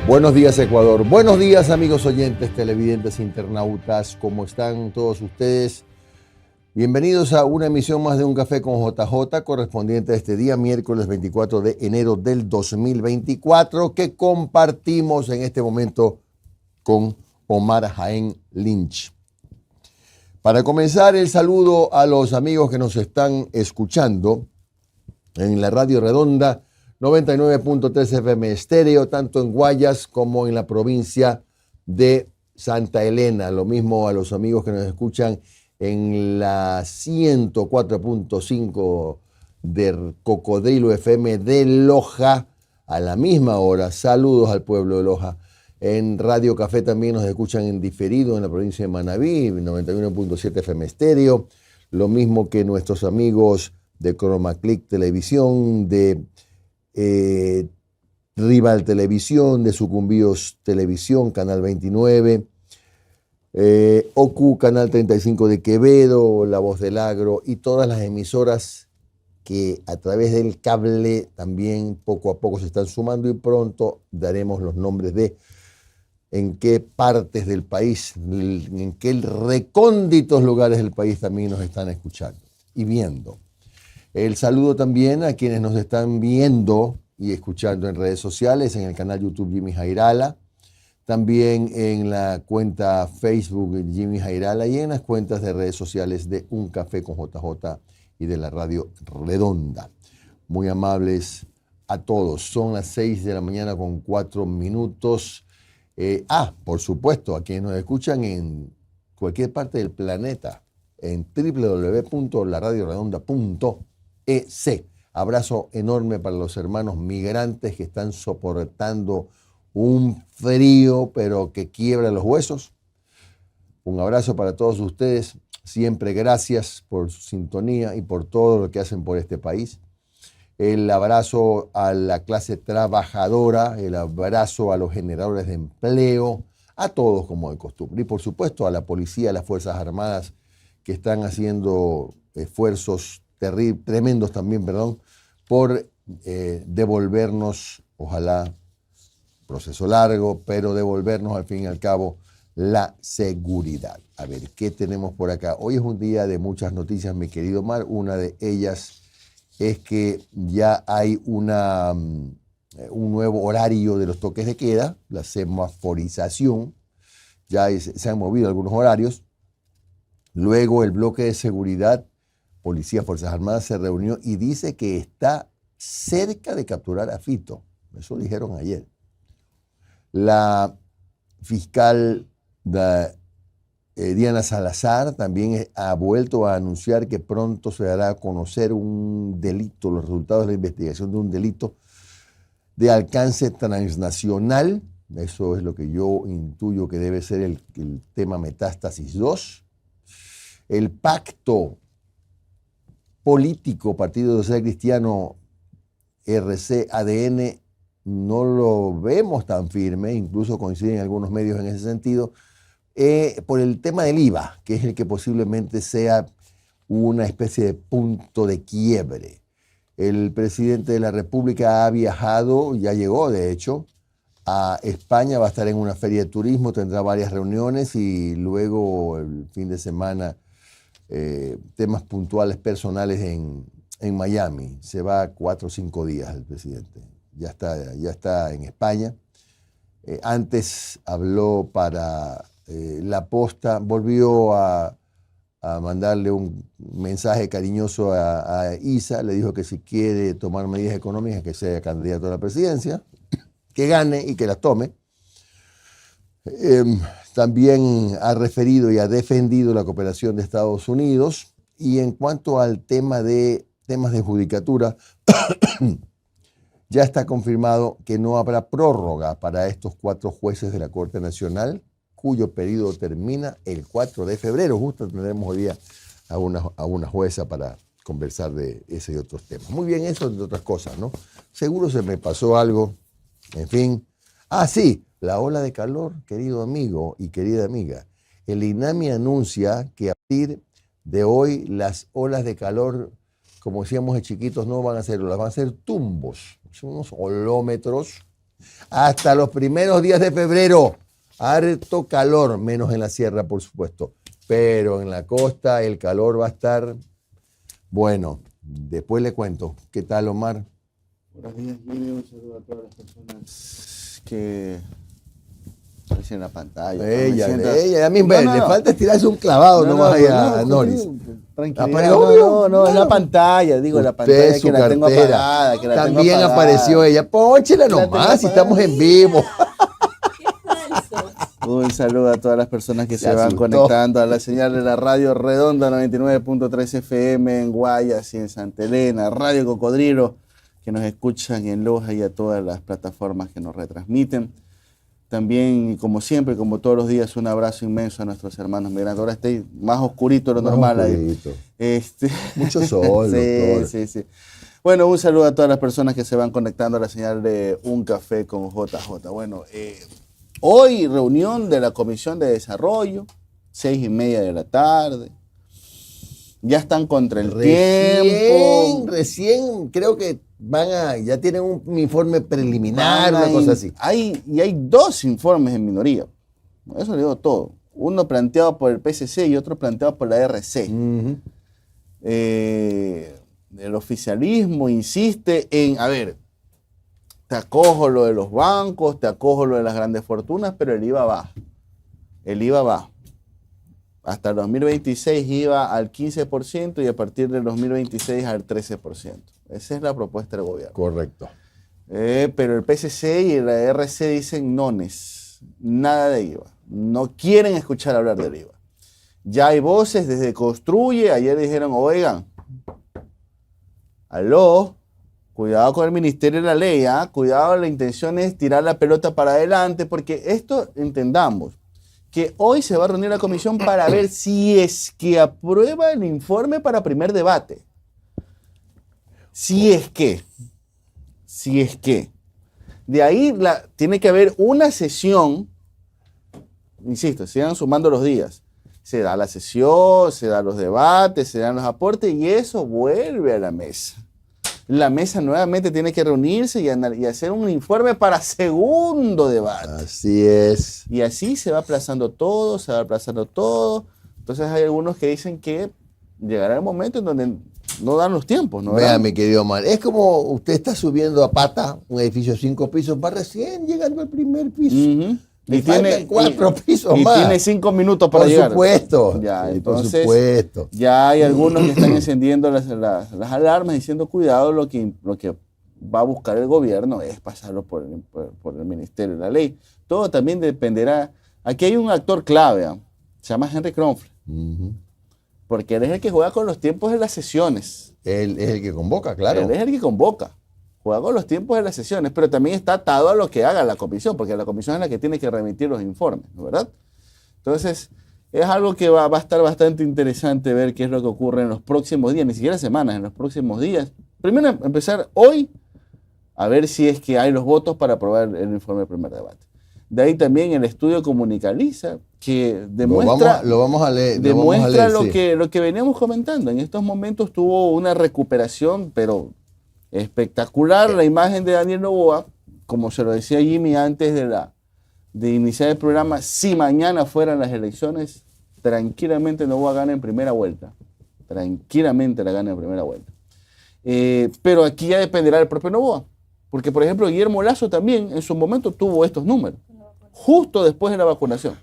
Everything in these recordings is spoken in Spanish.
Buenos días, Ecuador. Buenos días, amigos oyentes, televidentes, internautas. ¿Cómo están todos ustedes? Bienvenidos a una emisión más de Un Café con JJ, correspondiente a este día, miércoles 24 de enero del 2024, que compartimos en este momento con Omar Jaén Lynch. Para comenzar, el saludo a los amigos que nos están escuchando en la Radio Redonda 99.3 FM estéreo, tanto en Guayas como en la provincia de Santa Elena. Lo mismo a los amigos que nos escuchan en la 104.5 de Cocodrilo FM de Loja a la misma hora. Saludos al pueblo de Loja. En Radio Café también nos escuchan en diferido en la provincia de Manabí, 91.7 FM estéreo. Lo mismo que nuestros amigos de Chroma Click Televisión, de Rival Televisión, de Sucumbíos Televisión, Canal 29, OQ, Canal 35 de Quevedo, La Voz del Agro y todas las emisoras que a través del cable también poco a poco se están sumando, y pronto daremos los nombres de en qué partes del país, en qué recónditos lugares del país también nos están escuchando y viendo. El saludo también a quienes nos están viendo y escuchando en redes sociales, en el canal YouTube Jimmy Jairala, también en la cuenta Facebook Jimmy Jairala y en las cuentas de redes sociales de Un Café con JJ y de la Radio Redonda. Muy amables a todos. Son las 6 de la mañana con 4 minutos. Por supuesto, a quienes nos escuchan en cualquier parte del planeta, en www.laradioredonda.es. Abrazo enorme para los hermanos migrantes que están soportando un frío, pero que quiebra los huesos. Un abrazo para todos ustedes. Siempre gracias por su sintonía y por todo lo que hacen por este país. El abrazo a la clase trabajadora, el abrazo a los generadores de empleo, a todos como de costumbre. Y por supuesto a la policía, a las Fuerzas Armadas que están haciendo esfuerzos tremendos también, por devolvernos, ojalá, proceso largo, pero devolvernos al fin y al cabo la seguridad. A ver, ¿qué tenemos por acá? Hoy es un día de muchas noticias, mi querido Omar. Una de ellas es que ya hay un nuevo horario de los toques de queda, la semaforización. Ya se han movido algunos horarios. Luego el bloque de seguridad, Policía, Fuerzas Armadas, se reunió y dice que está cerca de capturar a Fito. Eso dijeron ayer. La fiscal Diana Salazar también ha vuelto a anunciar que pronto se dará a conocer un delito, los resultados de la investigación de un delito de alcance transnacional. Eso es lo que yo intuyo que debe ser el tema Metástasis 2. El pacto político Partido Social Cristiano RC-ADN no lo vemos tan firme, incluso coinciden algunos medios en ese sentido, por el tema del IVA, que es el que posiblemente sea una especie de punto de quiebre. El presidente de la República ha viajado, ya llegó de hecho, a España, va a estar en una feria de turismo, tendrá varias reuniones y luego el fin de semana temas puntuales personales en Miami. Se va 4 o 5 días el presidente. Ya está en España. Antes habló para La Posta, volvió a mandarle un mensaje cariñoso a Isa, le dijo que si quiere tomar medidas económicas, que sea candidato a la presidencia, que gane y que las tome. También ha referido y ha defendido la cooperación de Estados Unidos. Y en cuanto al tema de temas de judicatura, ya está confirmado que no habrá prórroga para estos 4 jueces de la Corte Nacional, cuyo periodo termina el 4 de febrero. Justo tendremos hoy día a una jueza para conversar de ese y otros temas. Muy bien, eso entre otras cosas, ¿no? Seguro se me pasó algo, en fin. Sí, la ola de calor, querido amigo y querida amiga. El INAMI anuncia que a partir de hoy las olas de calor, como decíamos de chiquitos, no van a ser olas, van a ser tumbos. Son unos olómetros Hasta los primeros días de febrero. Harto calor, menos en la sierra, por supuesto. Pero en la costa el calor va a estar... Bueno, después le cuento. ¿Qué tal, Omar? Buenos días, Jimmy. Un saludo a todas las personas que aparecen en la pantalla. Ella, a mí le falta estirarse un clavado nomás allá a Noris. Tranquilo. No, en la pantalla, digo, la pantalla que la tengo apagada. Que la También tengo apagada. apareció ella. Pónchela nomás, si estamos en vivo. Un saludo a todas las personas que se van asustó. conectando a la señal de la Radio Redonda 99.3 FM en Guayas y en Santa Elena, Radio Cocodrilo, que nos escuchan en Loja y a todas las plataformas que nos retransmiten. También, como siempre, como todos los días, un abrazo inmenso a nuestros hermanos migrantes. Ahora está más oscurito de lo normal Oscurito. ahí. Mucho sol, doctor. Sí. Bueno, un saludo a todas las personas que se van conectando a la señal de Un Café con JJ. Bueno, hoy reunión de la Comisión de Desarrollo, 6:30 de la tarde. Ya están contra el tiempo. Recién creo que ya tienen un informe preliminar, una cosa así. Hay 2 informes en minoría. Eso le digo todo. Uno planteado por el PSC y otro planteado por la RC. Uh-huh. El oficialismo insiste en, te acojo lo de los bancos, te acojo lo de las grandes fortunas, pero el IVA va. El IVA va. Hasta el 2026 iba al 15% y a partir del 2026 al 13%. Esa es la propuesta del gobierno. Correcto. Pero el PSC y la RC dicen nones, nada de IVA. No quieren escuchar hablar del IVA. Ya hay voces desde Construye, ayer dijeron, oigan, aló, cuidado con el Ministerio de la Ley, cuidado, la intención es tirar la pelota para adelante, porque esto entendamos, que hoy se va a reunir la comisión para ver si es que aprueba el informe para primer debate. Si es que. De ahí tiene que haber una sesión, insisto, se van sumando los días. Se da la sesión, se dan los debates, se dan los aportes y eso vuelve a la mesa. La mesa nuevamente tiene que reunirse y hacer un informe para segundo debate. Así es. Y así se va aplazando todo. Entonces hay algunos que dicen que llegará el momento en donde no dan los tiempos. ¿No? Vea, mi querido Omar, es como usted está subiendo a pata un edificio de 5 pisos, va recién llegando al primer piso. Uh-huh. Y tiene 4 pisos más. Y tiene 5 minutos para llegar. Por supuesto. Ya, Sí, entonces, por supuesto. Ya hay algunos que están encendiendo las alarmas diciendo cuidado, lo que va a buscar el gobierno es pasarlo por el Ministerio de la Ley. Todo también dependerá. Aquí hay un actor clave, se llama Henry Kronfle. Uh-huh. Porque él es el que juega con los tiempos de las sesiones. Él es el que convoca, claro. Él es el que convoca. Juega con los tiempos de las sesiones, pero también está atado a lo que haga la comisión, porque la comisión es la que tiene que remitir los informes, ¿no? ¿Verdad? Entonces, es algo que va a estar bastante interesante ver qué es lo que ocurre en los próximos días, ni siquiera semanas, en los próximos días. Primero, empezar hoy a ver si es que hay los votos para aprobar el informe del primer debate. De ahí también el estudio Comunicaliza, que demuestra lo vamos a leer, lo que veníamos comentando. En estos momentos tuvo una recuperación, pero espectacular, la imagen de Daniel Noboa, como se lo decía Jimmy antes de iniciar el programa. Si mañana fueran las elecciones, tranquilamente Noboa gana en primera vuelta. Tranquilamente la gana en primera vuelta. Pero aquí ya dependerá del propio Noboa. Porque, por ejemplo, Guillermo Lasso también en su momento tuvo estos números, justo después de la vacunación.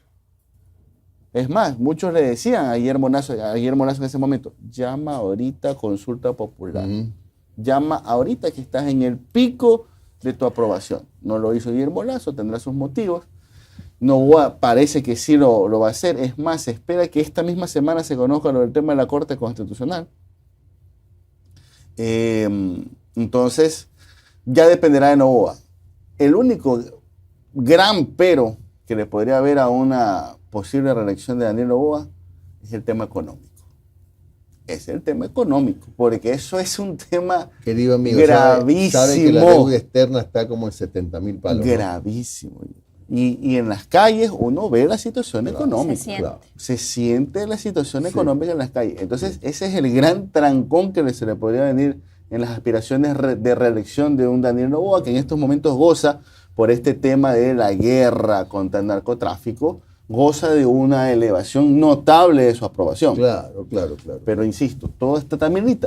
Es más, muchos le decían a Guillermo Lasso en ese momento, llama ahorita a consulta popular. Uh-huh. Llama ahorita que estás en el pico de tu aprobación. No lo hizo Guillermo Lasso, tendrá sus motivos. Noboa parece que sí lo va a hacer. Es más, se espera que esta misma semana se conozca lo del tema de la Corte Constitucional. Entonces, ya dependerá de Noboa. El único gran pero que le podría haber a una posible reelección de Daniel Noboa es el tema económico. Es el tema económico, porque eso es un tema, querido amigo, gravísimo. Sabe que la deuda externa está como en 70,000 palos. Gravísimo. ¿No? Y en las calles uno ve la situación económica. Se siente la situación económica en las calles. Entonces, ese es el gran trancón que se le podría venir en las aspiraciones de reelección de un Daniel Noboa, que en estos momentos goza por este tema de la guerra contra el narcotráfico, goza de una elevación notable de su aprobación. Claro. Pero insisto, todo está también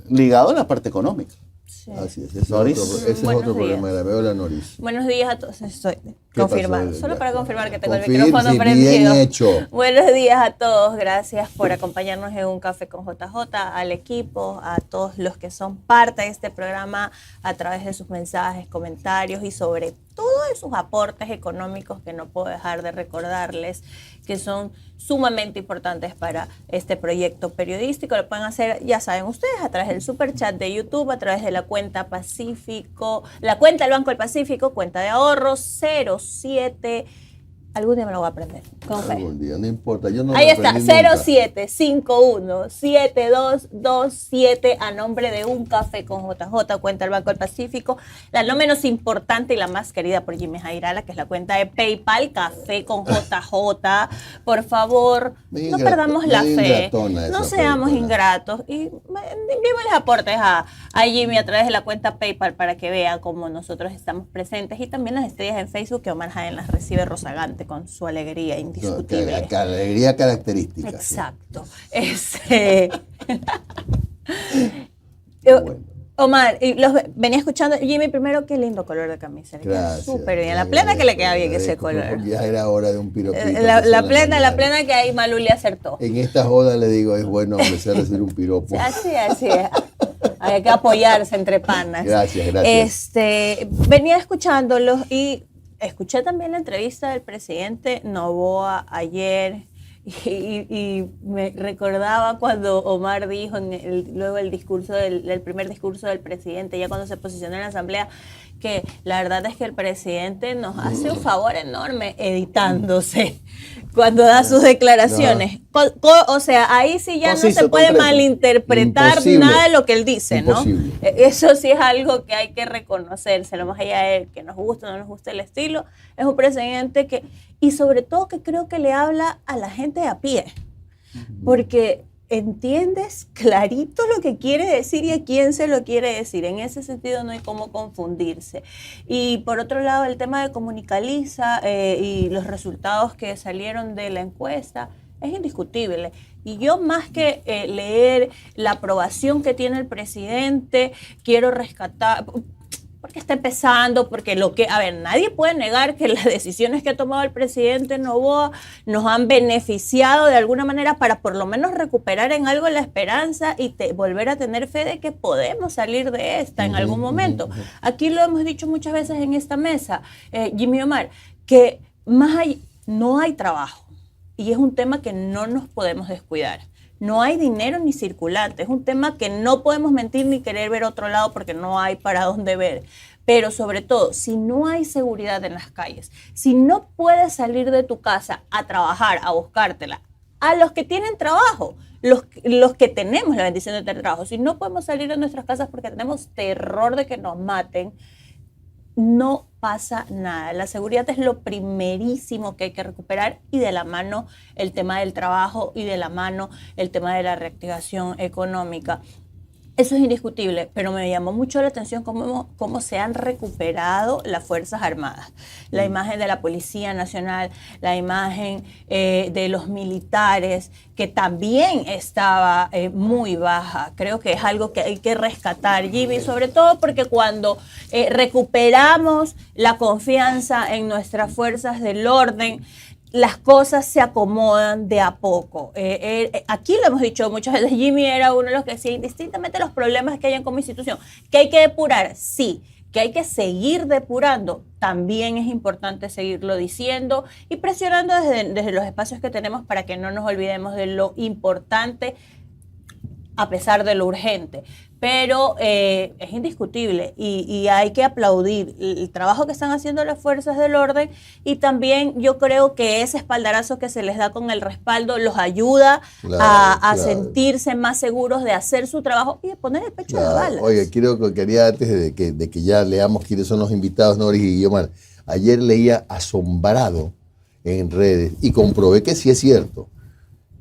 ligado a la parte económica. Sí. Así es, ese Noris. es otro problema. La veo la Noris. Buenos días a todos. Estoy ¿Qué confirmando. pasó? Solo Ya. para confirmar que tengo el Confirme, micrófono sí, prendido. bien hecho. Buenos días a todos. Gracias por acompañarnos en Un Café con JJ, al equipo, a todos los que son parte de este programa a través de sus mensajes, comentarios y sobre todo de sus aportes económicos que no puedo dejar de recordarles que son sumamente importantes para este proyecto periodístico. Lo pueden hacer, ya saben ustedes, a través del super chat de YouTube, a través de la cuenta Pacífico, la cuenta del Banco del Pacífico, cuenta de ahorros 07. Algún día me lo voy a aprender. Con fe. Algún día, no importa. Yo no Ahí lo está, aprendí nunca. 0751-7227 a nombre de Un Café con JJ, cuenta del Banco del Pacífico. La no menos importante y la más querida por Jimmy Jairala, que es la cuenta de PayPal, Café con JJ. Por favor, Medio no ingrata- perdamos la medio fe. ingratona esa No seamos PayPal. ingratos y enviémosles aportes a Jimmy a través de la cuenta PayPal para que vea cómo nosotros estamos presentes y también las estrellas en Facebook que Omar Jaén las recibe rozagante con su alegría indiscutible. Alegría característica. Exacto. Bueno. Omar, y venía escuchando, Jimmy, primero, qué lindo color de camisa. Le queda Gracias. súper bien. La plena que le queda bien ese color. Porque ya era hora de un piropito. La plena que ahí Malú le acertó. En esta joda le digo, es bueno empezar a recibir un piropo. Así es. Hay que apoyarse entre panas. Gracias. Venía escuchándolos y escuché también la entrevista del presidente Noboa ayer y me recordaba cuando Omar dijo luego el discurso el primer discurso del presidente, ya cuando se posicionó en la asamblea, que la verdad es que el presidente nos hace un favor enorme editándose cuando da sus declaraciones. O sea, ahí sí ya no se Conciso, puede concreto. malinterpretar Imposible. nada de lo que él dice, ¿no? Imposible. Eso sí es algo que hay que reconocérselo, más allá de que nos guste o no nos guste el estilo. Es un presidente que, y sobre todo que creo que le habla a la gente de a pie, porque entiendes clarito lo que quiere decir y a quién se lo quiere decir. En ese sentido no hay cómo confundirse. Y por otro lado, el tema de Comunicaliza y los resultados que salieron de la encuesta es indiscutible. Y yo, más que leer la aprobación que tiene el presidente, quiero rescatar, porque está empezando, porque nadie puede negar que las decisiones que ha tomado el presidente Noboa nos han beneficiado de alguna manera para por lo menos recuperar en algo la esperanza y volver a tener fe de que podemos salir de esta en algún momento. Aquí lo hemos dicho muchas veces en esta mesa, Jimmy Omar, que no hay trabajo y es un tema que no nos podemos descuidar. No hay dinero ni circulante, es un tema que no podemos mentir ni querer ver otro lado porque no hay para dónde ver. Pero sobre todo, si no hay seguridad en las calles, si no puedes salir de tu casa a trabajar, a buscártela, a los que tienen trabajo, los que tenemos la bendición de tener trabajo, si no podemos salir de nuestras casas porque tenemos terror de que nos maten, no pasa nada. La seguridad es lo primerísimo que hay que recuperar y de la mano el tema del trabajo y de la mano el tema de la reactivación económica. Eso es indiscutible, pero me llamó mucho la atención cómo se han recuperado las Fuerzas Armadas. La imagen de la Policía Nacional, la imagen de los militares, que también estaba muy baja. Creo que es algo que hay que rescatar, Jimmy, sobre todo porque cuando recuperamos la confianza en nuestras fuerzas del orden, las cosas se acomodan de a poco. Aquí lo hemos dicho muchas veces, Jimmy era uno de los que decía, indistintamente los problemas que hayan como institución, que hay que depurar, sí, que hay que seguir depurando, también es importante seguirlo diciendo y presionando desde los espacios que tenemos para que no nos olvidemos de lo importante a pesar de lo urgente. Pero es indiscutible y hay que aplaudir el trabajo que están haciendo las fuerzas del orden y también yo creo que ese espaldarazo que se les da con el respaldo los ayuda a sentirse más seguros de hacer su trabajo y de poner el pecho a las balas. Oye, quería antes de que ya leamos quiénes son los invitados, Noris y Omar, ayer leía asombrado en redes y comprobé que sí es cierto.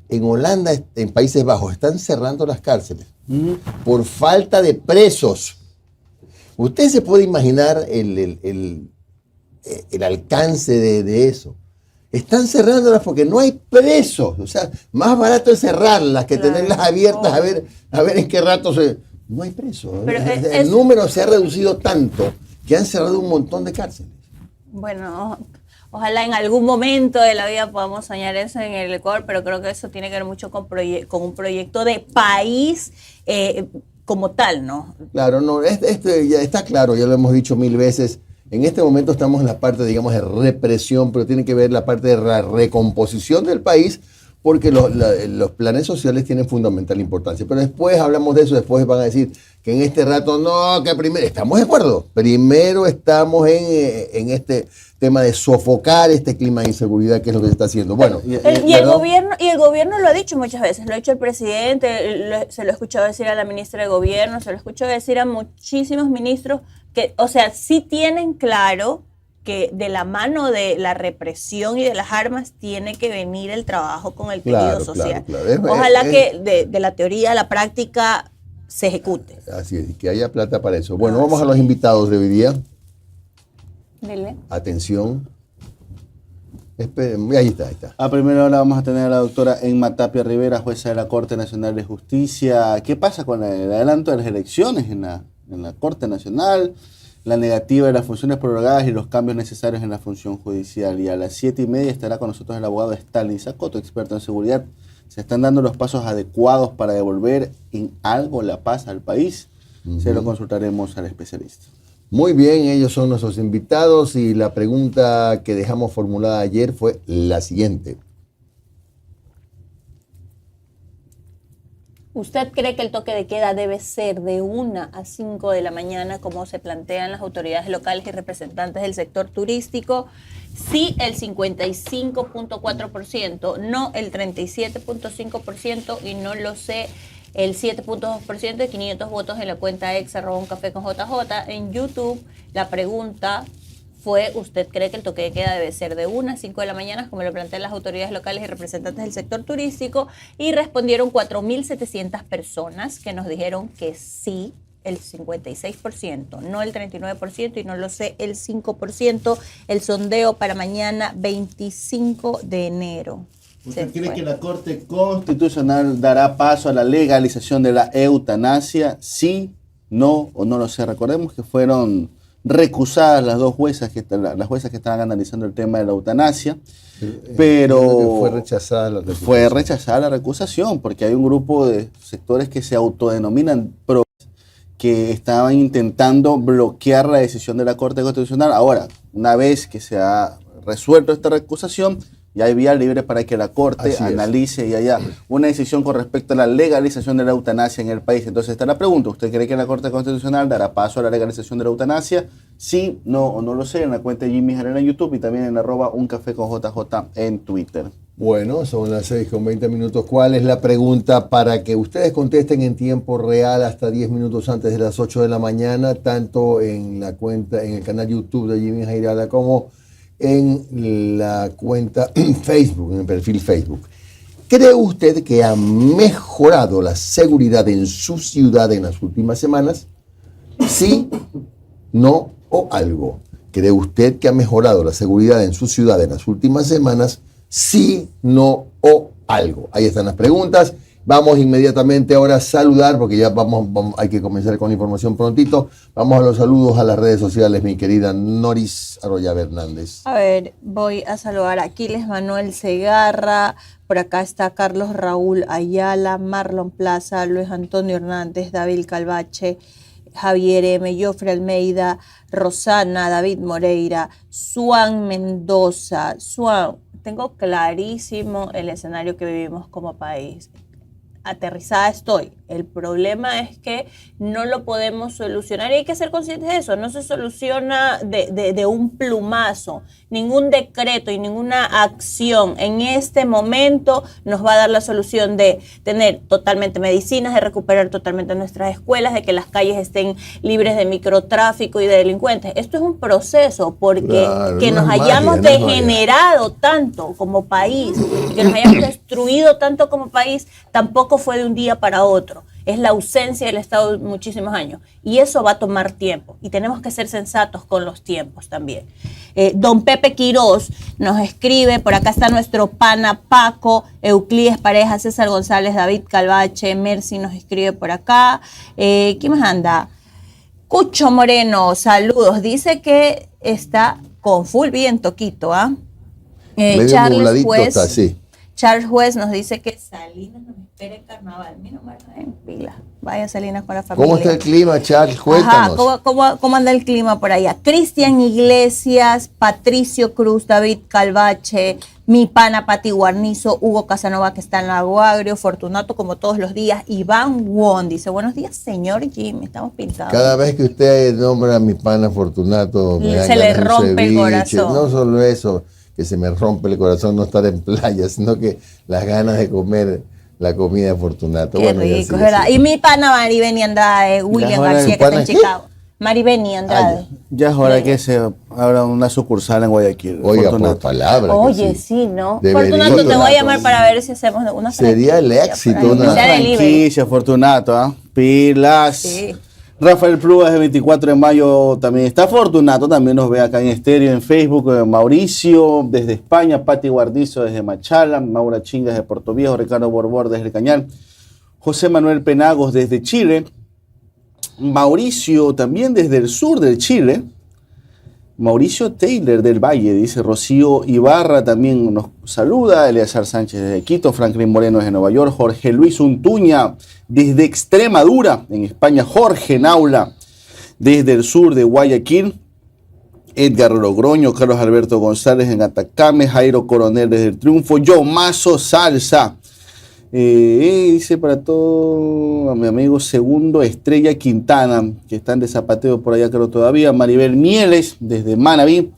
En Holanda, en Países Bajos, están cerrando las cárceles por falta de presos. Usted se puede imaginar el alcance de eso. Están cerrándolas porque no hay presos. O sea, más barato es cerrarlas que tenerlas abiertas a ver en qué rato se... No hay presos. El número se ha reducido tanto que han cerrado un montón de cárceles. Bueno, ojalá en algún momento de la vida podamos soñar eso en el Ecuador, pero creo que eso tiene que ver mucho con un proyecto de país como tal, ¿no? Claro, no, ya está claro, ya lo hemos dicho 1000 veces. En este momento estamos en la parte, digamos, de represión, pero tiene que ver la parte de la recomposición del país, porque los planes sociales tienen fundamental importancia. Pero después hablamos de eso, después van a decir que en este rato no, que primero, estamos de acuerdo, primero estamos en este tema de sofocar este clima de inseguridad, que es lo que se está haciendo. Bueno, y el gobierno lo ha dicho muchas veces, lo ha dicho el presidente, se lo he escuchado decir a la ministra de Gobierno, se lo he escuchado decir a muchísimos ministros que, o sea, sí tienen claro que de la mano de la represión y de las armas tiene que venir el trabajo con el tejido social. Claro. Ojalá que de la teoría a la práctica se ejecute. Así es, que haya plata para eso. Bueno, vamos a los invitados de hoy día. Dile. Atención. Esperen, ahí está. A primera hora vamos a tener a la doctora Emma Tapia Rivera, jueza de la Corte Nacional de Justicia. ¿Qué pasa con el adelanto de las elecciones en la Corte Nacional? La negativa de las funciones prorrogadas y los cambios necesarios en la función judicial. Y a las 7:30 estará con nosotros el abogado Stalin Zacoto, experto en seguridad. ¿Se están dando los pasos adecuados para devolver en algo la paz al país? Se lo consultaremos al especialista. Muy bien, ellos son nuestros invitados y la pregunta que dejamos formulada ayer fue la siguiente. ¿Usted cree que el toque de queda debe ser de 1 a 5 de la mañana como se plantean las autoridades locales y representantes del sector turístico? Sí, el 55.4%, no el 37.5% y no lo sé, el 7.2% de 500 votos en la cuenta @uncafé_con_JJ. En YouTube la pregunta fue, ¿usted cree que el toque de queda debe ser de 1 a 5 de la mañana, como lo plantean las autoridades locales y representantes del sector turístico? Y respondieron 4.700 personas que nos dijeron que sí, el 56%, no el 39% y no lo sé, el 5%. El sondeo para mañana 25 de enero. ¿Usted cree que la Corte Constitucional dará paso a la legalización de la eutanasia? Sí, no o no lo sé. Recordemos que fueron recusadas las juezas que estaban analizando el tema de la eutanasia, pero fue rechazada la recusación porque hay un grupo de sectores que se autodenominan que estaban intentando bloquear la decisión de la Corte Constitucional. Ahora, una vez que se ha resuelto esta recusación, ya hay vía libre para que la Corte analice y haya una decisión con respecto a la legalización de la eutanasia en el país. Entonces está la pregunta, ¿usted cree que la Corte Constitucional dará paso a la legalización de la eutanasia? Sí, no o no lo sé, en la cuenta de Jimmy Jarena en YouTube y también en @uncafé_con_JJ en Twitter. Bueno, son las 6:20. ¿Cuál es la pregunta para que ustedes contesten en tiempo real hasta 10 minutos antes de las 8 de la mañana, tanto en la cuenta, en el canal YouTube de Jimmy Jairala como en la cuenta Facebook, en el perfil Facebook? ¿Cree usted que ha mejorado la seguridad en su ciudad en las últimas semanas? ¿Sí, no o algo? ¿Cree usted que ha mejorado la seguridad en su ciudad en las últimas semanas? Sí, no o algo. Ahí están las preguntas. Vamos inmediatamente ahora a saludar, porque ya hay que comenzar con la información prontito. Vamos a los saludos a las redes sociales, mi querida Noris Arroyave Hernández. A ver, voy a saludar a Aquiles Manuel Segarra, por acá está Carlos Raúl Ayala, Marlon Plaza, Luis Antonio Hernández, David Calvache, Javier M., Jofre Almeida, Rosana, David Moreira, Suan Mendoza. Suan, tengo clarísimo el escenario que vivimos como país. Aterrizada estoy. El problema es que no lo podemos solucionar y hay que ser conscientes de eso. No se soluciona de un plumazo. Ningún decreto y ninguna acción en este momento nos va a dar la solución de tener totalmente medicinas, de recuperar totalmente nuestras escuelas, de que las calles estén libres de microtráfico y de delincuentes. Esto es un proceso porque que nos hayamos degenerado tanto como país, que nos hayamos destruido tanto como país, tampoco fue de un día para otro. es la ausencia del Estado muchísimos años. Y eso va a tomar tiempo. Y tenemos que ser sensatos con los tiempos también. Don Pepe Quirós nos escribe, por acá está nuestro pana Paco, Euclides Pareja, César González, David Calvache, Mercy nos escribe por acá. ¿Quién más anda? Cucho Moreno, saludos. Dice que está con full viento, Quito, ¿ah? Medio Charles nubladito Juez, está, sí. Charles Juez nos dice que Salinas nos espera en carnaval. Mira, en pila. Vaya Salinas con la familia. ¿Cómo está el clima, Charles? Cuéntanos. Ajá, ¿cómo anda el clima por allá? Cristian Iglesias, Patricio Cruz, David Calvache, mi pana Pati Guarnizo, Hugo Casanova que está en Lago Agrio, Fortunato como todos los días, Iván Won dice, buenos días señor Jim, estamos pintados. Cada vez que usted nombra a mi pana Fortunato, se le rompe el corazón. No solo eso, que se me rompe el corazón no estar en playa, sino que las ganas de comer la comida de Fortunato. Qué bueno, rico, es verdad. Y mi pana Maribeni Andrade, William García, que está en Chicago. Maribeni Andrade. Ya es hora que se abra una sucursal en Guayaquil. Oiga, Fortunato. por palabra. Oye, sí, ¿no? Debería. Fortunato, te voy a llamar para ver si hacemos una Sería el éxito, una franquicia, Fortunato, ¿ah? Pilas. Sí. Rafael Plugas, el 24 de mayo también está. Fortunato también nos ve acá en estéreo, en Facebook. Mauricio desde España, Pati Guardizo desde Machala, Maura Chingas de Puerto Viejo, Ricardo Borbor desde El Cañar, José Manuel Penagos desde Chile, Mauricio también desde el sur del Chile, Mauricio Taylor del Valle, dice Rocío Ibarra también nos saluda, Eleazar Sánchez desde Quito, Franklin Moreno desde Nueva York, Jorge Luis Untuña desde Extremadura, en España, Jorge Naula desde el sur de Guayaquil, Edgar Logroño, Carlos Alberto González en Atacame, Jairo Coronel desde el Triunfo, Yo Mazo Salsa, dice para todo a mi amigo Segundo Estrella Quintana, que están de zapateo por allá creo todavía, Maribel Mieles desde Manabí,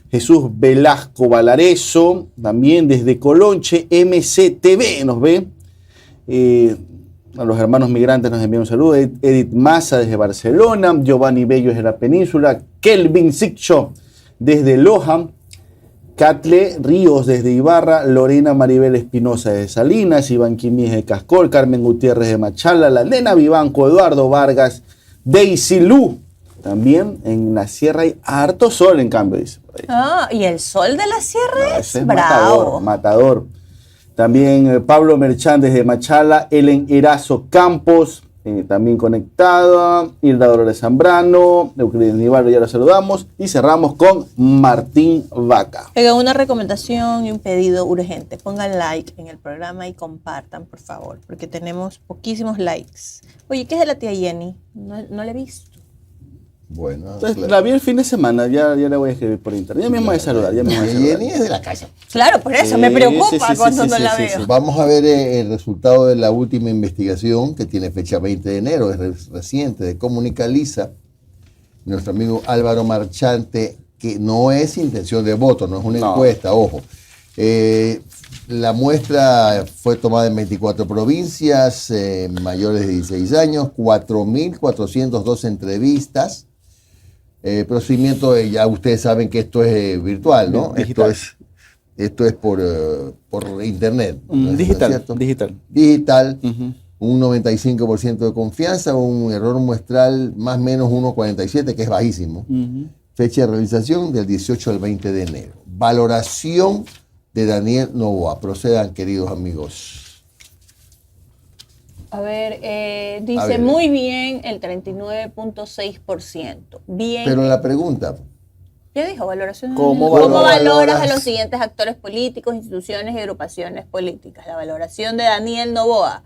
Jesús Velasco Valareso, también desde Colonche, MCTV nos ve, a los hermanos migrantes nos envía un saludo, Edith Maza desde Barcelona, Giovanni Bello desde la península, Kelvin Siccho desde Loja, Catle Ríos desde Ibarra, Lorena Maribel Espinosa de Salinas, Iván Quimíes de Cascol, Carmen Gutiérrez de Machala, la Nena Vivanco, Eduardo Vargas, Daisy Lu, también en la sierra hay harto sol en cambio, dice. Y el sol de la sierra es bravo. Matador, matador. También Pablo Merchán desde Machala, Ellen Erazo Campos, también conectada, Hilda Dolores Zambrano, Euclides Nivaldo, ya lo saludamos, y cerramos con Martín Vaca. Oiga, una recomendación y un pedido urgente, pongan like en el programa y compartan, por favor, porque tenemos poquísimos likes. Oye, ¿qué es de la tía Jenny? No la he visto. Bueno, Entonces, claro. la vi el fin de semana, ya le voy a escribir por internet. Ya mismo voy a saludar, ya mismo voy a saludar. Jenny es de la casa. Claro, por eso me preocupa cuando no la veo. Vamos a ver el resultado de la última investigación que tiene fecha 20 de enero, es reciente, de Comunicaliza. Nuestro amigo Álvaro Marchante, que no es intención de voto, no es una encuesta, ojo. La muestra fue tomada en 24 provincias, mayores de 16 años, 4.402 entrevistas. Procedimiento, ya ustedes saben que esto es virtual, ¿no? Digital. Esto es por internet. ¿No es Digital, cierto? digital. Un 95% de confianza, un error muestral más o menos 1,47, que es bajísimo. Fecha de realización del 18 al 20 de enero. Valoración de Daniel Noboa. Procedan, queridos amigos. A ver, dice muy bien el 39.6%. Bien. Pero la pregunta, ¿qué dijo? Valoración. ¿Cómo valoras a los siguientes actores políticos, instituciones y agrupaciones políticas? La valoración de Daniel Noboa.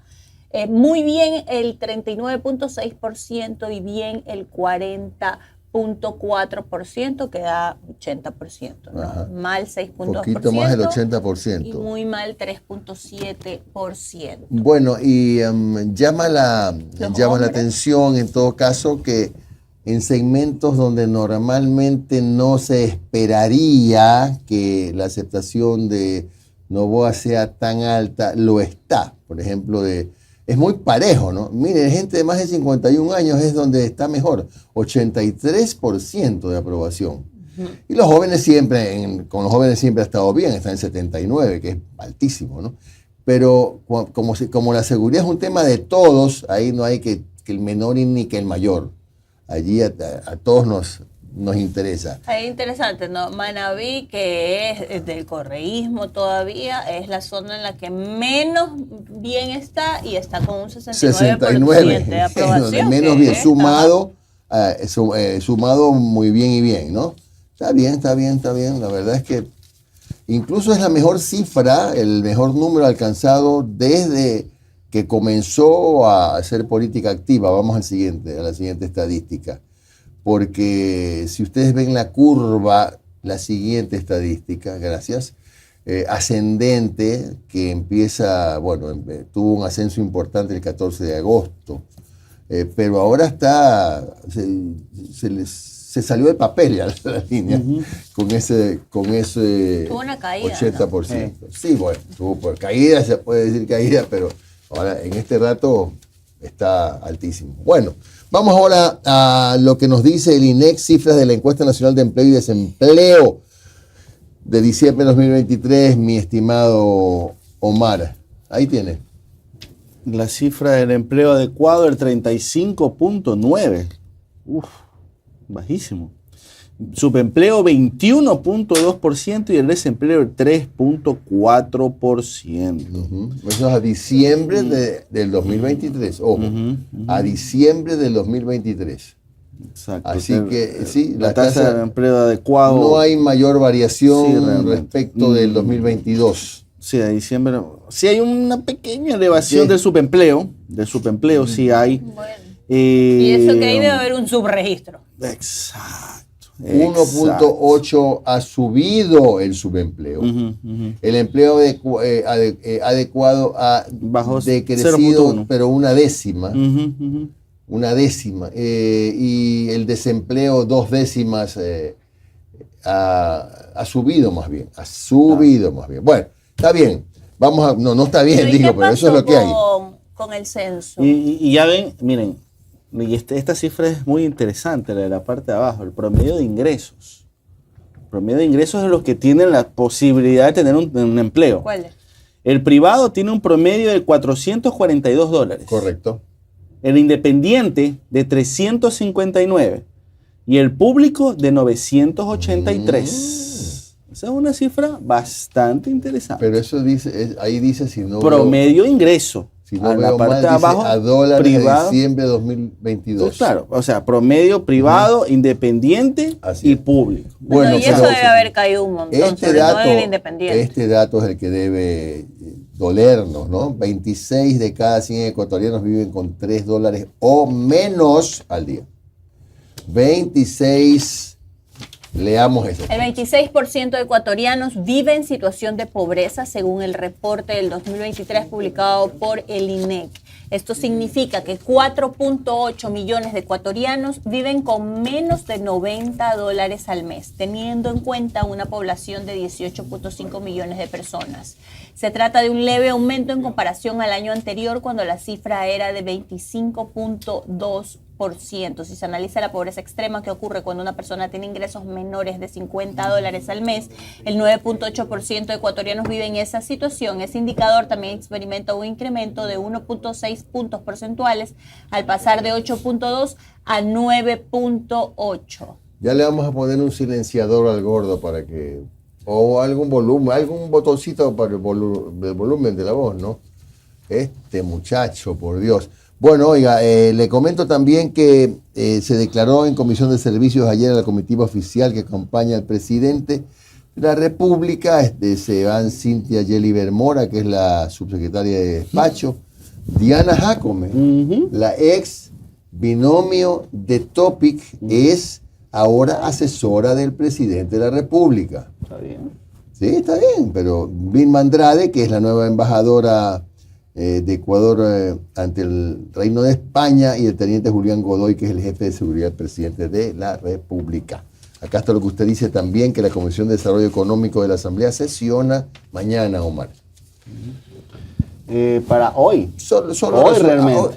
Muy bien el 39.6% y bien el 40.4%, que da 80%, ¿no? Ajá. Mal 6.2%. poquito más del 80%. Y muy mal 3.7%. Bueno, y llama la atención en todo caso que en segmentos donde normalmente no se esperaría que la aceptación de Noboa sea tan alta, lo está. Por ejemplo, es muy parejo, ¿no? Mire, gente de más de 51 años es donde está mejor, 83% de aprobación. Y los jóvenes siempre, con los jóvenes siempre ha estado bien, está en 79, que es altísimo, ¿no? pero como la seguridad es un tema de todos, ahí no hay que el menor ni que el mayor. Allí a todos nos interesa. Es interesante, ¿no? Manabí, que es del correísmo todavía, es la zona en la que menos bien está y está con un 69% de aprobación. Menos bien, sumado muy bien y bien, ¿no? Está bien. La verdad es que incluso es la mejor cifra, el mejor número alcanzado desde que comenzó a hacer política activa. Vamos a la siguiente estadística. Porque si ustedes ven la curva, la siguiente estadística, gracias, ascendente, que empieza, tuvo un ascenso importante el 14 de agosto, pero ahora se salió de papel ya la línea, con ese tuvo una caída, 80%. ¿No? Sí, bueno, tuvo por caída, se puede decir caída, pero ahora en este rato está altísimo. Bueno, vamos ahora a lo que nos dice el INEC, cifras de la Encuesta Nacional de Empleo y Desempleo de diciembre de 2023, mi estimado Omar. Ahí tiene. La cifra del empleo adecuado, el 35.9. Uf, bajísimo. Subempleo 21.2% y el desempleo el 3.4%. Eso es a diciembre del 2023. Ojo, a diciembre del 2023. Exacto. Así que sí, la tasa de empleo adecuado. No hay mayor variación respecto del 2022. Sí, a diciembre. Sí hay una pequeña elevación del subempleo. Sí hay. Bueno. Y eso que ahí debe haber un subregistro. Exacto. 1.8 ha subido el subempleo. El empleo adecuado ha decrecido, 0.1. pero una décima. Una décima. Y el desempleo 2 décimas ha subido más bien. Más bien. Bueno, está bien. No está bien, pero eso es lo que hay. Con el censo. Y ya ven, miren. Y esta cifra es muy interesante, la de la parte de abajo, el promedio de ingresos. El promedio de ingresos es los que tienen la posibilidad de tener un empleo. ¿Cuál es? El privado tiene un promedio de $442. Correcto. El independiente de 359 y el público de 983. Esa es una cifra bastante interesante. Pero eso dice, ahí dice si no promedio ingreso. Si no veo mal, dice abajo, a dólares privado, de diciembre de 2022. Pues claro, o sea, promedio privado, independiente y público. Bueno, y eso debe haber caído un montón, sobre todo en el independiente. Este dato es el que debe dolernos, ¿no? 26 de cada 100 ecuatorianos viven con $3 o menos al día. 26. Leamos eso. El 26% de ecuatorianos vive en situación de pobreza según el reporte del 2023 publicado por el INEC. Esto significa que 4.8 millones de ecuatorianos viven con menos de $90 al mes, teniendo en cuenta una población de 18.5 millones de personas. Se trata de un leve aumento en comparación al año anterior, cuando la cifra era de 25.2%. Si se analiza la pobreza extrema que ocurre cuando una persona tiene ingresos menores de $50 al mes, el 9.8% de ecuatorianos vive en esa situación. Ese indicador también experimenta un incremento de 1.6 puntos porcentuales al pasar de 8.2 a 9.8. Ya le vamos a poner un silenciador al gordo para que, o algún volumen, algún botoncito para el volumen de la voz, ¿no? Este muchacho, por Dios. Bueno, oiga, le comento también que se declaró en Comisión de Servicios ayer a la comitiva oficial que acompaña al presidente de la República. Se van Cintia Yeliber Mora, que es la subsecretaria de despacho, Diana Jacome, la ex binomio de Topic, es ahora asesora del presidente de la República. Está bien. Sí, está bien, pero Vilma Andrade, que es la nueva embajadora de Ecuador ante el Reino de España, y el teniente Julián Godoy, que es el jefe de seguridad del presidente de la República. Acá está lo que usted dice también, que la Comisión de Desarrollo Económico de la Asamblea sesiona mañana, Omar. para hoy. Solo Hoy realmente.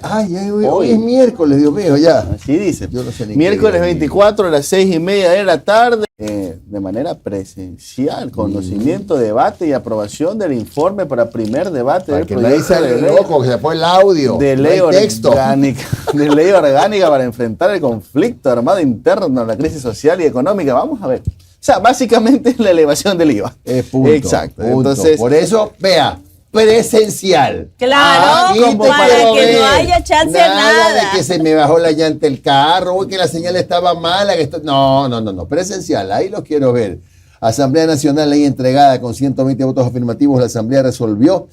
Hoy es miércoles, Dios mío, ya. Así dice. Yo no sé ni Miércoles qué día. 24 a las 6:30 de la tarde, de manera presencial, conocimiento, debate y aprobación del informe para primer debate Para del que nadie proyecto se de ley loco, que se pone el audio. de no ley hay texto. orgánica, de ley orgánica para enfrentar el conflicto armado interno, la crisis social y económica. Vamos a ver. O sea, básicamente es la elevación del IVA. Punto, Exacto. punto. Entonces, por eso, vea, presencial. Claro, Aquí te para quiero que no ver. haya chance a Nada nada. de que se me bajó la llanta del carro, o que la señal estaba mala. No. Presencial, ahí los quiero ver. Asamblea Nacional, ley entregada con 120 votos afirmativos. La Asamblea resolvió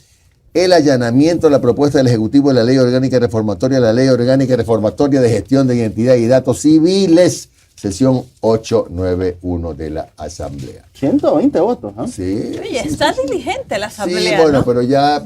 el allanamiento a la propuesta del Ejecutivo de la Ley Orgánica Reformatoria, la Ley Orgánica Reformatoria de Gestión de Identidad y Datos Civiles, sesión 891 de la Asamblea. 120 votos. ¿Ah? Sí. Oye, está diligente la asamblea, Sí, bueno, ¿no? pero ya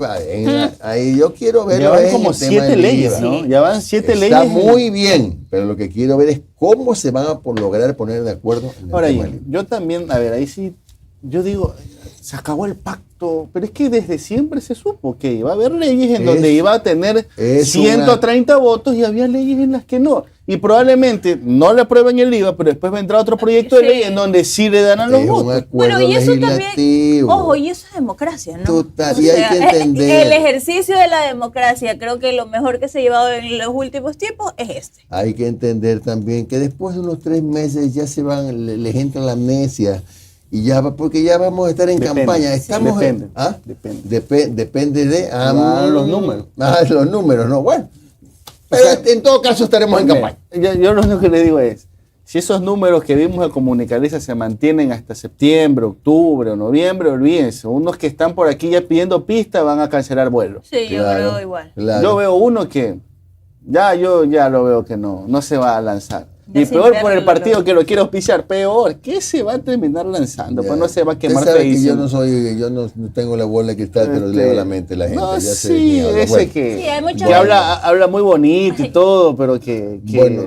ahí yo quiero ver. Ya van como 7 leyes, ¿no? Ya van 7 leyes. Está muy bien, pero lo que quiero ver es cómo se van a lograr poner de acuerdo en el Ahora, tema del IVA. yo también, a ver, ahí sí, yo digo, se acabó el pacto, pero es que desde siempre se supo que iba a haber leyes en donde iba a tener es 130 votos y había leyes en las que no. Y probablemente no le aprueben el IVA, pero después vendrá otro proyecto de Sí. ley en donde sí le darán los Es un votos. acuerdo Bueno, y eso también, legislativo. ojo, y eso es democracia, ¿no? Total, y hay que entender. El ejercicio de la democracia, creo que lo mejor que se ha llevado en los últimos tiempos es este. Hay que entender también que después de unos 3 meses ya se van, les entra la amnesia y ya porque ya vamos a estar en Depende, campaña. sí. Estamos Depende, Depende. Depende de los números. Los números, no. Bueno, pero en todo caso estaremos en campaña. Yo lo único que le digo es, si esos números que vimos de Comunicaliza se mantienen hasta septiembre, octubre o noviembre, olvídense. Unos que están por aquí ya pidiendo pista van a cancelar vuelos. Sí, yo Claro, creo igual. claro. Yo veo uno que yo ya lo veo que no se va a lanzar. Ya Y sin peor por el verlo, partido lo- que lo quiere auspiciar, peor, que se va a terminar lanzando, pues no se va a Usted quemar sabe que feísimo. yo no tengo la bola de cristal, pero leo la mente de la gente. No, ya sé sí, ni habla. ese Bueno, que, Sí, hay mucha que gente. habla muy bonito y todo, pero que Bueno.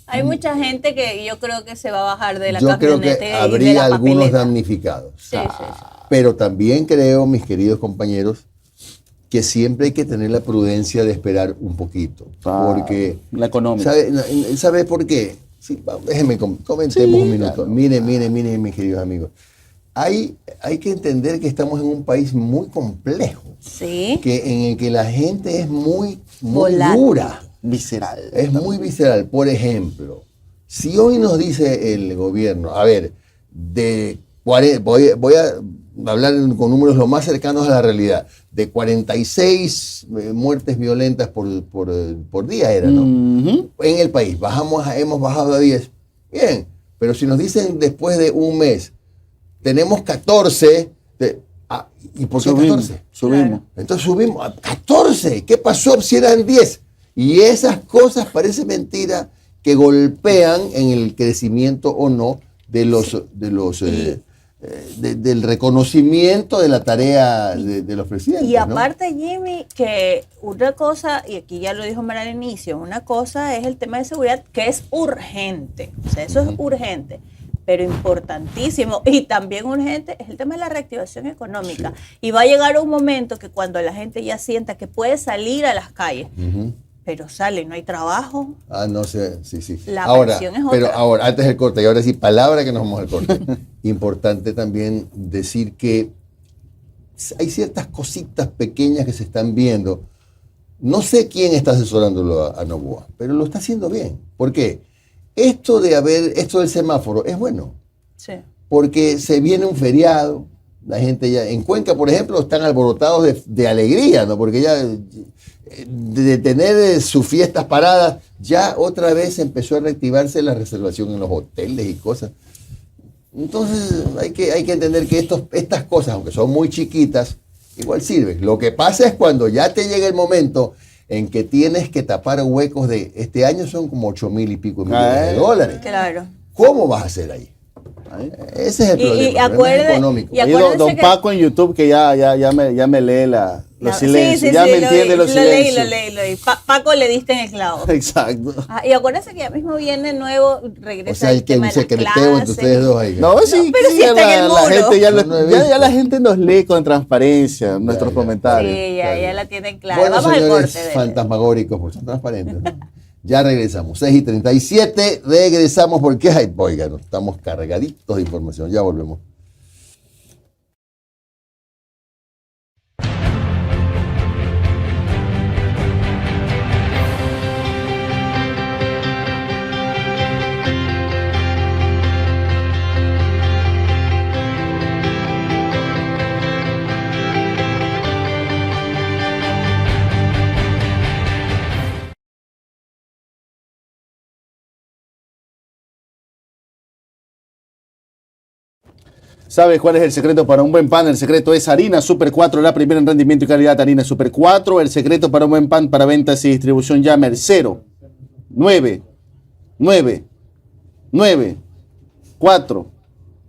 Hay mucha gente que yo creo que se va a bajar de la yo creo camioneta que y de habría la algunos papeleta. damnificados. Sí, sí. Pero también creo, mis queridos compañeros, que siempre hay que tener la prudencia de esperar un poquito. Porque, la económica. ¿sabe por qué? Sí, déjenme comentemos Sí, un minuto. claro. Miren, mis queridos amigos. Hay que entender que estamos en un país muy complejo, Sí. en el que la gente es muy Volátil. dura. Visceral. Es muy visceral. Por ejemplo, si hoy nos dice el gobierno, a ver, voy a hablar con números lo más cercanos a la realidad, de 46 muertes violentas por día era, ¿no? Ujú. En el país, hemos bajado a 10. Bien, pero si nos dicen después de un mes, tenemos 14, ¿y por qué 14? Subimos. Entonces subimos a 14. ¿Qué pasó si eran 10? Y esas cosas parece mentira que golpean en el crecimiento o no del reconocimiento de la tarea de los presidentes. Y ¿no? aparte, Jimmy, que una cosa, y aquí ya lo dijo Mara al inicio, una cosa es el tema de seguridad que es urgente. O sea, eso es urgente, pero importantísimo. Y también urgente es el tema de la reactivación económica. Y va a llegar un momento que cuando la gente ya sienta que puede salir a las calles, Ujú. pero sale, no hay trabajo. No sé, sí. La Ahora, presión es pero otra. ahora, antes del corte, y ahora sí, palabra que nos vamos al corte. Importante también decir que hay ciertas cositas pequeñas que se están viendo. No sé quién está asesorándolo a Noboa, pero lo está haciendo bien. ¿Por qué? Esto del semáforo es bueno, Sí. porque se viene un feriado, la gente ya, en Cuenca, por ejemplo, están alborotados de alegría, ¿no? Porque ya de tener sus fiestas paradas, ya otra vez empezó a reactivarse la reservación en los hoteles y cosas. Entonces hay que entender que estas cosas, aunque son muy chiquitas, igual sirven. Lo que pasa es cuando ya te llega el momento en que tienes que tapar huecos este año son como 8,000 y pico millones de dólares. Claro. ¿Cómo vas a hacer ahí? Ese es el problema. Y el problema es ecuerde- económico. y Ahí acuérdense don que- Paco en YouTube que ya me lee Los silencios, ya me entiende los silencios. Lo leí. Paco, le diste en el clavo. Exacto. Y acuérdense que ya mismo viene nuevo, regresa O sea, el que tema un de las secreteo clases. entre ustedes dos ahí. No, sí, pero sí, sí está en el la muro. gente Yo no he ya visto. la gente nos lee con transparencia nuestros ya. comentarios. Sí, ya la tienen clara. Bueno, Vamos al señores corte. dele. fantasmagóricos, pues son transparentes, ¿no? Ya regresamos, 6:37, regresamos porque, ay, oigan, estamos cargaditos de información, ya volvemos. ¿Sabes cuál es el secreto para un buen pan? El secreto es Harina Super 4, la primera en rendimiento y calidad. Harina Super 4, el secreto para un buen pan para ventas y distribución. Llame al 0, 9, 9, 9, 4,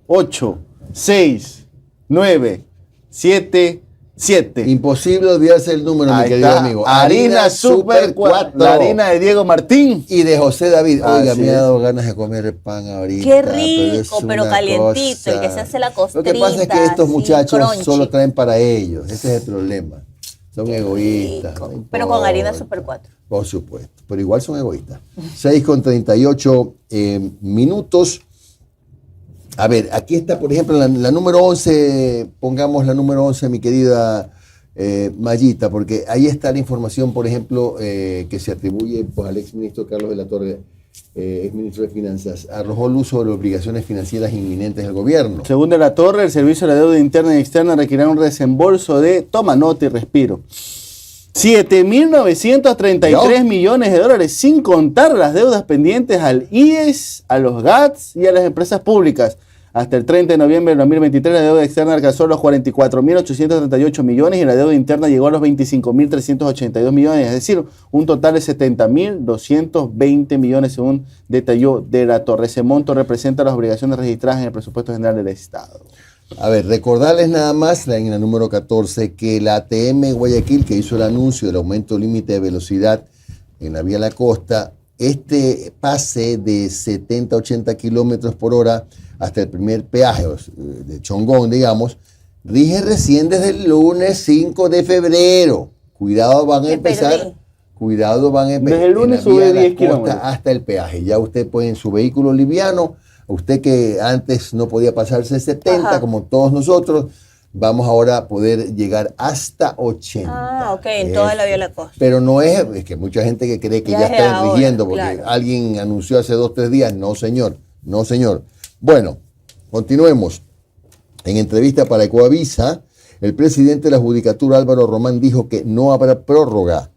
8, 6, 9, 7, 7. Imposible olvidarse el número, mi Ahí querido está, amigo. Harina Super 4, la harina de Diego Martín. Y de José David. Oiga, Así me ha es. dado ganas de comer pan ahorita. Qué es rico, pero una calientito, el que cosa. se hace la Lo que costrita. pasa es que estos así, muchachos crunchy. solo traen para ellos. Ese es el problema. Son egoístas. Rico, no pero con harina importa. Super 4. Por supuesto, pero igual son egoístas. 6:38 minutos. A ver, aquí está, por ejemplo, la número 11, pongamos la número 11, mi querida Mayita, porque ahí está la información, por ejemplo, que se atribuye pues, al exministro Carlos de la Torre, exministro de Finanzas. Arrojó luz sobre obligaciones financieras inminentes del gobierno. Según de la Torre, el Servicio de la Deuda Interna y Externa requerirá un desembolso de, toma nota y respiro, 7.933 millones de dólares, sin contar las deudas pendientes al IES, a los GATS y a las empresas públicas. Hasta el 30 de noviembre de 2023, la deuda externa alcanzó los 44.838 millones y la deuda interna llegó a los 25.382 millones, es decir, un total de 70.220 millones, según detalló de la Torre. Ese monto representa las obligaciones registradas en el presupuesto general del Estado. A ver, recordarles nada más en la número 14 que la ATM Guayaquil, que hizo el anuncio del aumento límite de velocidad en la vía La Costa, este pase de 70 a 80 kilómetros por hora hasta el primer peaje de Chongón, digamos, rige recién desde el lunes 5 de febrero. Cuidado, van a Me empezar. perdí. Cuidado, van a empezar. Desde el lunes en la vía sube La 10 Costa kilómetros. hasta el peaje. Ya usted puede en su vehículo liviano, usted que antes no podía pasarse 70, Ajá. como todos nosotros, vamos ahora a poder llegar hasta 80. Ah, ok, en toda la vía La Costa. Pero no es que mucha gente que cree que Ya ya es está ahora, rigiendo, porque claro. alguien anunció hace 2 o 3 días. No, señor. No, señor. Bueno, continuemos. En entrevista para Ecoavisa, el presidente de la Judicatura, Álvaro Román, dijo que no habrá prórroga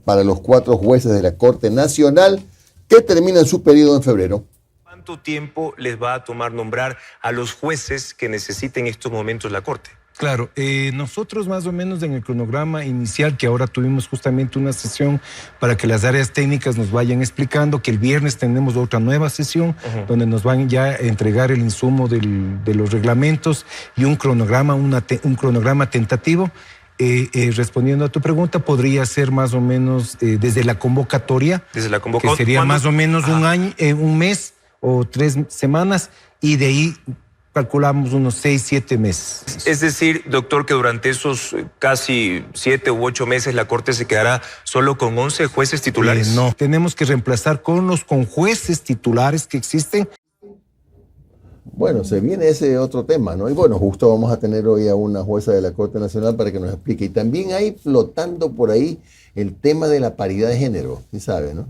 para los 4 jueces de la Corte Nacional que terminan su periodo en febrero. ¿Cuánto tiempo les va a tomar nombrar a los jueces que necesiten en estos momentos la Corte? Claro, nosotros más o menos en el cronograma inicial, que ahora tuvimos justamente una sesión para que las áreas técnicas nos vayan explicando, que el viernes tenemos otra nueva sesión donde nos van ya a entregar el insumo de los reglamentos y un cronograma, un cronograma tentativo. Respondiendo a tu pregunta, podría ser más o menos desde la convocatoria, Desde la que convocatoria. sería más o menos un año, un mes o 3 semanas, y de ahí calculamos unos 6, 7 meses. Es decir, doctor, que durante esos casi 7 u 8 meses la Corte se quedará solo con 11 jueces titulares. No, tenemos que reemplazar con jueces titulares que existen. Bueno, se viene ese otro tema, ¿no? Y bueno, justo vamos a tener hoy a una jueza de la Corte Nacional para que nos explique. Y también hay flotando por ahí el tema de la paridad de género, ¿sí sabe, no?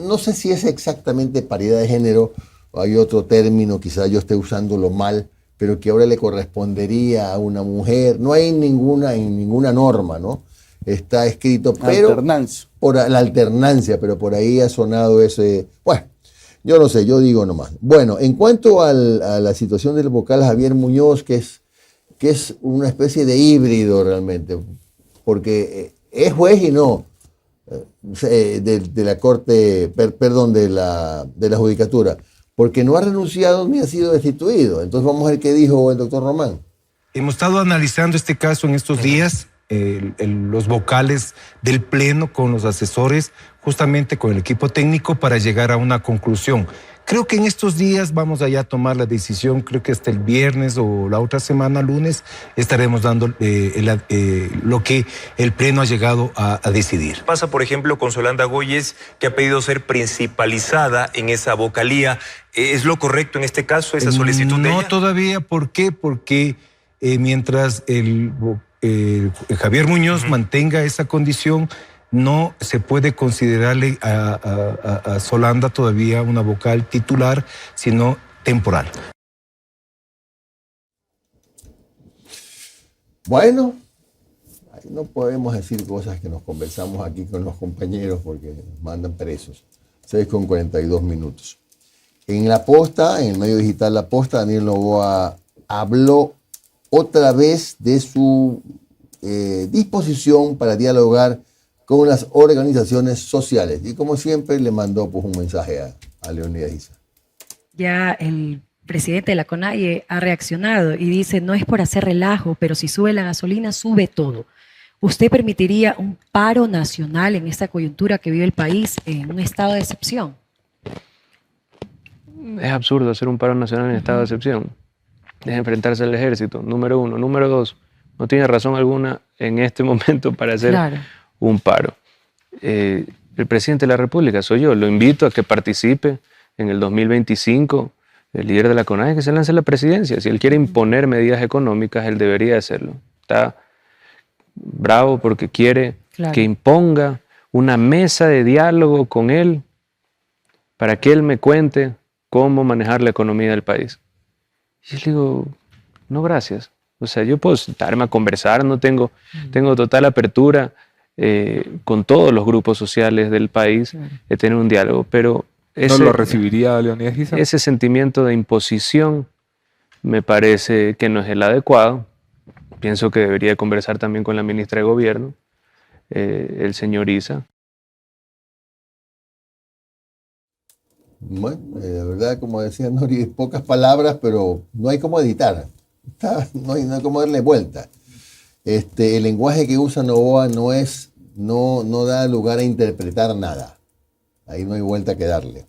No sé si es exactamente paridad de género, hay otro término, quizás yo esté usándolo mal, pero que ahora le correspondería a una mujer. No hay ninguna norma, ¿no? Está escrito, pero Alternancia. por la alternancia, pero por ahí ha sonado ese. Bueno, yo no sé, yo digo nomás. Bueno, en cuanto a la situación del vocal Javier Muñoz, que es una especie de híbrido realmente, porque es juez y no de la Corte, perdón, de la Judicatura, porque no ha renunciado ni ha sido destituido. Entonces vamos a ver qué dijo el doctor Román. hemos estado analizando este caso en estos días, los vocales del Pleno con los asesores, justamente con el equipo técnico para llegar a una conclusión. Creo que en estos días vamos allá a tomar la decisión, creo que hasta el viernes o la otra semana, lunes, estaremos dando lo que el Pleno ha llegado a decidir. Pasa, por ejemplo, con Solanda Goyes, que ha pedido ser principalizada en esa vocalía. ¿Es lo correcto en este caso, esa solicitud de ella? No todavía, ¿por qué? Porque mientras Javier Muñoz mantenga esa condición, no se puede considerarle a Solanda todavía una vocal titular, sino temporal. Bueno, ahí no podemos decir cosas que nos conversamos aquí con los compañeros porque nos mandan presos. 6:42. En La Posta, en el medio digital La Posta, Daniel Noboa habló otra vez de su disposición para dialogar con las organizaciones sociales. Y como siempre le mandó pues, un mensaje a Leonidas Issa. Ya el presidente de la CONAIE ha reaccionado y dice, no es por hacer relajo, pero si sube la gasolina, sube todo. ¿Usted permitiría un paro nacional en esta coyuntura que vive el país en un estado de excepción? Es absurdo hacer un paro nacional en estado de excepción. Es enfrentarse al ejército, número uno. Número dos, no tiene razón alguna en este momento para hacer un paro. El presidente de la República soy yo. Lo invito a que participe en el 2025. El líder de la CONAIE que se lance a la presidencia. Si él quiere imponer medidas económicas, él debería hacerlo. Está bravo porque quiere que imponga una mesa de diálogo con él para que él me cuente cómo manejar la economía del país. Y yo le digo, no, gracias. O sea, yo puedo sentarme a conversar, tengo total apertura con todos los grupos sociales del país de tener un diálogo, pero ¿no lo recibiría Leonidas Issa? Ese sentimiento de imposición me parece que no es el adecuado. Pienso que debería conversar también con la ministra de Gobierno, el señor Issa. Bueno, la verdad, como decía Nori, pocas palabras, pero no hay cómo editar. No hay cómo darle vuelta. El lenguaje que usa Noboa no da lugar a interpretar nada. Ahí no hay vuelta que darle.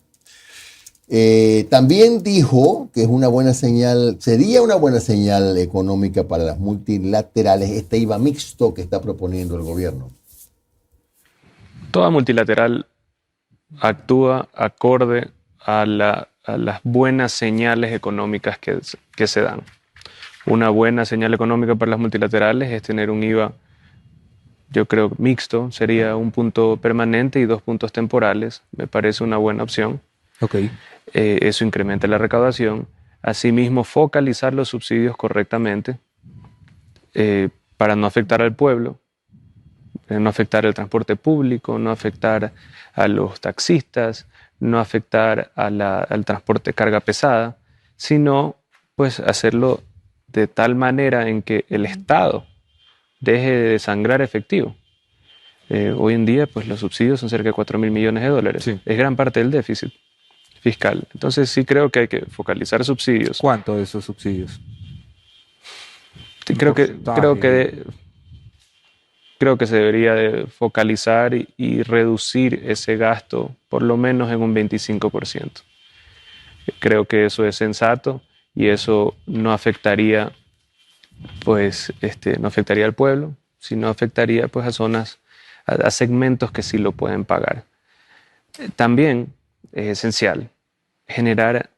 También dijo que es una buena señal, sería una buena señal económica para las multilaterales este IVA mixto que está proponiendo el gobierno. Toda multilateral actúa acorde a las buenas señales económicas que se dan. Una buena señal económica para las multilaterales es tener un IVA, yo creo, mixto, sería un punto permanente y 2 puntos temporales. Me parece una buena opción. Okay. Eso incrementa la recaudación. Asimismo, focalizar los subsidios correctamente para no afectar al pueblo, no afectar el transporte público, no afectar a los taxistas, no afectar al transporte de carga pesada, sino pues hacerlo de tal manera en que el Estado deje de desangrar efectivo. Hoy en día pues los subsidios son cerca de 4.000 millones de dólares. Sí. Es gran parte del déficit fiscal. Entonces sí creo que hay que focalizar subsidios. ¿Cuánto de esos subsidios? Sí, creo que se debería de focalizar y reducir ese gasto por lo menos en un 25%. Creo que eso es sensato y eso no afectaría, pues, no afectaría al pueblo, sino afectaría pues a zonas, a segmentos que sí lo pueden pagar. También es esencial generar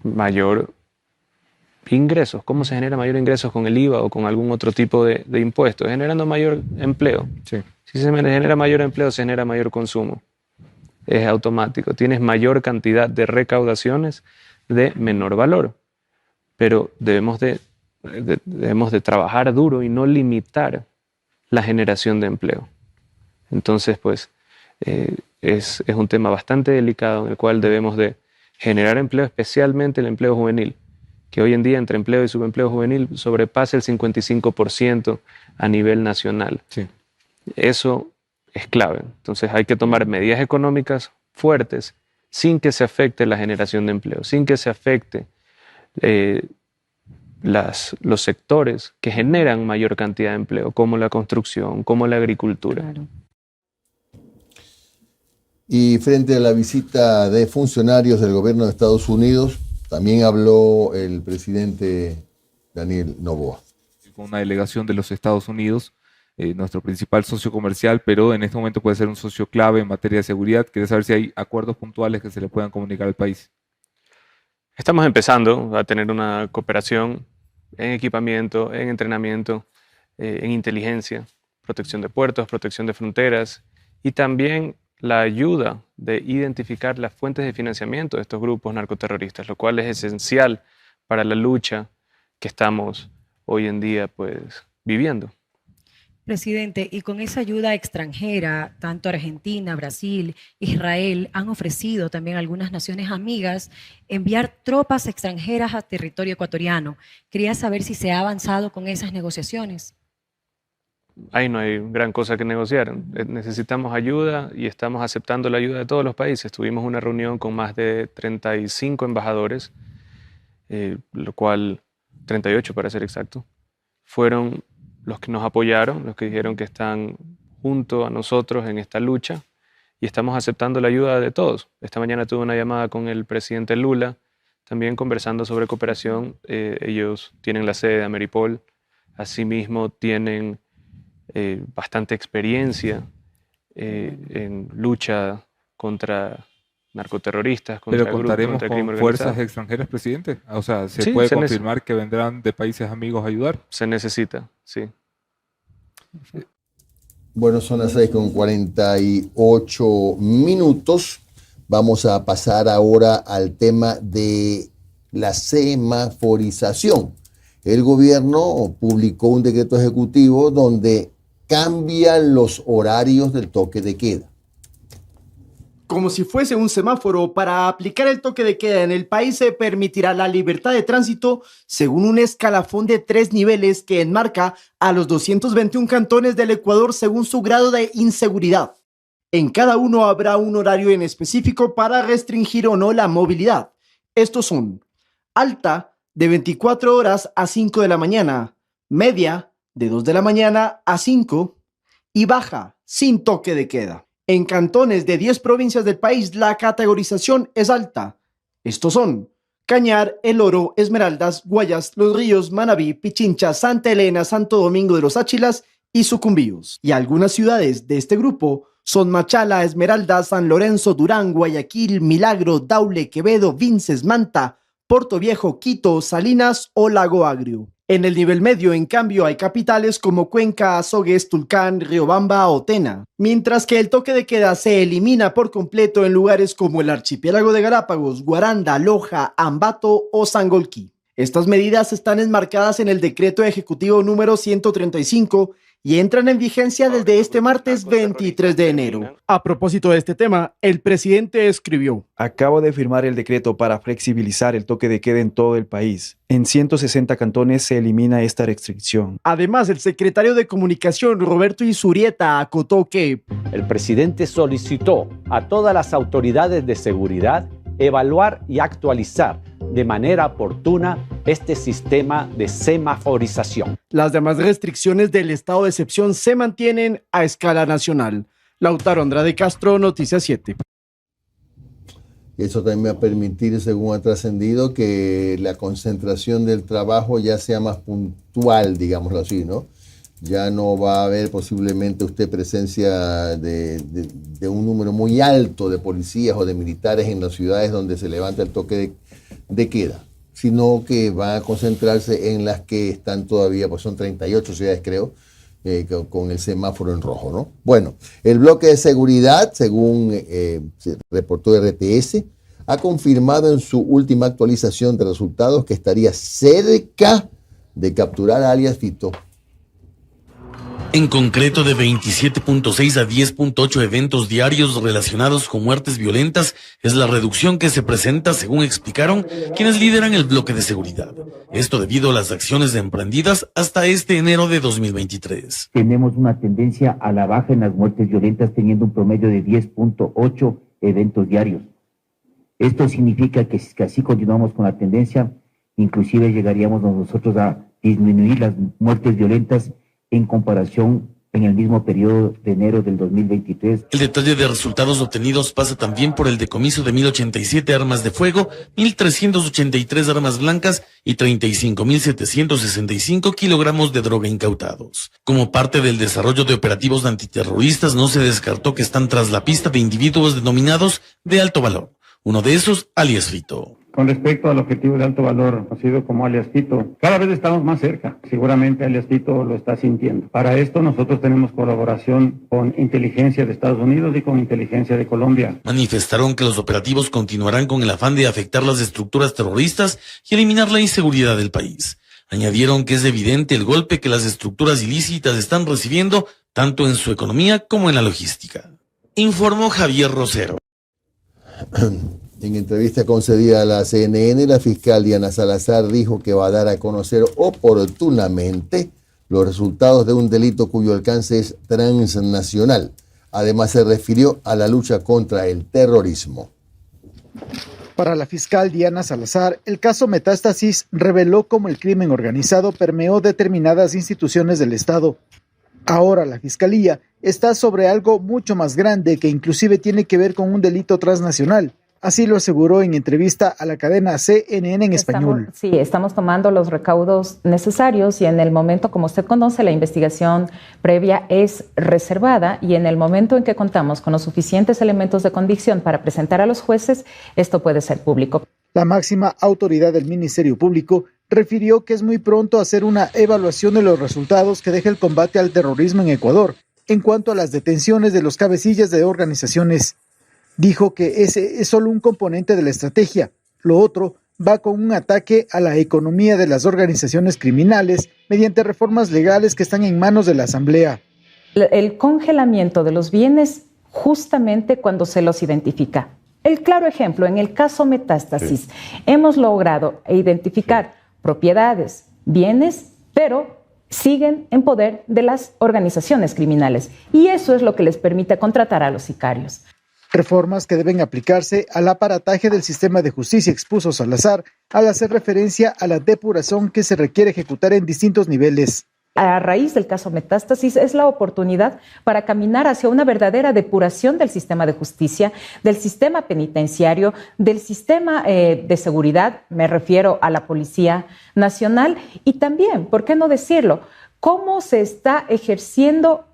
mayor ingresos. ¿Cómo se genera mayor ingresos con el IVA o con algún otro tipo de impuestos? Generando mayor empleo. Sí. Si se genera mayor empleo, se genera mayor consumo. Es automático. Tienes mayor cantidad de recaudaciones de menor valor. Pero debemos de trabajar duro y no limitar la generación de empleo. Entonces, pues, es un tema bastante delicado en el cual debemos de generar empleo, especialmente el empleo juvenil, que hoy en día entre empleo y subempleo juvenil sobrepasa el 55% a nivel nacional. Sí. Eso es clave. Entonces hay que tomar medidas económicas fuertes sin que se afecte la generación de empleo, sin que se afecte los sectores que generan mayor cantidad de empleo, como la construcción, como la agricultura. Claro. Y frente a la visita de funcionarios del gobierno de Estados Unidos, también habló el presidente Daniel Noboa. Con una delegación de los Estados Unidos, nuestro principal socio comercial, pero en este momento puede ser un socio clave en materia de seguridad. Quería saber si hay acuerdos puntuales que se le puedan comunicar al país. Estamos empezando a tener una cooperación en equipamiento, en entrenamiento, en inteligencia, protección de puertos, protección de fronteras y también la ayuda de identificar las fuentes de financiamiento de estos grupos narcoterroristas, lo cual es esencial para la lucha que estamos hoy en día viviendo. Presidente, y con esa ayuda extranjera, tanto Argentina, Brasil, Israel han ofrecido también algunas naciones amigas enviar tropas extranjeras a territorio ecuatoriano. Quería saber si se ha avanzado con esas negociaciones. Ahí no hay gran cosa que negociar. Necesitamos ayuda y estamos aceptando la ayuda de todos los países. Tuvimos una reunión con más de 35 embajadores, lo cual 38 para ser exacto, fueron los que nos apoyaron, los que dijeron que están junto a nosotros en esta lucha y estamos aceptando la ayuda de todos. Esta mañana tuve una llamada con el presidente Lula, también conversando sobre cooperación. Ellos tienen la sede de Ameripol, asimismo tienen bastante experiencia en lucha contra narcoterroristas, contra ¿Pero contaremos contra el crimen con fuerzas organizado. extranjeras, presidente? O sea, ¿se Sí, puede se confirmar que vendrán de países amigos a ayudar? Se necesita, sí. Bueno, son las 6:48. Vamos a pasar ahora al tema de la semaforización. El gobierno publicó un decreto ejecutivo donde cambian los horarios del toque de queda. Como si fuese un semáforo, para aplicar el toque de queda en el país se permitirá la libertad de tránsito según un escalafón de 3 niveles que enmarca a los 221 cantones del Ecuador según su grado de inseguridad. En cada uno habrá un horario en específico para restringir o no la movilidad. Estos son: alta, de 24 horas a 5 de la mañana, media, de 2 de la mañana a 5, y baja, sin toque de queda. En cantones de 10 provincias del país, la categorización es alta. Estos son Cañar, El Oro, Esmeraldas, Guayas, Los Ríos, Manabí, Pichincha, Santa Elena, Santo Domingo de los Áchilas y Sucumbíos. Y algunas ciudades de este grupo son Machala, Esmeraldas, San Lorenzo, Durán, Guayaquil, Milagro, Daule, Quevedo, Vinces, Manta, Puerto Viejo, Quito, Salinas o Lago Agrio. En el nivel medio, en cambio, hay capitales como Cuenca, Azogues, Tulcán, Riobamba o Tena, mientras que el toque de queda se elimina por completo en lugares como el archipiélago de Galápagos, Guaranda, Loja, Ambato o Sangolquí. Estas medidas están enmarcadas en el decreto ejecutivo número 135 y entran en vigencia desde este martes 23 de enero. A propósito de este tema, el presidente escribió: Acabo de firmar el decreto para flexibilizar el toque de queda en todo el país. En 160 cantones se elimina esta restricción. Además, el secretario de Comunicación, Roberto Izurieta, acotó que el presidente solicitó a todas las autoridades de seguridad evaluar y actualizar de manera oportuna este sistema de semaforización. Las demás restricciones del estado de excepción se mantienen a escala nacional. Lautaro Andrade Castro, Noticias 7. Eso también va a permitir, según ha trascendido, que la concentración del trabajo ya sea más puntual, digámoslo así, ¿no? Ya no va a haber posiblemente usted presencia de un número muy alto de policías o de militares en las ciudades donde se levanta el toque de queda, sino que va a concentrarse en las que están todavía, pues son 38 ciudades creo, con el semáforo en rojo, ¿no? Bueno, el bloque de seguridad, según se reportó RTS, ha confirmado en su última actualización de resultados que estaría cerca de capturar a alias Fito. En concreto, de 27.6 a 10.8 eventos diarios relacionados con muertes violentas es la reducción que se presenta, según explicaron quienes lideran el bloque de seguridad. Esto debido a las acciones emprendidas hasta este enero de 2023. Tenemos una tendencia a la baja en las muertes violentas, teniendo un promedio de 10.8 eventos diarios. Esto significa que si así continuamos con la tendencia, Inclusive llegaríamos nosotros a disminuir las muertes violentas en comparación en el mismo periodo de enero del 2023. El detalle de resultados obtenidos pasa también por el decomiso de 1.087 armas de fuego, 1.383 armas blancas y 35.765 kilogramos de droga incautados. Como parte del desarrollo de operativos antiterroristas, no se descartó que están tras la pista de individuos denominados de alto valor. Uno de esos, alias Fito. Con respecto al objetivo de alto valor, conocido como alias Fito, cada vez estamos más cerca. Seguramente alias Fito lo está sintiendo. Para esto nosotros tenemos colaboración con inteligencia de Estados Unidos y con inteligencia de Colombia. Manifestaron que los operativos continuarán con el afán de afectar las estructuras terroristas y eliminar la inseguridad del país. Añadieron que es evidente el golpe que las estructuras ilícitas están recibiendo, tanto en su economía como en la logística. Informó Javier Rosero. En entrevista concedida a la CNN, la fiscal Diana Salazar dijo que va a dar a conocer oportunamente los resultados de un delito cuyo alcance es transnacional. Además, se refirió a la lucha contra el terrorismo. Para la fiscal Diana Salazar, el caso Metástasis reveló cómo el crimen organizado permeó determinadas instituciones del Estado. Ahora la fiscalía está sobre algo mucho más grande que inclusive tiene que ver con un delito transnacional. Así lo aseguró en entrevista a la cadena CNN en español. Estamos tomando los recaudos necesarios y en el momento, como usted conoce, la investigación previa es reservada y en el momento en que contamos con los suficientes elementos de convicción para presentar a los jueces, esto puede ser público. La máxima autoridad del Ministerio Público refirió que es muy pronto hacer una evaluación de los resultados que deja el combate al terrorismo en Ecuador en cuanto a las detenciones de los cabecillas de organizaciones. Dijo que ese es solo un componente de la estrategia. Lo otro va con un ataque a la economía de las organizaciones criminales mediante reformas legales que están en manos de la Asamblea. El congelamiento de los bienes justamente cuando se los identifica. El claro ejemplo, en el caso Metástasis, hemos logrado identificar propiedades, bienes, pero siguen en poder de las organizaciones criminales. Y eso es lo que les permite contratar a los sicarios. Reformas que deben aplicarse al aparataje del sistema de justicia, expuso Salazar, al hacer referencia a la depuración que se requiere ejecutar en distintos niveles. A raíz del caso Metástasis es la oportunidad para caminar hacia una verdadera depuración del sistema de justicia, del sistema penitenciario, del sistema de seguridad, me refiero a la Policía Nacional, y también, ¿por qué no decirlo?, cómo se está ejerciendo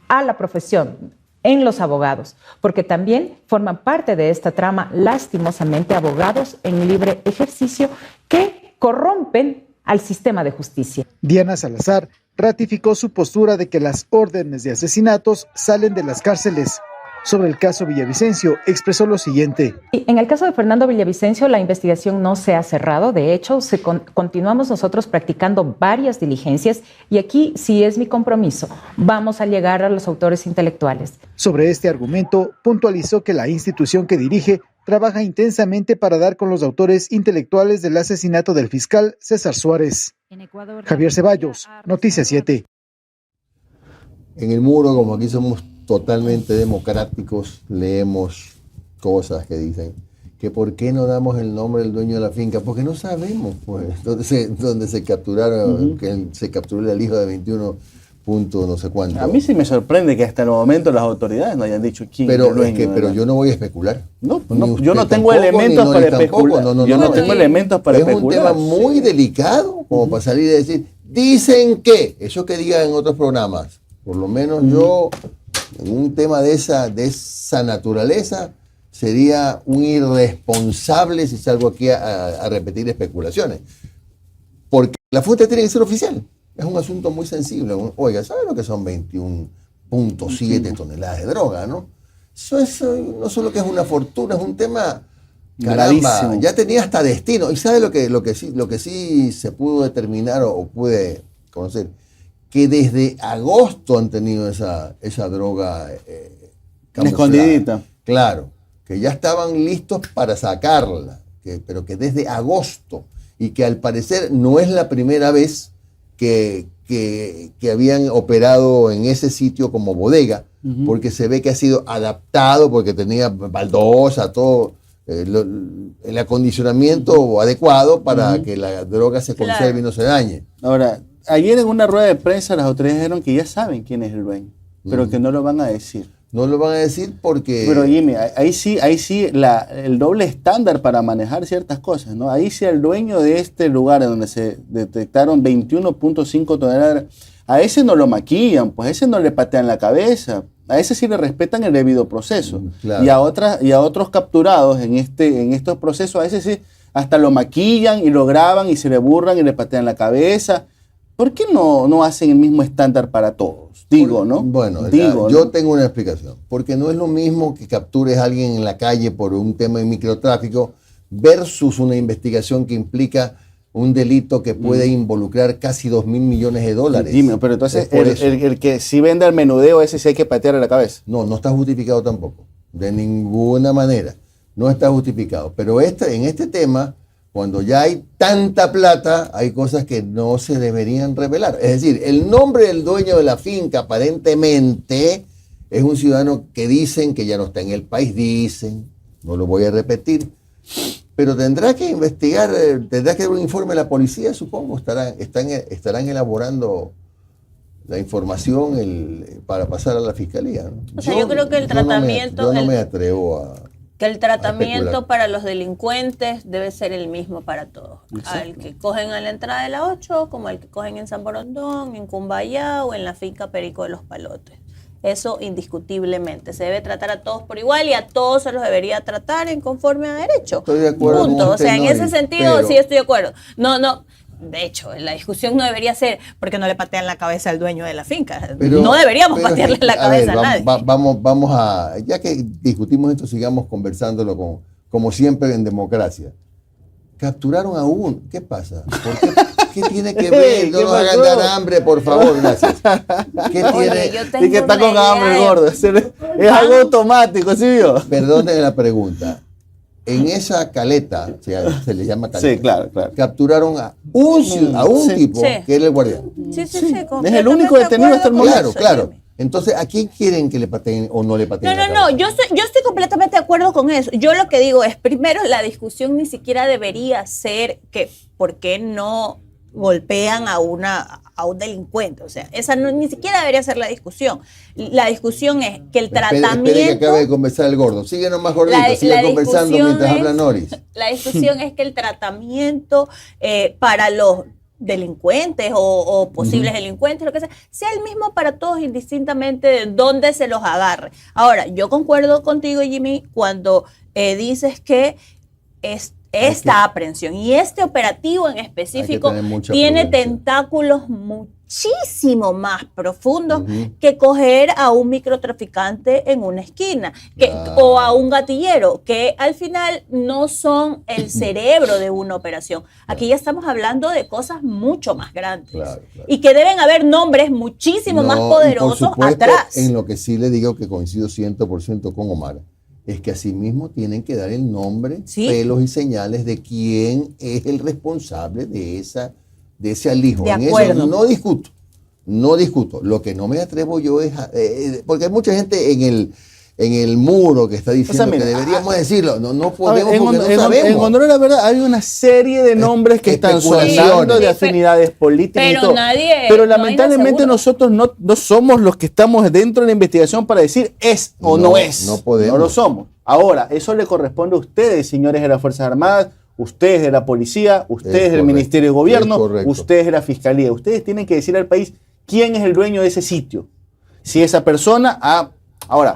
a la profesión en los abogados, porque también forman parte de esta trama, lastimosamente, abogados en libre ejercicio que corrompen al sistema de justicia. Diana Salazar ratificó su postura de que las órdenes de asesinatos salen de las cárceles. Sobre el caso Villavicencio, expresó lo siguiente. En el caso de Fernando Villavicencio, la investigación no se ha cerrado. De hecho, continuamos nosotros practicando varias diligencias y aquí sí es mi compromiso. Vamos a llegar a los autores intelectuales. Sobre este argumento, puntualizó que la institución que dirige trabaja intensamente para dar con los autores intelectuales del asesinato del fiscal César Suárez. Javier Ceballos, Noticias 7. En el muro, como aquí somos totalmente democráticos, leemos cosas que dicen que por qué no damos el nombre del dueño de la finca, porque no sabemos pues dónde se capturaron, que se capturó el hijo de 21 puntos no sé cuánto. A mí sí me sorprende que hasta el momento las autoridades no hayan dicho quién es el dueño. Pero yo no voy a especular. Yo no tengo elementos para especular. Yo no tengo elementos para especular. Es un tema muy delicado como para salir y decir, dicen que, eso que digan en otros programas, por lo menos yo, en un tema de esa naturaleza, sería un irresponsable si salgo aquí a repetir especulaciones. Porque la fuente tiene que ser oficial. Es un asunto muy sensible. Oiga, ¿saben lo que son 21.7 toneladas de droga, no? Eso no solo que es una fortuna, es un tema, caramba, ya tenía hasta destino. ¿Y sabe lo que sí se pudo determinar o pude conocer? Que desde agosto han tenido esa droga escondidita. Claro, que ya estaban listos para sacarla, pero que desde agosto, y que al parecer no es la primera vez que habían operado en ese sitio como bodega, porque se ve que ha sido adaptado, porque tenía baldosa, todo el acondicionamiento adecuado para que la droga se conserve y no se dañe. Ahora, ayer en una rueda de prensa las autoridades dijeron que ya saben quién es el dueño, pero que no lo van a decir. No lo van a decir porque... Pero Jimmy, ahí sí el doble estándar para manejar ciertas cosas, ¿no? Ahí sí el dueño de este lugar en donde se detectaron 21.5 toneladas, a ese no lo maquillan, pues a ese no le patean la cabeza, a ese sí le respetan el debido proceso. Claro. Y a otros capturados en estos procesos, a ese sí hasta lo maquillan y lo graban y se le burlan y le patean la cabeza. ¿Por qué no hacen el mismo estándar para todos? ¿No? Bueno, Digo, yo ¿no? tengo una explicación. Porque no es lo mismo que captures a alguien en la calle por un tema de microtráfico versus una investigación que implica un delito que puede involucrar casi 2.000 millones de dólares. Dime, pero entonces el que sí vende al menudeo, ese sí hay que patearle la cabeza. No está justificado tampoco. De ninguna manera. No está justificado. Pero en este tema, cuando ya hay tanta plata, hay cosas que no se deberían revelar. Es decir, el nombre del dueño de la finca aparentemente es un ciudadano que dicen que ya no está en el país, dicen, no lo voy a repetir, pero tendrá que investigar, tendrá que dar un informe a la policía, supongo, estarán elaborando la información para pasar a la fiscalía, ¿no? O sea, yo creo que el tratamiento... Yo no me atrevo a... Que el tratamiento especular. para los delincuentes debe ser el mismo para todos. Exacto. Al que cogen a la entrada de la 8, como al que cogen en San Borondón, en Cumbayá o en la finca Perico de los Palotes. Eso indiscutiblemente. Se debe tratar a todos por igual y a todos se los debería tratar en conforme a derecho. Estoy de acuerdo con Punto. O usted, sea, en Nori, ese sentido pero- sí estoy de acuerdo. No. De hecho, la discusión no debería ser porque no le patean la cabeza al dueño de la finca. Pero- no deberíamos pero patearle la a ver, cabeza a nadie. vamos a, ya que discutimos esto, sigamos conversándolo como siempre en democracia. Capturaron a uno. ¿Qué pasa? ¿Qué tiene que ver? No ¿Qué nos hagan pasó? dar hambre, por favor, gracias. ¿Qué Oye, tiene? yo tengo Y que está con una hambre idea el de- gordo. Es algo automático, ¿sí vio? Perdone la pregunta. En esa caleta, se le llama caleta. Sí, claro. Capturaron a un tipo Sí. que era el guardián. Sí, Es el único detenido hasta el momento. Claro. Entonces, ¿a quién quieren que le pateen o no le pateen? No, yo estoy completamente de acuerdo con eso. Yo lo que digo es, primero, la discusión ni siquiera debería ser que por qué no golpean a un delincuente. O sea, esa ni siquiera debería ser la discusión. La discusión es que el tratamiento... Espere que acabe de conversar el gordo. Sigue nomás gordito, sigue conversando discusión mientras es- habla Noris. La discusión es que el tratamiento para los delincuentes o posibles delincuentes, lo que sea el mismo para todos indistintamente de dónde se los agarre. Ahora, yo concuerdo contigo, Jimmy, cuando dices que esta aprehensión y este operativo en específico tener mucha tiene prudencia. tentáculos muchísimo más profundos que coger a un microtraficante en una esquina o a un gatillero, que al final no son el cerebro de una operación. Aquí ya estamos hablando de cosas mucho más grandes y que deben haber nombres muchísimo más No, y poderosos por supuesto, atrás. En lo que sí le digo que coincido 100% con Omar, es que asimismo tienen que dar el nombre, pelos y señales de quién es el responsable de ese alijo. De En acuerdo. eso no discuto. Lo que no me atrevo yo es, porque hay mucha gente en el muro que está diciendo mira, que deberíamos decirlo. No A ver, podemos porque no en sabemos. honor a la verdad, hay una serie de nombres que están sonando de afinidades políticas y pero todo. nadie- Pero no hay lamentablemente seguro. nosotros no somos los que estamos dentro de la investigación para decir es o no es. No podemos. No lo somos. Ahora, eso le corresponde a ustedes, señores de las Fuerzas Armadas, ustedes de la Policía, ustedes del correcto, Ministerio de Gobierno, es correcto. ustedes de la Fiscalía. Ustedes tienen que decir al país quién es el dueño de ese sitio. Si esa persona ha... Ahora,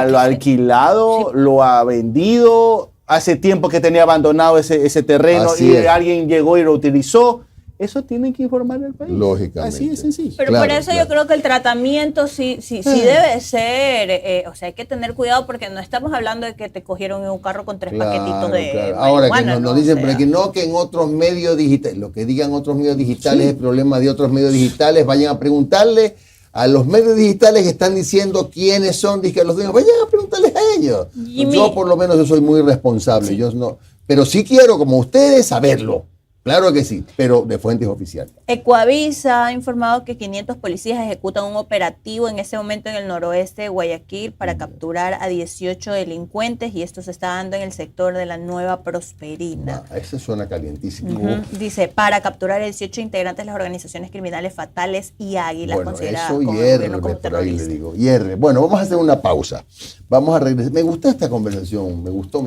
lo ha alquilado, lo ha vendido, hace tiempo que tenía abandonado ese terreno Así y es. alguien llegó y lo utilizó. Eso tienen que informar al país. Lógicamente. Así de sencillo. Pero por eso yo creo que el tratamiento sí debe ser, o sea, hay que tener cuidado porque no estamos hablando de que te cogieron en un carro con 3 paquetitos de Claro. Ahora que marihuana, nos ¿no? dicen O por sea, aquí, no, que en otros medios digitales, lo que digan otros medios digitales es el problema de otros medios digitales, vayan a preguntarle a los medios digitales que están diciendo quiénes son, dije a los dueños, vayan a preguntarles a ellos. Jimmy. Yo por lo menos yo soy muy responsable, yo no, pero sí quiero, como ustedes, saberlo. Claro que sí, pero de fuentes oficiales. Ecuavisa ha informado que 500 policías ejecutan un operativo en ese momento en el noroeste de Guayaquil para capturar a 18 delincuentes y esto se está dando en el sector de la Nueva Prosperina. Eso suena calientísimo. Dice, para capturar a 18 integrantes de las organizaciones criminales Fatales y Águilas, Bueno, consideradas eso como hierve, gobierno como por ahí le terrorista. digo, hierve. Bueno, vamos a hacer una pausa. Vamos a regresar. Me gustó esta conversación, me gustó,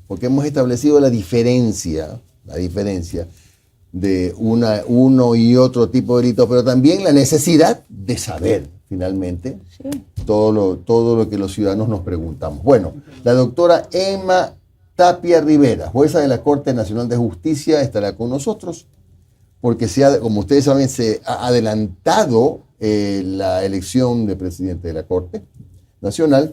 porque hemos establecido la diferencia de uno y otro tipo de delitos, pero también la necesidad de saber, finalmente, todo lo que los ciudadanos nos preguntamos. Bueno, la doctora Emma Tapia Rivera, jueza de la Corte Nacional de Justicia, estará con nosotros, porque como ustedes saben, se ha adelantado la elección de presidente de la Corte Nacional.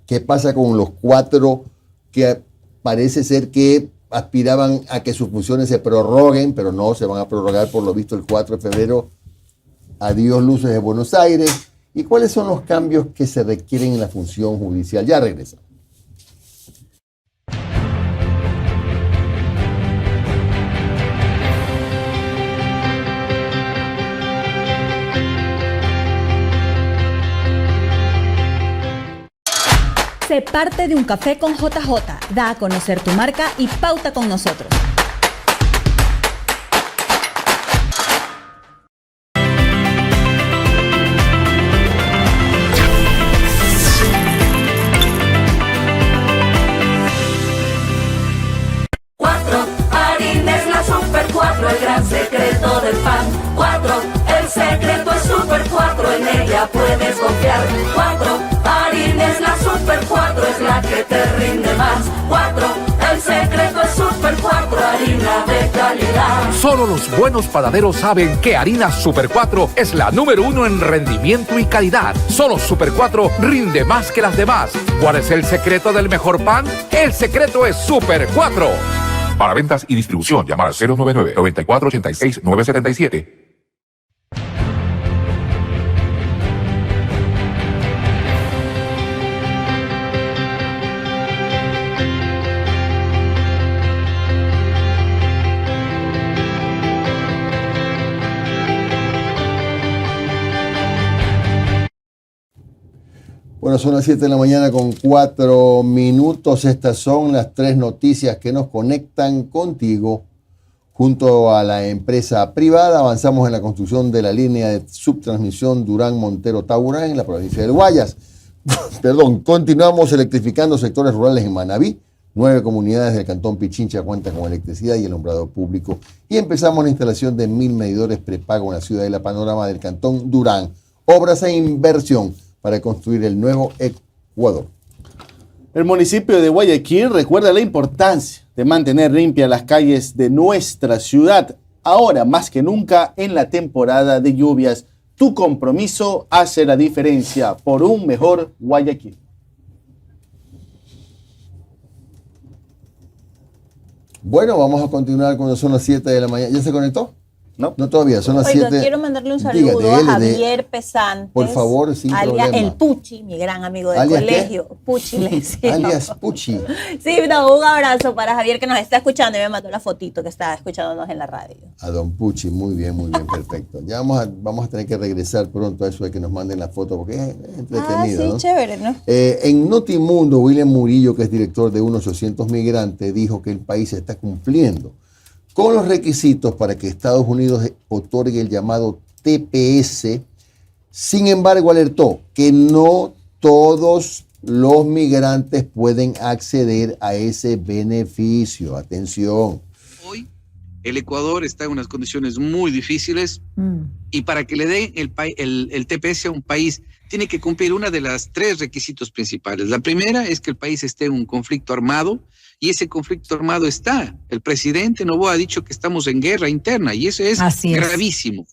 ¿Qué pasa con los 4 que parece ser que aspiraban a que sus funciones se prorroguen, pero no, se van a prorrogar por lo visto el 4 de febrero? Adiós luces de Buenos Aires. ¿Y cuáles son los cambios que se requieren en la función judicial? Ya regresa. Sé parte de Un Café con JJ. Da a conocer tu marca y pauta con nosotros. Harina es la Super 4, el gran secreto del pan. 4, el secreto es Super 4, en ella puedes confiar. 4, harina es la Super 4, es la que te rinde más. 4, el secreto es Super 4, harina de calidad. Solo los buenos panaderos saben que harina Super 4 es la número 1 en rendimiento y calidad. Solo Super 4 rinde más que las demás. ¿Cuál es el secreto del mejor pan? El secreto es Super 4. Para ventas y distribución, llamar al 099-9486-977. Bueno, son las 7 de la mañana con 4 minutos. Estas son las 3 noticias que nos conectan contigo. Junto a la empresa privada avanzamos en la construcción de la línea de subtransmisión Durán-Montero-Taurán en la provincia del Guayas. Continuamos electrificando sectores rurales en Manabí. 9 comunidades del cantón Pichincha cuentan con electricidad y alumbrado público. Y empezamos la instalación de 1000 medidores prepago en la ciudad de La Panorama del cantón Durán. Obras e inversión para construir el nuevo Ecuador. El municipio de Guayaquil recuerda la importancia de mantener limpias las calles de nuestra ciudad, ahora más que nunca en la temporada de lluvias. Tu compromiso hace la diferencia por un mejor Guayaquil. Bueno, vamos a continuar cuando son las 7 de la mañana. ¿Ya se conectó? No todavía, son las 7. Quiero mandarle un saludo a Javier Pesantes. Por favor, sin alias problema. El Puchi, mi gran amigo del ¿Alias colegio. ¿Qué? Puchi le decía. Alias Puchi. Sí, no, un abrazo para Javier que nos está escuchando y me mandó la fotito que está escuchándonos en la radio. A don Puchi, muy bien, perfecto. Ya vamos a tener que regresar pronto a eso de que nos manden la foto porque es entretenido. Sí, ¿no? Chévere, ¿no? En Notimundo, William Murillo, que es director de 800 Migrantes, dijo que el país está cumpliendo con los requisitos para que Estados Unidos otorgue el llamado TPS. Sin embargo, alertó que no todos los migrantes pueden acceder a ese beneficio. Atención. Hoy el Ecuador está en unas condiciones muy difíciles y para que le den el TPS a un país tiene que cumplir una de las 3 requisitos principales. La primera es que el país esté en un conflicto armado. Y ese conflicto armado está. El presidente Noboa ha dicho que estamos en guerra interna y eso es gravísimo.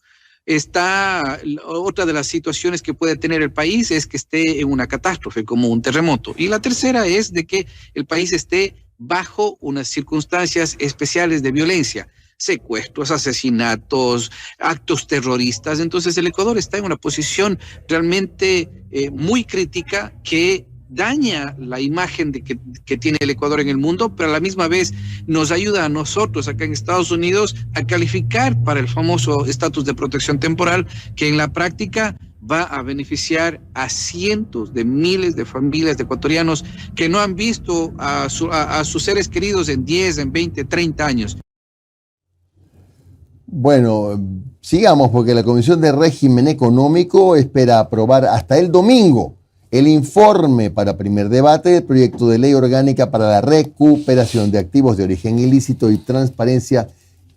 Otra de las situaciones que puede tener el país es que esté en una catástrofe como un terremoto. Y la tercera es de que el país esté bajo unas circunstancias especiales de violencia, secuestros, asesinatos, actos terroristas. Entonces el Ecuador está en una posición realmente muy crítica que daña la imagen que tiene el Ecuador en el mundo, pero a la misma vez nos ayuda a nosotros acá en Estados Unidos a calificar para el famoso estatus de protección temporal, que en la práctica va a beneficiar a cientos de miles de familias de ecuatorianos que no han visto a sus seres queridos en 10, en 20, 30 años. Bueno, sigamos, porque la Comisión de Régimen Económico espera aprobar hasta el domingo el informe para primer debate del proyecto de ley orgánica para la recuperación de activos de origen ilícito y transparencia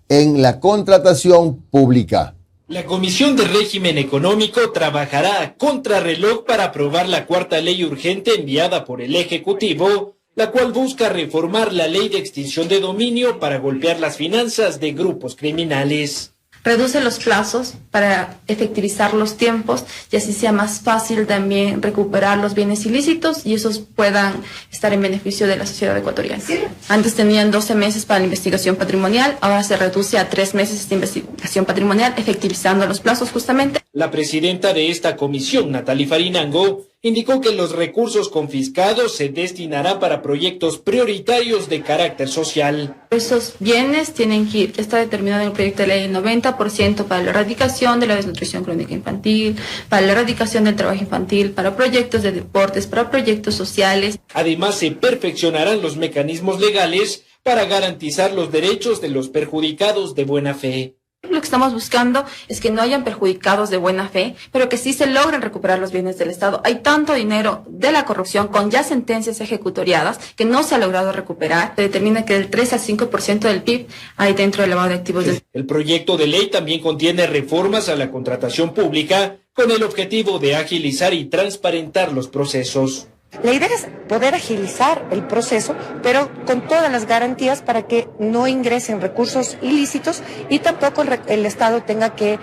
en la contratación pública. La Comisión de Régimen Económico trabajará a contrarreloj para aprobar la cuarta ley urgente enviada por el Ejecutivo, la cual busca reformar la ley de extinción de dominio para golpear las finanzas de grupos criminales. Reduce los plazos para efectivizar los tiempos y así sea más fácil también recuperar los bienes ilícitos y esos puedan estar en beneficio de la sociedad ecuatoriana. Antes tenían 12 meses para la investigación patrimonial, ahora se reduce a 3 meses esta investigación patrimonial, efectivizando los plazos justamente. La presidenta de esta comisión, Natalie Farinango, indicó que los recursos confiscados se destinarán para proyectos prioritarios de carácter social. Esos bienes tienen que ir, está determinado en el proyecto de ley, el 90% para la erradicación de la desnutrición crónica infantil, para la erradicación del trabajo infantil, para proyectos de deportes, para proyectos sociales. Además, se perfeccionarán los mecanismos legales para garantizar los derechos de los perjudicados de buena fe. Lo que estamos buscando es que no hayan perjudicados de buena fe, pero que sí se logren recuperar los bienes del Estado. Hay tanto dinero de la corrupción con ya sentencias ejecutoriadas que no se ha logrado recuperar. Se determina que del 3 al 5% del PIB hay dentro del lavado de activos. El proyecto de ley también contiene reformas a la contratación pública con el objetivo de agilizar y transparentar los procesos. La idea es poder agilizar el proceso, pero con todas las garantías para que no ingresen recursos ilícitos y tampoco el Estado tenga que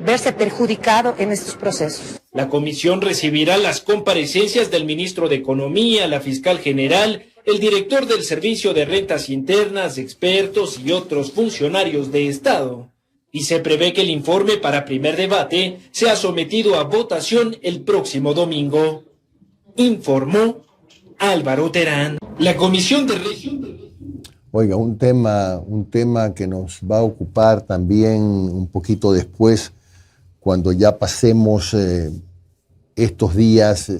verse perjudicado en estos procesos. La comisión recibirá las comparecencias del ministro de Economía, la fiscal general, el director del Servicio de Rentas Internas, expertos y otros funcionarios de Estado. Y se prevé que el informe para primer debate sea sometido a votación el próximo domingo. Informó Álvaro Terán. La Comisión de Régimen. Oiga, un tema que nos va a ocupar también un poquito después, cuando ya pasemos estos días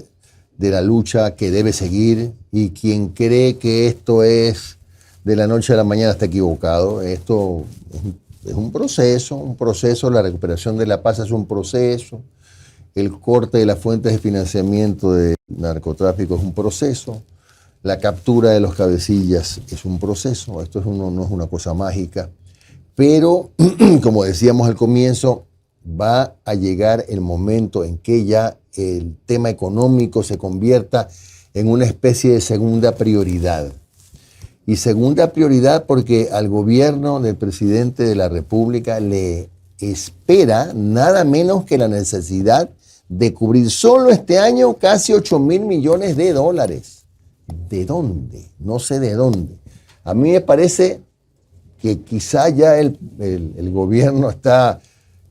de la lucha que debe seguir, y quien cree que esto es de la noche a la mañana está equivocado. Esto es un proceso, la recuperación de la paz es un proceso. El corte de las fuentes de financiamiento de narcotráfico es un proceso. La captura de los cabecillas es un proceso. Esto no es una cosa mágica. Pero, como decíamos al comienzo, va a llegar el momento en que ya el tema económico se convierta en una especie de segunda prioridad. Y segunda prioridad porque al gobierno del presidente de la República le espera nada menos que la necesidad de cubrir solo este año casi 8.000 millones de dólares. ¿De dónde? No sé de dónde. A mí me parece que quizá ya el gobierno está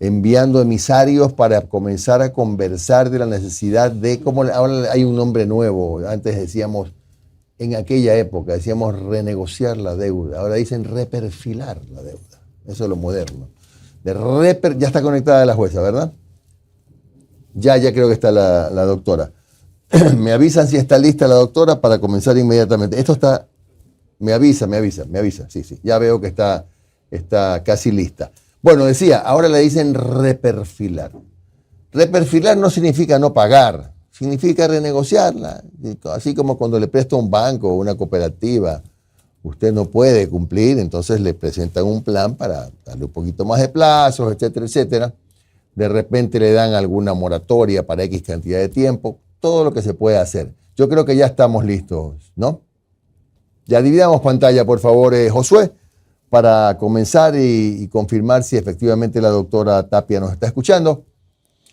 enviando emisarios para comenzar a conversar de la necesidad de, como ahora hay un nombre nuevo, antes decíamos, en aquella época decíamos renegociar la deuda, ahora dicen reperfilar la deuda. Eso es lo moderno. Ya está conectada la jueza, ¿verdad? Ya creo que está la doctora. Me avisan si está lista la doctora para comenzar inmediatamente. Esto está... Me avisa. Sí. Ya veo que está casi lista. Bueno, decía, ahora le dicen reperfilar. Reperfilar no significa no pagar, significa renegociarla. Así como cuando le presta un banco o una cooperativa, usted no puede cumplir, entonces le presentan un plan para darle un poquito más de plazos, etcétera, etcétera. De repente le dan alguna moratoria para X cantidad de tiempo, todo lo que se puede hacer. Yo creo que ya estamos listos, ¿no? Ya dividamos pantalla, por favor, Josué, para comenzar y confirmar si efectivamente la doctora Tapia nos está escuchando.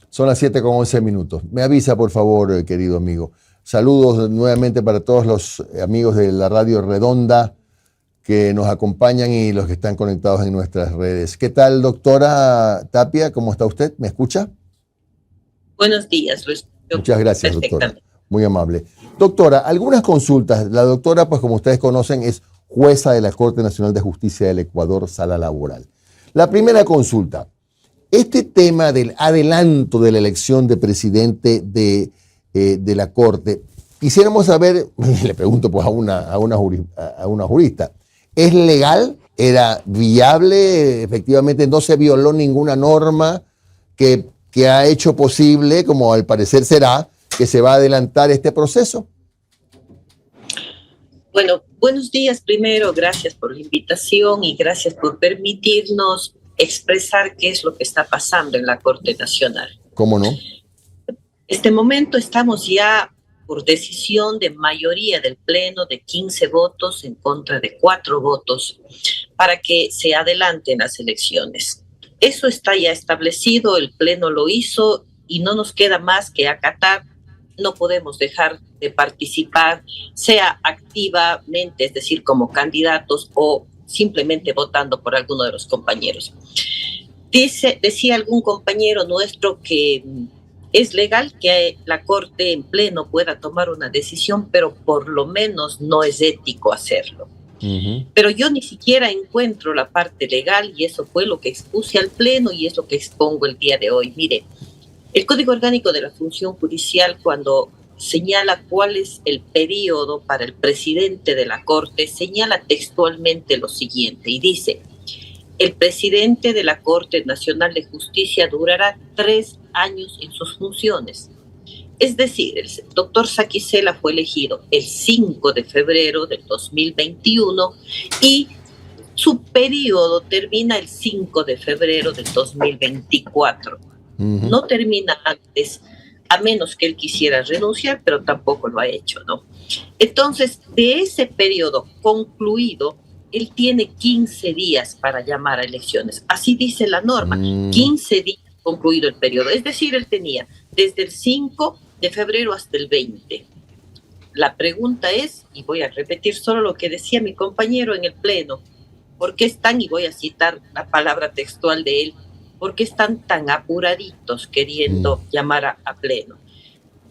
Son las 7:11. Me avisa, por favor, querido amigo. Saludos nuevamente para todos los amigos de la Radio Redonda que nos acompañan y los que están conectados en nuestras redes. ¿Qué tal, doctora Tapia? ¿Cómo está usted? ¿Me escucha? Buenos días. Muchas gracias, doctora. Muy amable. Doctora, algunas consultas. La doctora, pues como ustedes conocen, es jueza de la Corte Nacional de Justicia del Ecuador, Sala Laboral. La primera consulta. Este tema del adelanto de la elección de presidente de la Corte, quisiéramos saber, le pregunto pues a una jurista, ¿es legal? ¿Era viable? Efectivamente no se violó ninguna norma que ha hecho posible, como al parecer será, que se va a adelantar este proceso. Bueno, buenos días primero, gracias por la invitación y gracias por permitirnos expresar qué es lo que está pasando en la Corte Nacional. ¿Cómo no? En este momento estamos ya por decisión de mayoría del Pleno de 15 votos en contra de 4 votos para que se adelanten las elecciones. Eso está ya establecido, el Pleno lo hizo y no nos queda más que acatar. No podemos dejar de participar, sea activamente, es decir, como candidatos o simplemente votando por alguno de los compañeros. Decía algún compañero nuestro que es legal que la Corte en pleno pueda tomar una decisión, pero por lo menos no es ético hacerlo. Pero yo ni siquiera encuentro la parte legal y eso fue lo que expuse al Pleno y es lo que expongo el día de hoy. Mire, el Código Orgánico de la Función Judicial, cuando señala cuál es el periodo para el presidente de la Corte, señala textualmente lo siguiente y dice: el presidente de la Corte Nacional de Justicia durará 3 años en sus funciones. Es decir, el doctor Saquicela fue elegido el 5 de febrero del 2021 y su periodo termina el 5 de febrero del 2024. No termina antes, a menos que él quisiera renunciar, pero tampoco lo ha hecho, ¿no? Entonces, de ese periodo concluido, él tiene 15 días para llamar a elecciones. Así dice la norma, 15 días concluido el periodo. Es decir, él tenía desde el 5 de febrero hasta el 20. La pregunta es, y voy a repetir solo lo que decía mi compañero en el Pleno, ¿por qué están, y voy a citar la palabra textual de él, por qué están tan apuraditos queriendo llamar a Pleno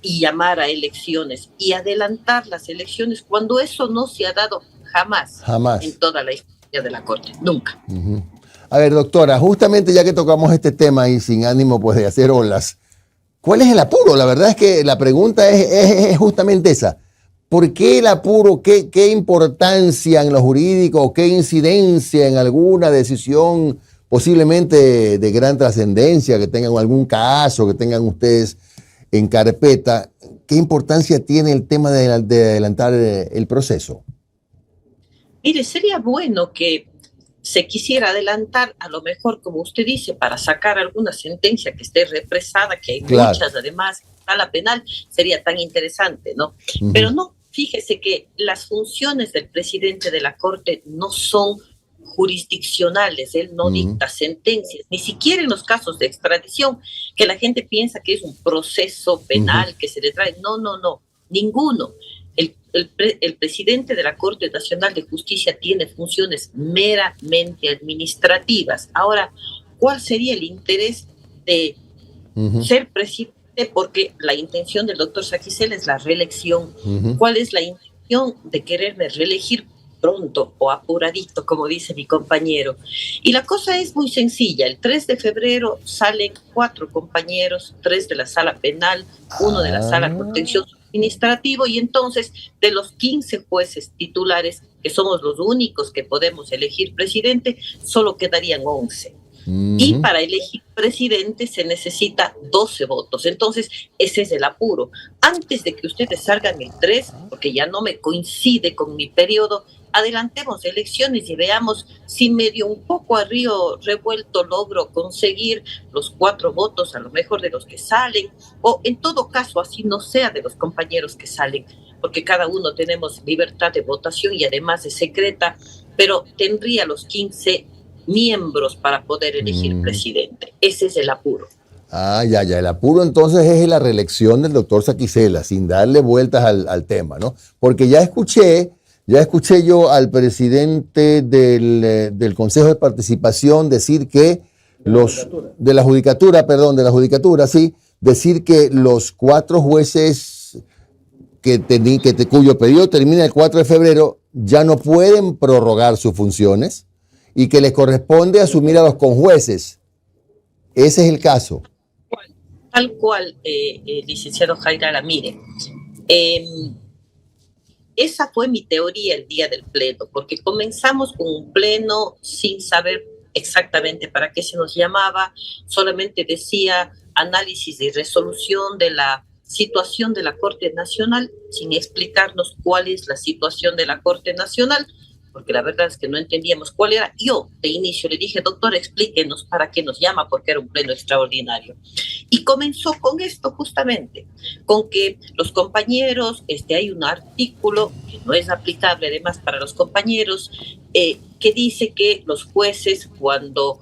y llamar a elecciones y adelantar las elecciones cuando eso no se ha dado jamás en toda la historia de la Corte? Nunca. A ver, doctora, justamente ya que tocamos este tema y sin ánimo pues de hacer olas, ¿cuál es el apuro? La verdad es que la pregunta es justamente esa. ¿Por qué el apuro? ¿Qué importancia en lo jurídico? ¿Qué incidencia en alguna decisión posiblemente de gran trascendencia, que tengan algún caso, que tengan ustedes en carpeta? ¿Qué importancia tiene el tema de adelantar el proceso? Mire, sería bueno que se quisiera adelantar, a lo mejor, como usted dice, para sacar alguna sentencia que esté represada, que hay muchas además, sala penal, sería tan interesante, ¿no? Pero no, fíjese que las funciones del presidente de la Corte no son jurisdiccionales, él no dicta sentencias, ni siquiera en los casos de extradición, que la gente piensa que es un proceso penal que se le trae. No, ninguno. El presidente de la Corte Nacional de Justicia tiene funciones meramente administrativas. Ahora, ¿cuál sería el interés de ser presidente? Porque la intención del doctor Saquicela es la reelección. ¿Cuál es la intención de quererme reelegir pronto o apuradito, como dice mi compañero? Y la cosa es muy sencilla. El 3 de febrero salen 4 compañeros, 3 de la sala penal, 1 de la sala contencioso administrativo, y entonces de los 15 jueces titulares, que somos los únicos que podemos elegir presidente, solo quedarían 11. Y para elegir presidente se necesita 12 votos. Entonces, ese es el apuro. Antes de que ustedes salgan el 3, porque ya no me coincide con mi periodo, adelantemos elecciones y veamos si medio un poco a río revuelto logro conseguir los 4 votos, a lo mejor de los que salen, o en todo caso así no sea de los compañeros que salen, porque cada uno tenemos libertad de votación y además es secreta, pero tendría los 15 miembros para poder elegir presidente. Ese es el apuro. Ya, el apuro entonces es la reelección del doctor Saquicela, sin darle vueltas al tema, ¿no? Porque ya escuché yo al presidente del Consejo de Participación decir que de la judicatura, sí, decir que los 4 jueces cuyo periodo termina el 4 de febrero, ya no pueden prorrogar sus funciones y que les corresponde asumir a los conjueces. Ese es el caso. Tal cual, licenciado Jairala, mire, esa fue mi teoría el día del pleno, porque comenzamos con un pleno sin saber exactamente para qué se nos llamaba, solamente decía análisis y resolución de la situación de la Corte Nacional, sin explicarnos cuál es la situación de la Corte Nacional, porque la verdad es que no entendíamos cuál era. Yo de inicio le dije, doctor, explíquenos para qué nos llama, porque era un pleno extraordinario. Y comenzó con esto justamente, con que los compañeros, hay un artículo que no es aplicable además para los compañeros, que dice que los jueces cuando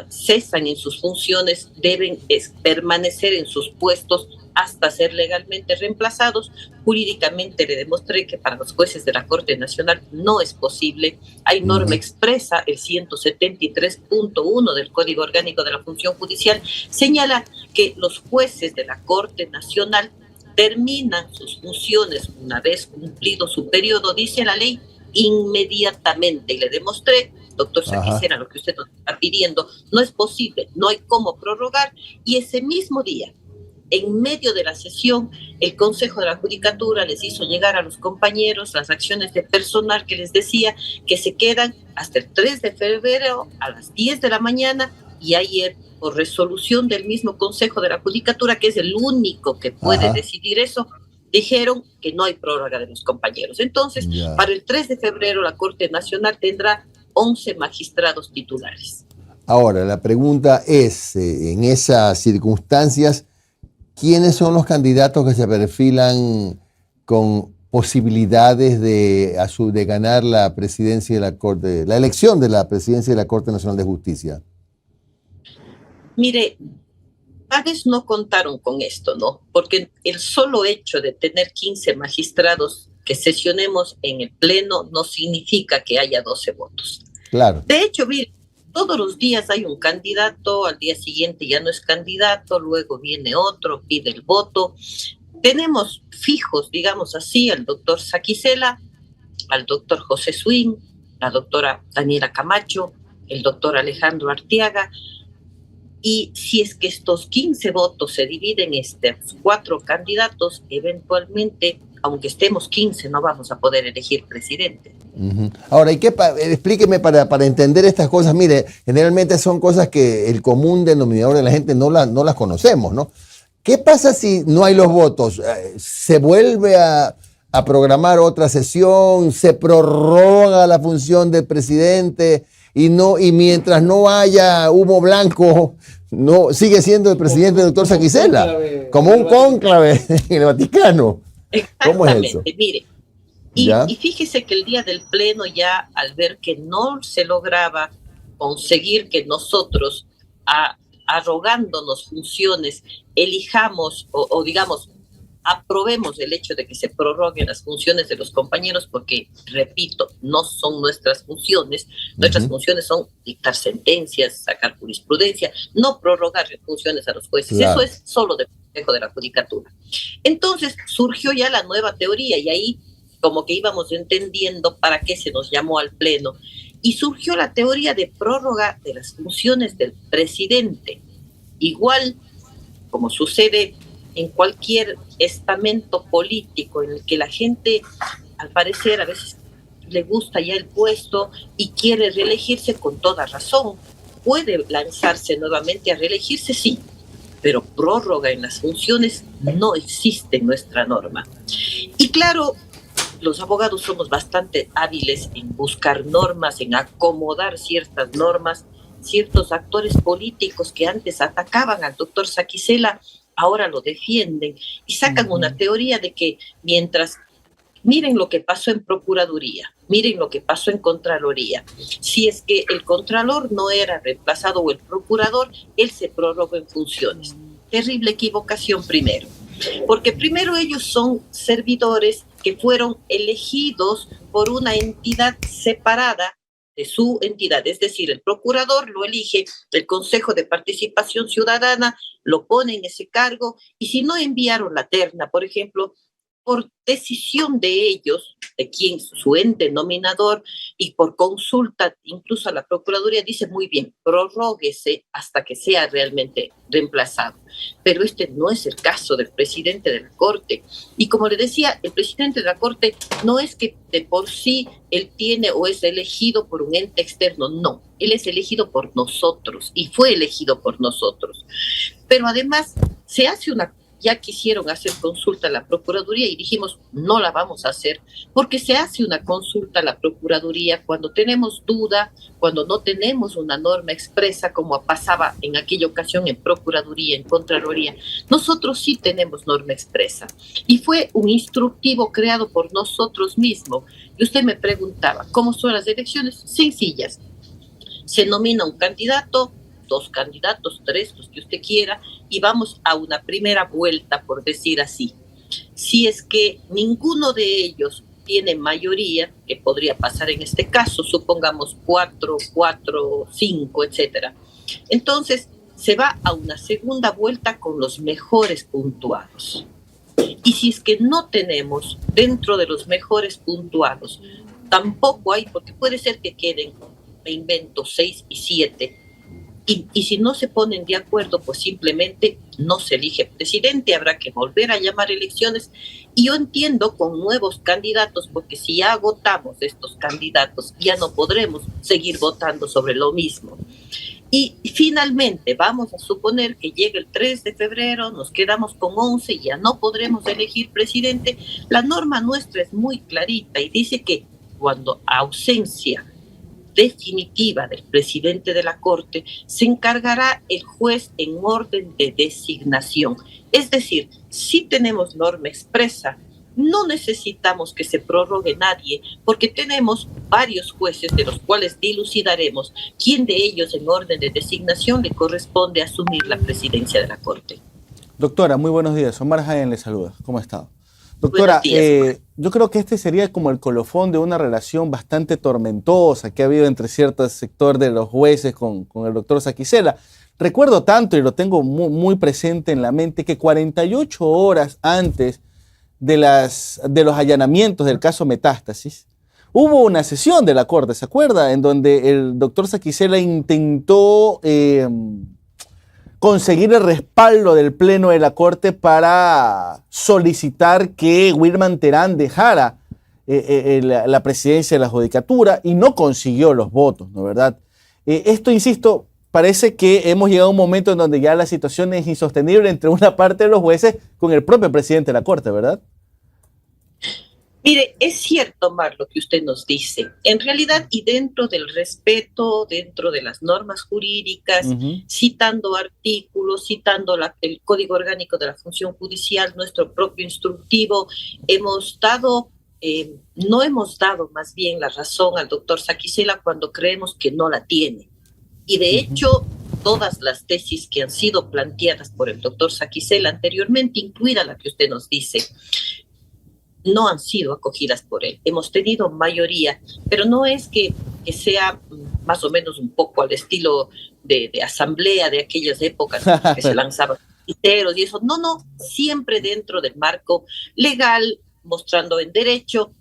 cesan en sus funciones deben permanecer en sus puestos hasta ser legalmente reemplazados. Jurídicamente le demostré que para los jueces de la Corte Nacional no es posible. Hay norma expresa, el 173.1 del Código Orgánico de la Función Judicial, señala que los jueces de la Corte Nacional terminan sus funciones una vez cumplido su periodo, dice la ley, inmediatamente. Y le demostré, doctor Saquicela, lo que usted nos está pidiendo, no es posible, no hay cómo prorrogar. Y ese mismo día, en medio de la sesión, el Consejo de la Judicatura les hizo llegar a los compañeros las acciones de personal que les decía que se quedan hasta el 3 de febrero a las 10 de la mañana, y ayer, por resolución del mismo Consejo de la Judicatura, que es el único que puede decidir eso, dijeron que no hay prórroga de los compañeros. Entonces, para el 3 de febrero la Corte Nacional tendrá 11 magistrados titulares. Ahora, la pregunta es, en esas circunstancias, ¿quiénes son los candidatos que se perfilan con posibilidades de ganar la presidencia de la Corte, la elección de la presidencia de la Corte Nacional de Justicia? Mire, tal vez no contaron con esto, ¿no? Porque el solo hecho de tener 15 magistrados que sesionemos en el Pleno no significa que haya 12 votos. Claro. De hecho, mire, todos los días hay un candidato, al día siguiente ya no es candidato, luego viene otro, pide el voto. Tenemos fijos, digamos así, al doctor Saquicela, al doctor José Swing, la doctora Daniela Camacho, el doctor Alejandro Arteaga. Y si es que estos 15 votos se dividen en estos 4 candidatos, eventualmente, aunque estemos 15, no vamos a poder elegir presidente. Ahora, explíqueme para entender estas cosas. Mire, generalmente son cosas que el común denominador de la gente no las conocemos, ¿no? ¿Qué pasa si no hay los votos? ¿Se vuelve a programar otra sesión? ¿Se prorroga la función del presidente? Y mientras no haya humo blanco, no sigue siendo el presidente el doctor Saquicela, como un cónclave en el Vaticano. ¿Cómo es eso? Mire, y fíjese que el día del Pleno ya, al ver que no se lograba conseguir que nosotros, arrogándonos funciones, elijamos o digamos, aprobemos el hecho de que se prorroguen las funciones de los compañeros, porque, repito, no son nuestras funciones. Nuestras funciones son dictar sentencias, sacar jurisprudencia, no prorrogar funciones a los jueces. Claro. Eso es solo del Consejo de la Judicatura. Entonces surgió ya la nueva teoría, y ahí como que íbamos entendiendo para qué se nos llamó al Pleno, y surgió la teoría de prórroga de las funciones del presidente. Igual como sucede en cualquier estamento político en el que la gente, al parecer, a veces le gusta ya el puesto y quiere reelegirse con toda razón. Puede lanzarse nuevamente a reelegirse, sí, pero prórroga en las funciones no existe en nuestra norma. Y claro, los abogados somos bastante hábiles en buscar normas, en acomodar ciertas normas. Ciertos actores políticos que antes atacaban al doctor Saquicela ahora lo defienden y sacan una teoría de que mientras, miren lo que pasó en Procuraduría, miren lo que pasó en Contraloría, si es que el Contralor no era reemplazado o el Procurador, él se prorrogó en funciones. Terrible equivocación primero, porque primero ellos son servidores que fueron elegidos por una entidad separada de su entidad, es decir, el procurador lo elige el Consejo de Participación Ciudadana, lo pone en ese cargo, y si no enviaron la terna, por ejemplo, por decisión de ellos, de quien su ente nominador, y por consulta incluso a la Procuraduría, dice muy bien, prorróguese hasta que sea realmente reemplazado. Pero este no es el caso del presidente de la Corte. Y como le decía, el presidente de la Corte no es que de por sí él tiene o es elegido por un ente externo, no. Él es elegido por nosotros y fue elegido por nosotros. Pero además se hace ya quisieron hacer consulta a la Procuraduría y dijimos, no la vamos a hacer, porque se hace una consulta a la Procuraduría cuando tenemos duda, cuando no tenemos una norma expresa, como pasaba en aquella ocasión en Procuraduría, en Contraloría. Nosotros sí tenemos norma expresa. Y fue un instructivo creado por nosotros mismos. Y usted me preguntaba, ¿cómo son las elecciones? Sencillas. Se nomina un candidato, 2 candidatos, 3, los que usted quiera, y vamos a una primera vuelta, por decir así. Si es que ninguno de ellos tiene mayoría, que podría pasar en este caso, supongamos 4, 5, etcétera, entonces se va a una segunda vuelta con los mejores puntuados. Y si es que no tenemos dentro de los mejores puntuados, tampoco hay, porque puede ser que queden, me invento, 6 y 7, y si no se ponen de acuerdo, pues simplemente no se elige presidente, habrá que volver a llamar elecciones. Y yo entiendo con nuevos candidatos, porque si ya agotamos estos candidatos, ya no podremos seguir votando sobre lo mismo. Y finalmente, vamos a suponer que llega el 3 de febrero, nos quedamos con 11 y ya no podremos elegir presidente. La norma nuestra es muy clarita y dice que cuando ausencia definitiva del presidente de la Corte, se encargará el juez en orden de designación. Es decir, si tenemos norma expresa, no necesitamos que se prorrogue nadie, porque tenemos varios jueces de los cuales dilucidaremos quién de ellos en orden de designación le corresponde asumir la presidencia de la Corte. Doctora, muy buenos días. Omar Jaén le saluda. ¿Cómo ha estado? Doctora, yo creo que este sería como el colofón de una relación bastante tormentosa que ha habido entre cierto sector de los jueces con el doctor Saquicela. Recuerdo tanto, y lo tengo muy presente en la mente, que 48 horas antes de los allanamientos del caso Metástasis, hubo una sesión de la Corte, ¿se acuerda? En donde el doctor Saquicela intentó conseguir el respaldo del Pleno de la Corte para solicitar que Wilman Terán dejara la presidencia de la Judicatura y no consiguió los votos, ¿no es verdad? Esto, insisto, parece que hemos llegado a un momento en donde ya la situación es insostenible entre una parte de los jueces con el propio presidente de la Corte, ¿verdad? Mire, es cierto, Mar, lo que usted nos dice. En realidad, y dentro del respeto, dentro de las normas jurídicas, citando artículos, citando el Código Orgánico de la Función Judicial, nuestro propio instructivo, no hemos dado más bien la razón al doctor Saquicela cuando creemos que no la tiene. Y de hecho, todas las tesis que han sido planteadas por el doctor Saquicela anteriormente, incluida la que usted nos dice, no han sido acogidas por él. Hemos tenido mayoría, pero no es que sea más o menos un poco al estilo de asamblea de aquellas épocas que se lanzaban criteros y eso. No, siempre dentro del marco legal, mostrando en derecho,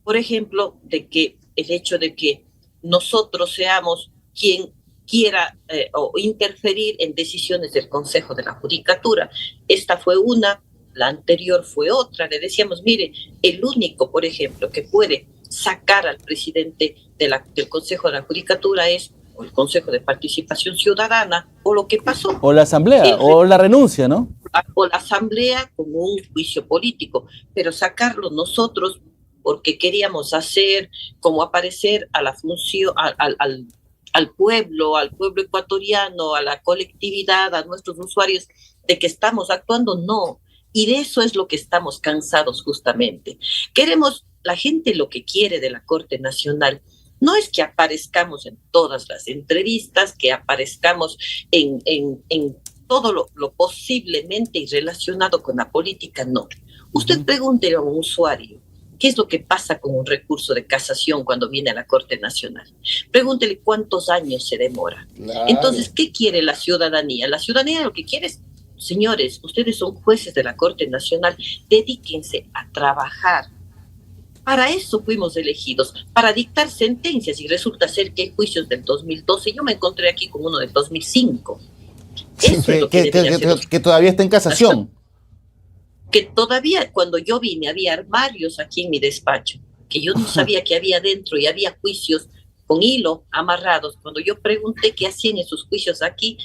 por ejemplo, de que el hecho de que nosotros seamos quien quiera o interferir en decisiones del Consejo de la Judicatura. Esta fue una, la anterior fue otra. Le decíamos, mire, el único, por ejemplo, que puede sacar al presidente del Consejo de la Judicatura es o el Consejo de Participación Ciudadana, o lo que pasó. O la Asamblea, o la renuncia, ¿no? O la Asamblea como un juicio político, pero sacarlo nosotros porque queríamos hacer, como aparecer a la función, al pueblo ecuatoriano, a la colectividad, a nuestros usuarios, de que estamos actuando, no. Y de eso es lo que estamos cansados justamente. Queremos, la gente lo que quiere de la Corte Nacional no es que aparezcamos en todas las entrevistas, que aparezcamos en todo lo posiblemente relacionado con la política, no. Usted pregúntele a un usuario, ¿qué es lo que pasa con un recurso de casación cuando viene a la Corte Nacional? Pregúntele cuántos años se demora. Claro. Entonces, ¿qué quiere la ciudadanía? La ciudadanía lo que quiere es señores, ustedes son jueces de la Corte Nacional, dedíquense a trabajar. Para eso fuimos elegidos, para dictar sentencias, y resulta ser que hay juicios del 2012. Yo me encontré aquí con uno del 2005. Eso es lo que todavía está en casación. Que todavía, cuando yo vine, había armarios aquí en mi despacho, que yo no sabía que había dentro, y había juicios con hilo amarrados. Cuando yo pregunté qué hacían esos juicios aquí,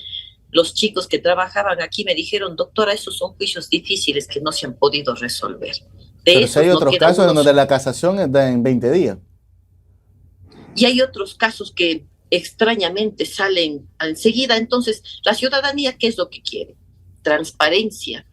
los chicos que trabajaban aquí me dijeron: doctora, esos son juicios difíciles que no se han podido resolver. Pero si hay otros casos en donde la casación está en 20 días. Y hay otros casos que extrañamente salen enseguida. Entonces, la ciudadanía, ¿qué es lo que quiere? Transparencia.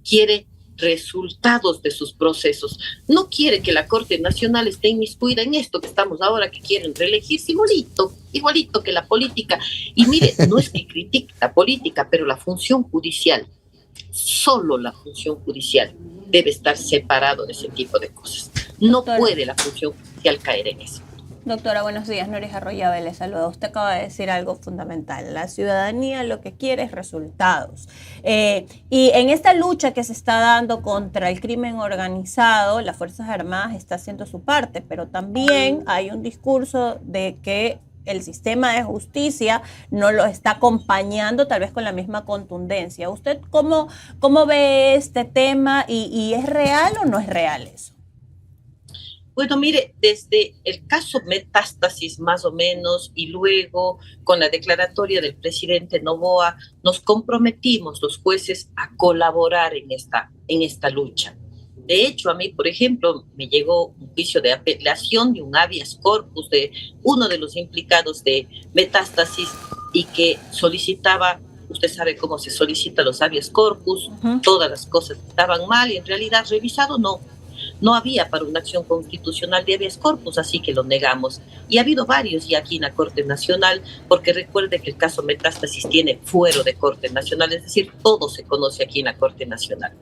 Quiere resultados de sus procesos. No quiere que la Corte Nacional esté inmiscuida en esto que estamos ahora, que quieren reelegirse igualito que la política. Y mire, no es que critique la política, pero la función judicial, solo la función judicial debe estar separado de ese tipo de cosas. No puede la función judicial caer en eso. Doctora, buenos días. Noris Arroyave le saluda. Usted acaba de decir algo fundamental. La ciudadanía lo que quiere es resultados. Y en esta lucha que se está dando contra el crimen organizado, las Fuerzas Armadas está haciendo su parte, pero también hay un discurso de que el sistema de justicia no lo está acompañando tal vez con la misma contundencia. ¿Usted cómo ve este tema y es real o no es real eso? Bueno, mire, desde el caso Metástasis más o menos, y luego con la declaratoria del presidente Noboa, nos comprometimos los jueces a colaborar en esta lucha. De hecho, a mí, por ejemplo, me llegó un juicio de apelación de un habeas corpus de uno de los implicados de Metástasis, y que solicitaba, usted sabe cómo se solicita los habeas corpus, todas las cosas estaban mal, y en realidad revisado no había para una acción constitucional de habeas corpus, así que lo negamos. Y ha habido varios ya aquí en la Corte Nacional, porque recuerde que el caso Metástasis tiene fuero de Corte Nacional, es decir, todo se conoce aquí en la Corte Nacional.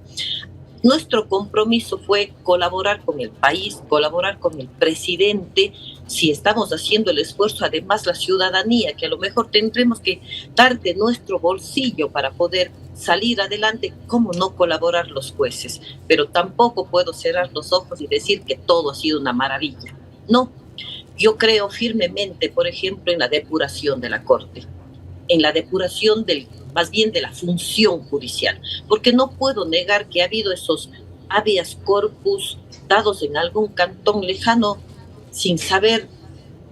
Nuestro compromiso fue colaborar con el país, colaborar con el presidente. Si estamos haciendo el esfuerzo, además la ciudadanía, que a lo mejor tendremos que dar de nuestro bolsillo para poder salir adelante, ¿cómo no colaborar los jueces? Pero tampoco puedo cerrar los ojos y decir que todo ha sido una maravilla. No, yo creo firmemente, por ejemplo, en la depuración de la Corte, en la depuración más bien de la función judicial, porque no puedo negar que ha habido esos habeas corpus dados en algún cantón lejano sin saber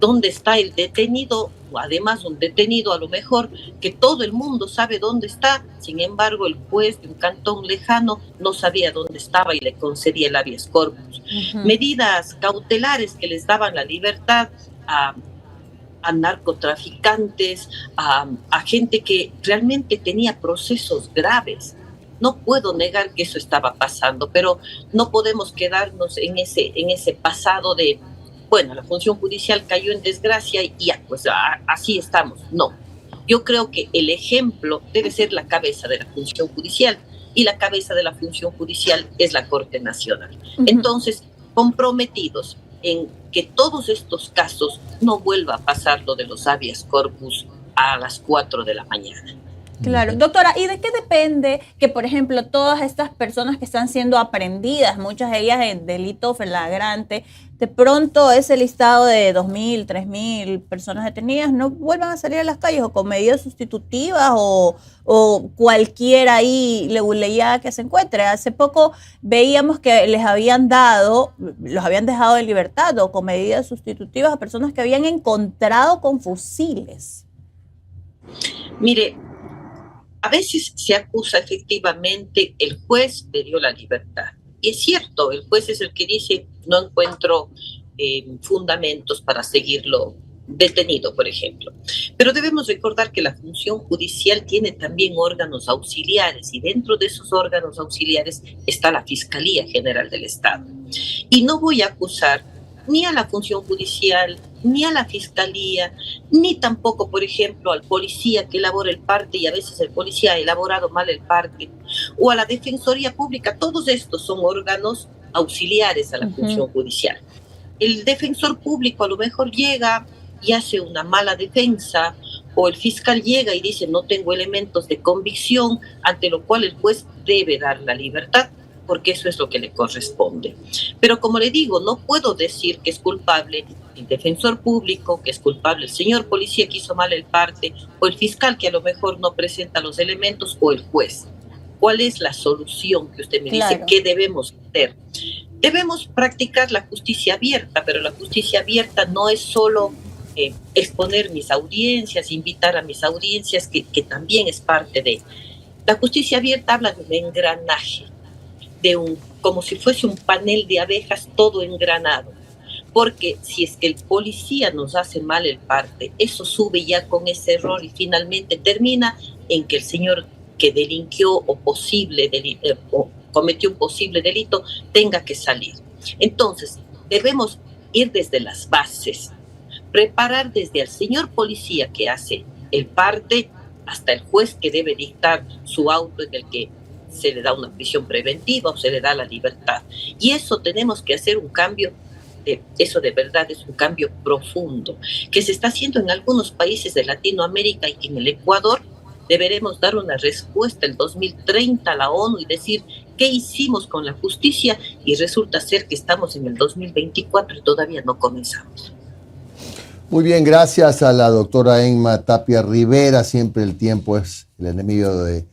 dónde está el detenido, o además un detenido a lo mejor que todo el mundo sabe dónde está, sin embargo el juez de un cantón lejano no sabía dónde estaba y le concedía el habeas corpus. Medidas cautelares que les daban la libertad a narcotraficantes, a gente que realmente tenía procesos graves. No puedo negar que eso estaba pasando, pero no podemos quedarnos en ese pasado de, bueno, la función judicial cayó en desgracia y ya, pues así estamos. No, yo creo que el ejemplo debe ser la cabeza de la función judicial, y la cabeza de la función judicial es la Corte Nacional. Entonces, comprometidos en que todos estos casos no vuelva a pasar lo de los habeas corpus a las 4 de la mañana. Claro, doctora, ¿y de qué depende que, por ejemplo, todas estas personas que están siendo aprehendidas, muchas de ellas en delito flagrante, de pronto ese listado de 2.000, 3.000 personas detenidas no vuelvan a salir a las calles, o con medidas sustitutivas o cualquiera ahí leguleyada que se encuentre? Hace poco veíamos que los habían dejado en libertad o con medidas sustitutivas a personas que habían encontrado con fusiles. Mire, a veces se acusa efectivamente, el juez le dio la libertad. Y es cierto, el juez es el que dice, no encuentro fundamentos para seguirlo detenido, por ejemplo. Pero debemos recordar que la función judicial tiene también órganos auxiliares, y dentro de esos órganos auxiliares está la Fiscalía General del Estado. Y no voy a acusar ni a la función judicial, ni a la fiscalía, ni tampoco, por ejemplo, al policía que elabora el parte, y a veces el policía ha elaborado mal el parte, o a la Defensoría Pública. Todos estos son órganos auxiliares a la función judicial. El defensor público a lo mejor llega y hace una mala defensa, o el fiscal llega y dice no tengo elementos de convicción, ante lo cual el juez debe dar la libertad, porque eso es lo que le corresponde. Pero como le digo, no puedo decir que es culpable el defensor público, que es culpable el señor policía que hizo mal el parte, o el fiscal que a lo mejor no presenta los elementos, o el juez. ¿Cuál es la solución que usted me dice? ¿Qué debemos hacer? Debemos practicar la justicia abierta, pero la justicia abierta no es solo exponer mis audiencias, invitar a mis audiencias, que también es parte de... La justicia abierta habla de un engranaje, como si fuese un panel de abejas todo engranado. Porque si es que el policía nos hace mal el parte, eso sube ya con ese error y finalmente termina en que el señor que delinquió o cometió un posible delito tenga que salir. Entonces, debemos ir desde las bases, preparar desde el señor policía que hace el parte hasta el juez que debe dictar su auto en el que se le da una prisión preventiva o se le da la libertad. Y eso tenemos que hacer un cambio, eso de verdad es un cambio profundo, que se está haciendo en algunos países de Latinoamérica y en el Ecuador. Deberemos dar una respuesta el 2030 a la ONU y decir qué hicimos con la justicia, y resulta ser que estamos en el 2024 y todavía no comenzamos. Muy bien, gracias a la doctora Emma Tapia Rivera. Siempre el tiempo es el enemigo de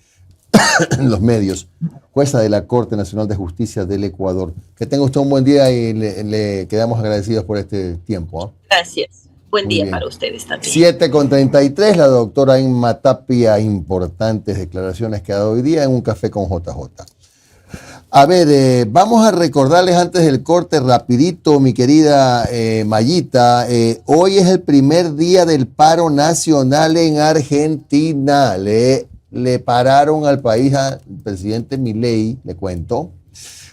los medios. Jueza de la Corte Nacional de Justicia del Ecuador. Que tenga usted un buen día y le quedamos agradecidos por este tiempo, ¿eh? Gracias. Buen Muy día bien. para ustedes también. 7:33, la doctora Emma Tapia, importantes declaraciones que ha dado hoy día en un café con JJ. A ver, vamos a recordarles antes del corte rapidito, mi querida Mayita, hoy es el primer día del paro nacional en Argentina. Le pararon al país al presidente Milei, le cuento.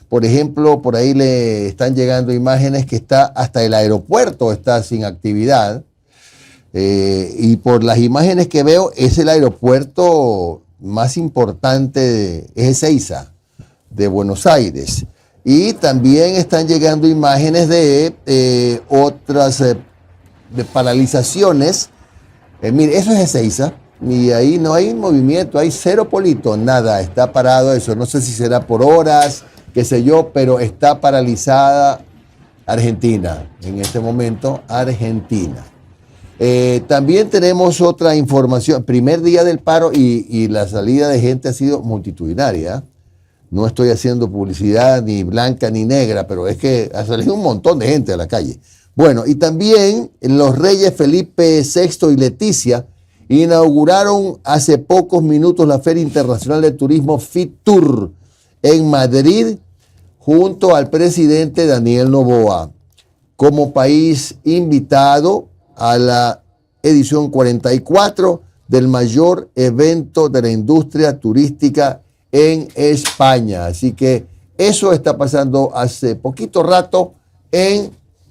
Por ejemplo, por ahí le están llegando imágenes que está hasta el aeropuerto está sin actividad. Y por las imágenes que veo, es el aeropuerto más importante, es Ezeiza, de Buenos Aires. Y también están llegando imágenes de otras de paralizaciones. Mire, eso es Ezeiza. Y ahí no hay movimiento, hay cero polito, nada, está parado eso. No sé si será por horas, qué sé yo, pero está paralizada Argentina. En este momento, Argentina. También tenemos otra información. Primer día del paro y la salida de gente ha sido multitudinaria. No estoy haciendo publicidad ni blanca ni negra, pero es que ha salido un montón de gente a la calle. Bueno, y también los reyes Felipe VI y Leticia inauguraron hace pocos minutos la Feria Internacional de Turismo FITUR en Madrid junto al presidente Daniel Noboa como país invitado a la edición 44 del mayor evento de la industria turística en España. Así que eso está pasando hace poquito rato en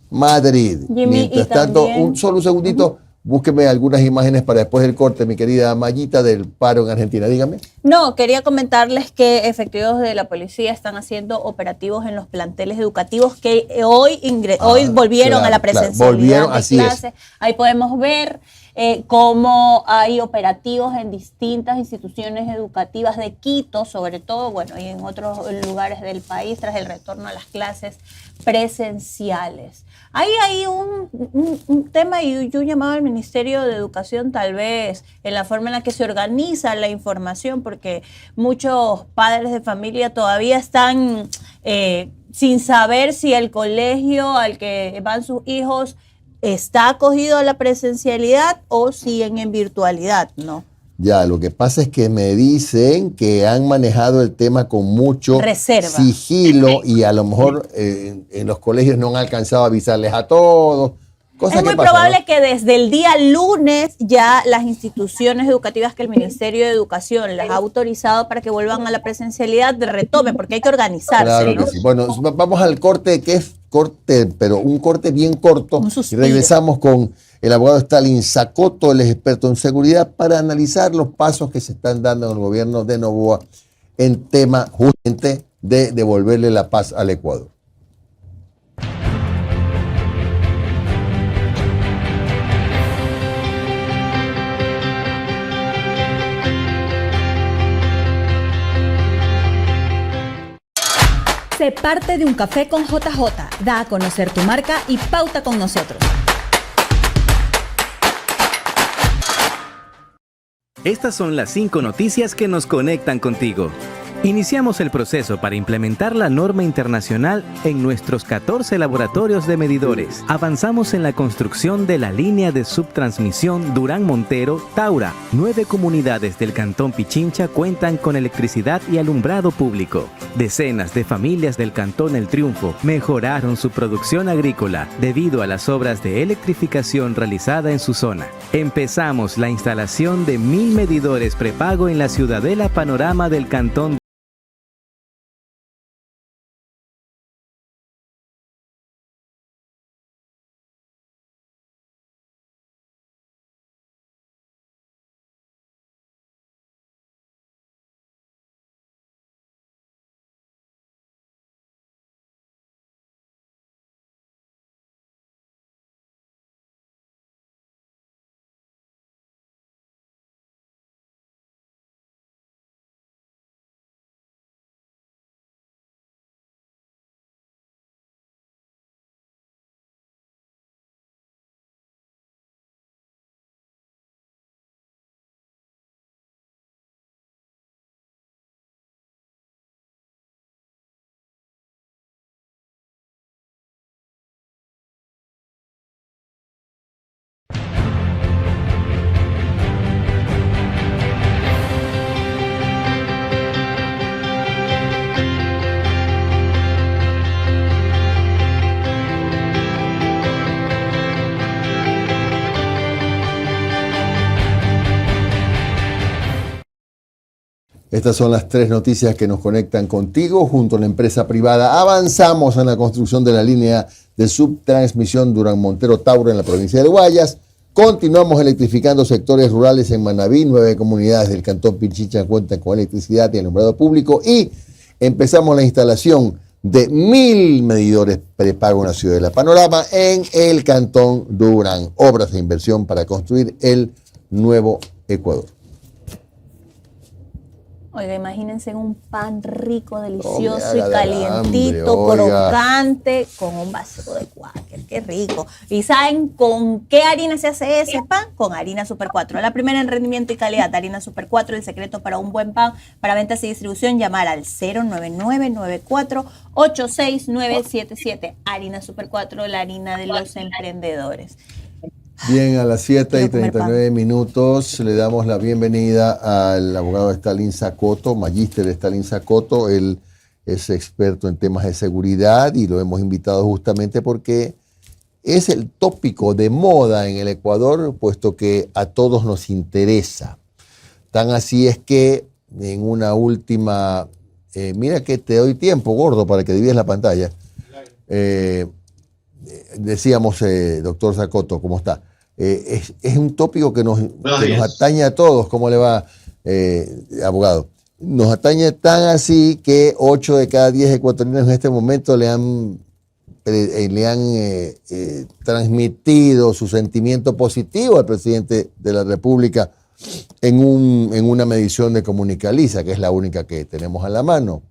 Madrid. Jimmy, mientras tanto, solo un segundito, búsqueme algunas imágenes para después del corte, mi querida Mayita, del paro en Argentina. Dígame. No, quería comentarles que efectivos de la policía están haciendo operativos en los planteles educativos que hoy volvieron a la presencialidad de clases. Ahí podemos ver cómo hay operativos en distintas instituciones educativas de Quito, sobre todo, bueno, y en otros lugares del país tras el retorno a las clases presenciales. Ahí hay un tema y un llamado al Ministerio de Educación, tal vez en la forma en la que se organiza la información, porque muchos padres de familia todavía están sin saber si el colegio al que van sus hijos está acogido a la presencialidad o siguen en virtualidad, ¿no? Ya, lo que pasa es que me dicen que han manejado el tema con mucho sigilo y a lo mejor en los colegios no han alcanzado a avisarles a todos. Es muy probable que desde el día lunes ya las instituciones educativas que el Ministerio de Educación las ha autorizado para que vuelvan a la presencialidad retomen, porque hay que organizarse. Claro, ¿no? que sí. Bueno, vamos al corte, que es corte, pero un corte bien corto. Y regresamos con el abogado Stalin Zacoto, el experto en seguridad, para analizar los pasos que se están dando en el gobierno de Noboa en tema justamente de devolverle la paz al Ecuador. Sé parte de Un Café con JJ. Da a conocer tu marca y pauta con nosotros. Estas son las 5 noticias que nos conectan contigo. Iniciamos el proceso para implementar la norma internacional en nuestros 14 laboratorios de medidores. Avanzamos en la construcción de la línea de subtransmisión Durán-Montero-Taura. 9 comunidades del Cantón Pichincha cuentan con electricidad y alumbrado público. Decenas de familias del Cantón El Triunfo mejoraron su producción agrícola debido a las obras de electrificación realizada en su zona. Empezamos la instalación de 1000 medidores prepago en la Ciudadela Panorama del Cantón. Estas son las 3 noticias que nos conectan contigo. Junto a la empresa privada avanzamos en la construcción de la línea de subtransmisión Durán-Montero-Taura en la provincia del Guayas. Continuamos electrificando sectores rurales en Manabí. 9 comunidades del Cantón Pichincha cuentan con electricidad y alumbrado público. Y empezamos la instalación de 1000 medidores prepago en la Ciudadela Panorama en el Cantón Durán. Obras de inversión para construir el nuevo Ecuador. Oiga, imagínense un pan rico, delicioso y hambre, calientito, crocante, con un vaso de cuáquer. Qué rico. ¿Y saben con qué harina se hace ese pan? Con harina Super 4. La primera en rendimiento y calidad, harina Super 4, el secreto para un buen pan. Para ventas y distribución, llamar al 099-94-86977. Harina Super 4, la harina de los emprendedores. Bien, a las 7:39 minutos le damos la bienvenida al abogado Stalin Zacoto, magíster Stalin Zacoto. Él es experto en temas de seguridad y lo hemos invitado justamente porque es el tópico de moda en el Ecuador, puesto que a todos nos interesa. Tan así es que en una última, mira que te doy tiempo, gordo, para que dividas la pantalla. Decíamos, doctor Zacoto, ¿cómo está? Es un tópico que nos atañe a todos. ¿Cómo le va, abogado? Nos atañe tan así que 8 de cada 10 ecuatorianos en este momento le han transmitido su sentimiento positivo al presidente de la República en una medición de Comunicaliza, que es la única que tenemos a la mano.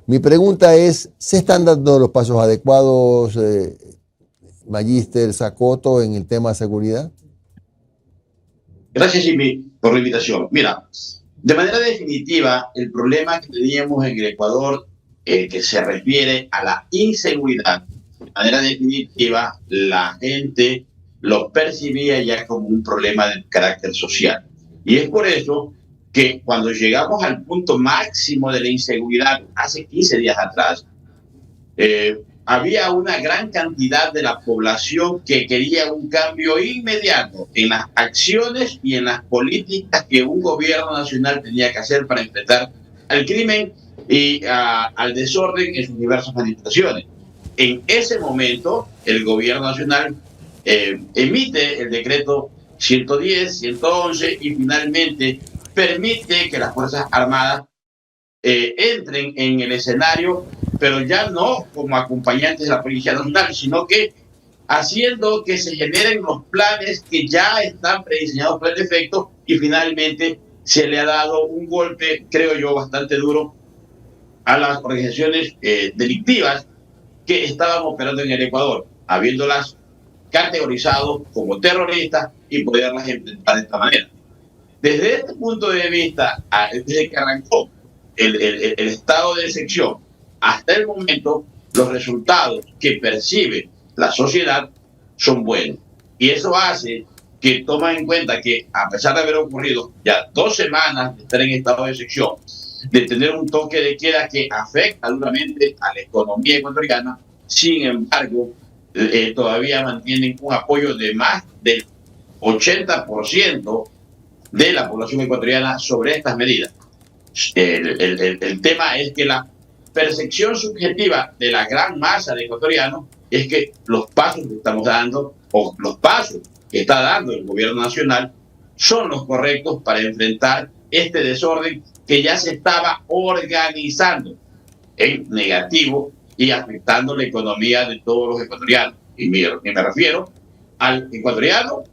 Mi pregunta es, ¿se están dando los pasos adecuados, magíster Zacoto, en el tema de seguridad? Gracias, Jimmy, por la invitación. Mira, de manera definitiva, el problema que teníamos en el Ecuador, que se refiere a la inseguridad, de manera definitiva, la gente lo percibía ya como un problema de carácter social. Y es por eso que cuando llegamos al punto máximo de la inseguridad, hace 15 días atrás, había una gran cantidad de la población que quería un cambio inmediato en las acciones y en las políticas que un gobierno nacional tenía que hacer para enfrentar al crimen y al desorden en sus diversas manifestaciones. En ese momento, el gobierno nacional emite el decreto 110, 111 y finalmente permite que las Fuerzas Armadas entren en el escenario, pero ya no como acompañantes de la Policía Nacional, sino que haciendo que se generen los planes que ya están prediseñados por el efecto, y finalmente se le ha dado un golpe, creo yo, bastante duro a las organizaciones delictivas que estaban operando en el Ecuador, habiéndolas categorizado como terroristas y poderlas enfrentar de esta manera. Desde este punto de vista, desde que arrancó el estado de excepción hasta el momento, los resultados que percibe la sociedad son buenos. Y eso hace que toman en cuenta que, a pesar de haber ocurrido ya 2 semanas de estar en estado de excepción, de tener un toque de queda que afecta duramente a la economía ecuatoriana, sin embargo, todavía mantienen un apoyo de más del 80% de la población ecuatoriana sobre estas medidas. El tema es que la percepción subjetiva de la gran masa de ecuatorianos es que los pasos que estamos dando, o los pasos que está dando el gobierno nacional, son los correctos para enfrentar este desorden que ya se estaba organizando en negativo y afectando la economía de todos los ecuatorianos. Y me refiero al ecuatoriano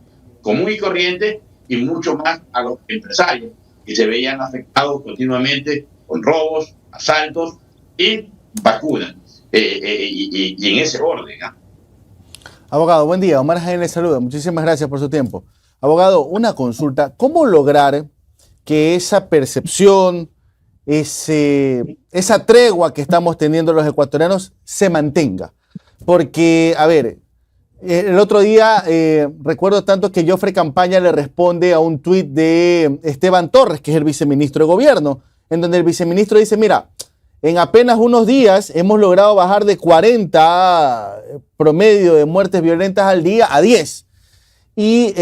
común y corriente y mucho más a los empresarios que se veían afectados continuamente con robos, asaltos y vacunas. Y en ese orden. Abogado, buen día. Omar Jaén le saluda. Muchísimas gracias por su tiempo. Abogado, una consulta. ¿Cómo lograr que esa percepción, esa tregua que estamos teniendo los ecuatorianos se mantenga? Porque, a ver, el otro día recuerdo tanto que Joffre Campaña le responde a un tuit de Esteban Torres, que es el viceministro de gobierno, en donde el viceministro dice, mira, en apenas unos días hemos logrado bajar de 40 promedio de muertes violentas al día a 10. Y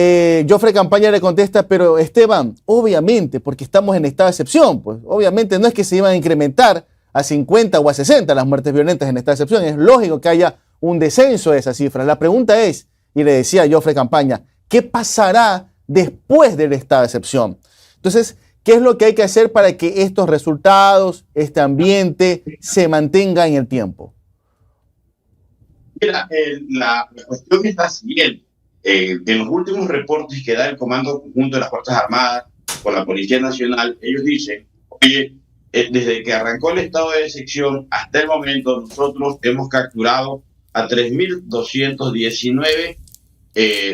Joffre Campaña le contesta, pero Esteban, obviamente, porque estamos en estado de excepción, pues obviamente no es que se iban a incrementar a 50 o a 60 las muertes violentas en estado de excepción, es lógico que haya un descenso de esas cifras. La pregunta es, y le decía a Joffre Campaña, ¿qué pasará después del estado de excepción? Entonces, ¿qué es lo que hay que hacer para que estos resultados, este ambiente, se mantenga en el tiempo? Mira, la cuestión es la siguiente. En los últimos reportes que da el Comando Conjunto de las Fuerzas Armadas con la Policía Nacional, ellos dicen, oye, desde que arrancó el estado de excepción hasta el momento, nosotros hemos capturado a 3.219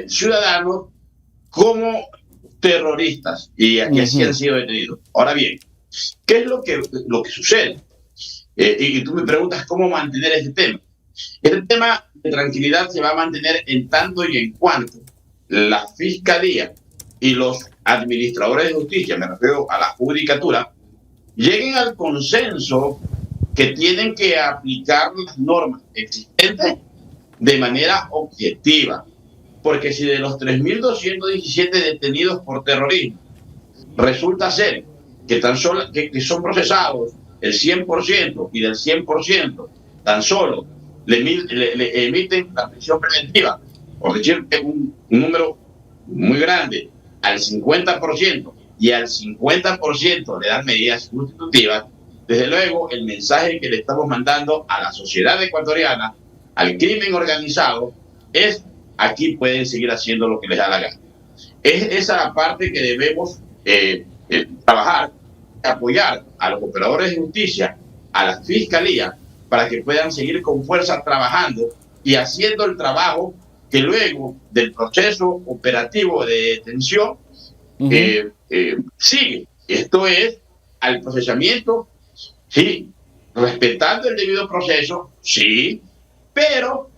ciudadanos como terroristas y así han sido detenidos. Ahora bien, ¿qué es lo que sucede? Y tú me preguntas cómo mantener este tema. Este tema de tranquilidad se va a mantener en tanto y en cuanto la Fiscalía y los administradores de justicia, me refiero a la judicatura, lleguen al consenso que tienen que aplicar las normas existentes de manera objetiva. Porque si de los 3.217 detenidos por terrorismo resulta ser que que son procesados el 100% y del 100% tan solo le emiten la prisión preventiva, por decir un número muy grande, al 50% y al 50% le dan medidas sustitutivas, desde luego el mensaje que le estamos mandando a la sociedad ecuatoriana, al crimen organizado, es: aquí pueden seguir haciendo lo que les da la gana. Es esa parte que debemos trabajar, apoyar a los operadores de justicia, a la fiscalía, para que puedan seguir con fuerza trabajando y haciendo el trabajo que luego del proceso operativo de detención sigue. Esto es al procesamiento, sí, respetando el debido proceso, sí, pero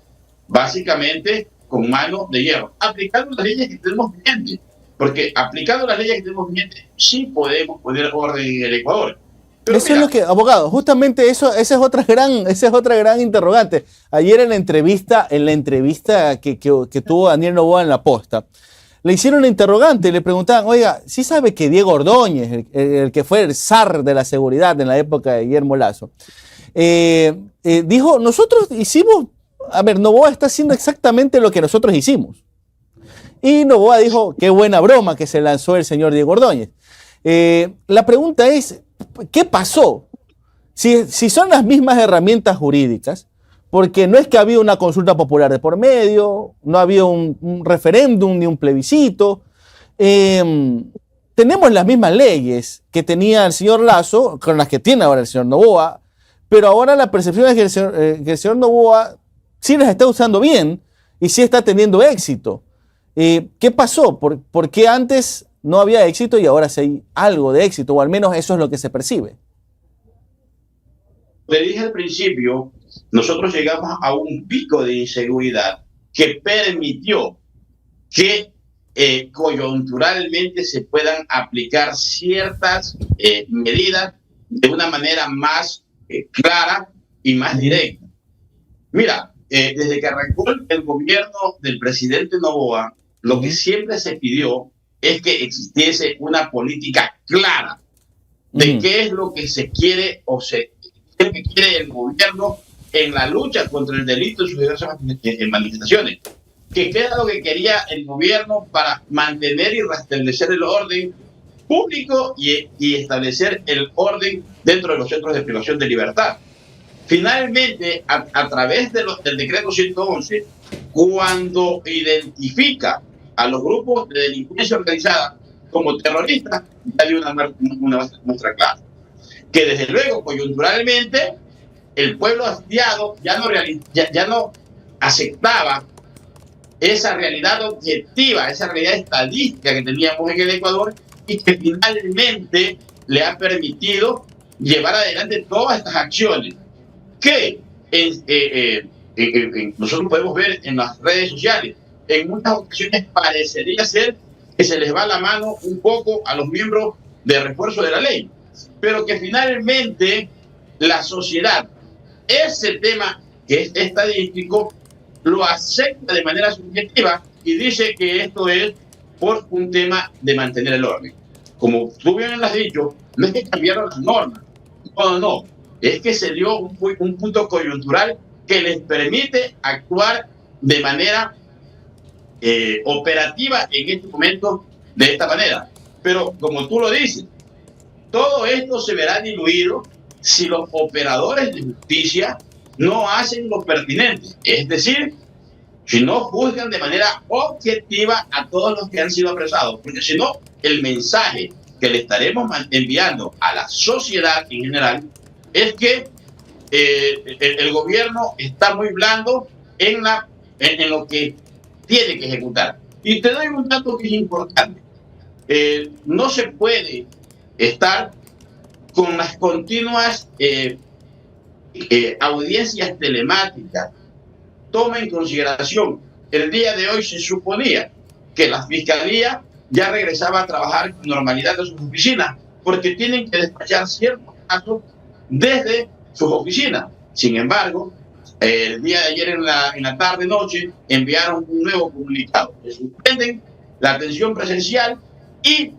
básicamente con mano de hierro, aplicando las leyes que tenemos vigentes, porque aplicando las leyes que tenemos vigentes sí podemos poner orden en el Ecuador. Pero eso es lo que, abogado, justamente esa es otra gran interrogante. Ayer en la entrevista que tuvo Daniel Noboa en La Posta, le hicieron una interrogante y le preguntaban, oiga, ¿sí sabe que Diego Ordóñez, el que fue el zar de la seguridad en la época de Guillermo Lasso, dijo, nosotros hicimos, a ver, Noboa está haciendo exactamente lo que nosotros hicimos? Y Noboa dijo, qué buena broma que se lanzó el señor Diego Ordóñez. La pregunta es, ¿qué pasó? Si son las mismas herramientas jurídicas, porque no es que había una consulta popular de por medio, no había un referéndum ni un plebiscito, tenemos las mismas leyes que tenía el señor Lasso, con las que tiene ahora el señor Noboa, pero ahora la percepción es que el señor Noboa sí las está usando bien y sí está teniendo éxito. ¿Qué pasó? ¿Por qué antes no había éxito y ahora sí hay algo de éxito? O al menos eso es lo que se percibe. Le dije al principio, nosotros llegamos a un pico de inseguridad que permitió que coyunturalmente se puedan aplicar ciertas medidas de una manera más clara y más directa. Mira, desde que arrancó el gobierno del presidente Noboa, lo que siempre se pidió es que existiese una política clara de qué es lo que se quiere o qué quiere el gobierno en la lucha contra el delito y sus diversas manifestaciones. ¿Qué era lo que quería el gobierno para mantener y restablecer el orden público y establecer el orden dentro de los centros de privación de libertad? Finalmente, a través del decreto 111, cuando identifica a los grupos de delincuencia organizada como terroristas, ya dio una muestra clara. Que desde luego, coyunturalmente, el pueblo hastiado ya no aceptaba esa realidad objetiva, esa realidad estadística que teníamos en el Ecuador y que finalmente le ha permitido llevar adelante todas estas acciones que nosotros podemos ver en las redes sociales. En muchas ocasiones parecería ser que se les va la mano un poco a los miembros de refuerzo de la ley, pero que finalmente la sociedad, ese tema que es estadístico, lo acepta de manera subjetiva y dice que esto es por un tema de mantener el orden. Como tú bien lo has dicho, no es que cambiaron las normas, no, es que se dio un punto coyuntural que les permite actuar de manera operativa en este momento de esta manera. Pero como tú lo dices, todo esto se verá diluido si los operadores de justicia no hacen lo pertinente, es decir, si no juzgan de manera objetiva a todos los que han sido apresados, porque si no, el mensaje que le estaremos enviando a la sociedad en general es que el gobierno está muy blando en lo que tiene que ejecutar. Y te doy un dato que es importante. No se puede estar con las continuas audiencias telemáticas. Toma en consideración, el día de hoy se suponía que la Fiscalía ya regresaba a trabajar con normalidad en sus oficinas, porque tienen que despachar ciertos casos desde sus oficinas. Sin embargo, el día de ayer en la tarde-noche enviaron un nuevo comunicado que suspenden la atención presencial y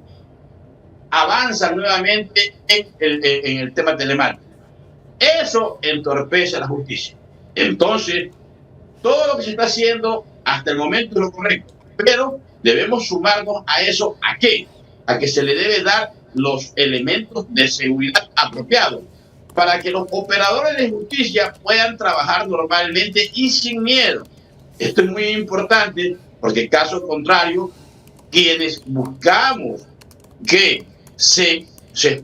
avanzan nuevamente en el tema telemático. Eso entorpece a la justicia. Entonces, todo lo que se está haciendo hasta el momento es lo correcto, pero debemos sumarnos a eso. ¿A qué? A que se le debe dar los elementos de seguridad apropiados para que los operadores de justicia puedan trabajar normalmente y sin miedo. Esto es muy importante porque, caso contrario, quienes buscamos que se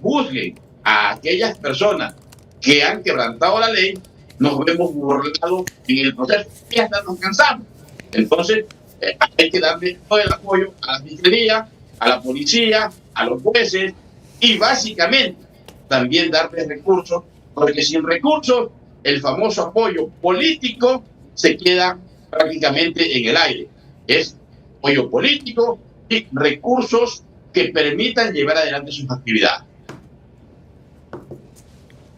juzguen a aquellas personas que han quebrantado la ley, nos vemos burlados en el proceso y hasta nos cansamos. Entonces, hay que darle todo el apoyo a la Fiscalía, a la policía, a los jueces y básicamente también darles recursos, porque sin recursos el famoso apoyo político se queda prácticamente en el aire. Es apoyo político y recursos que permitan llevar adelante sus actividades.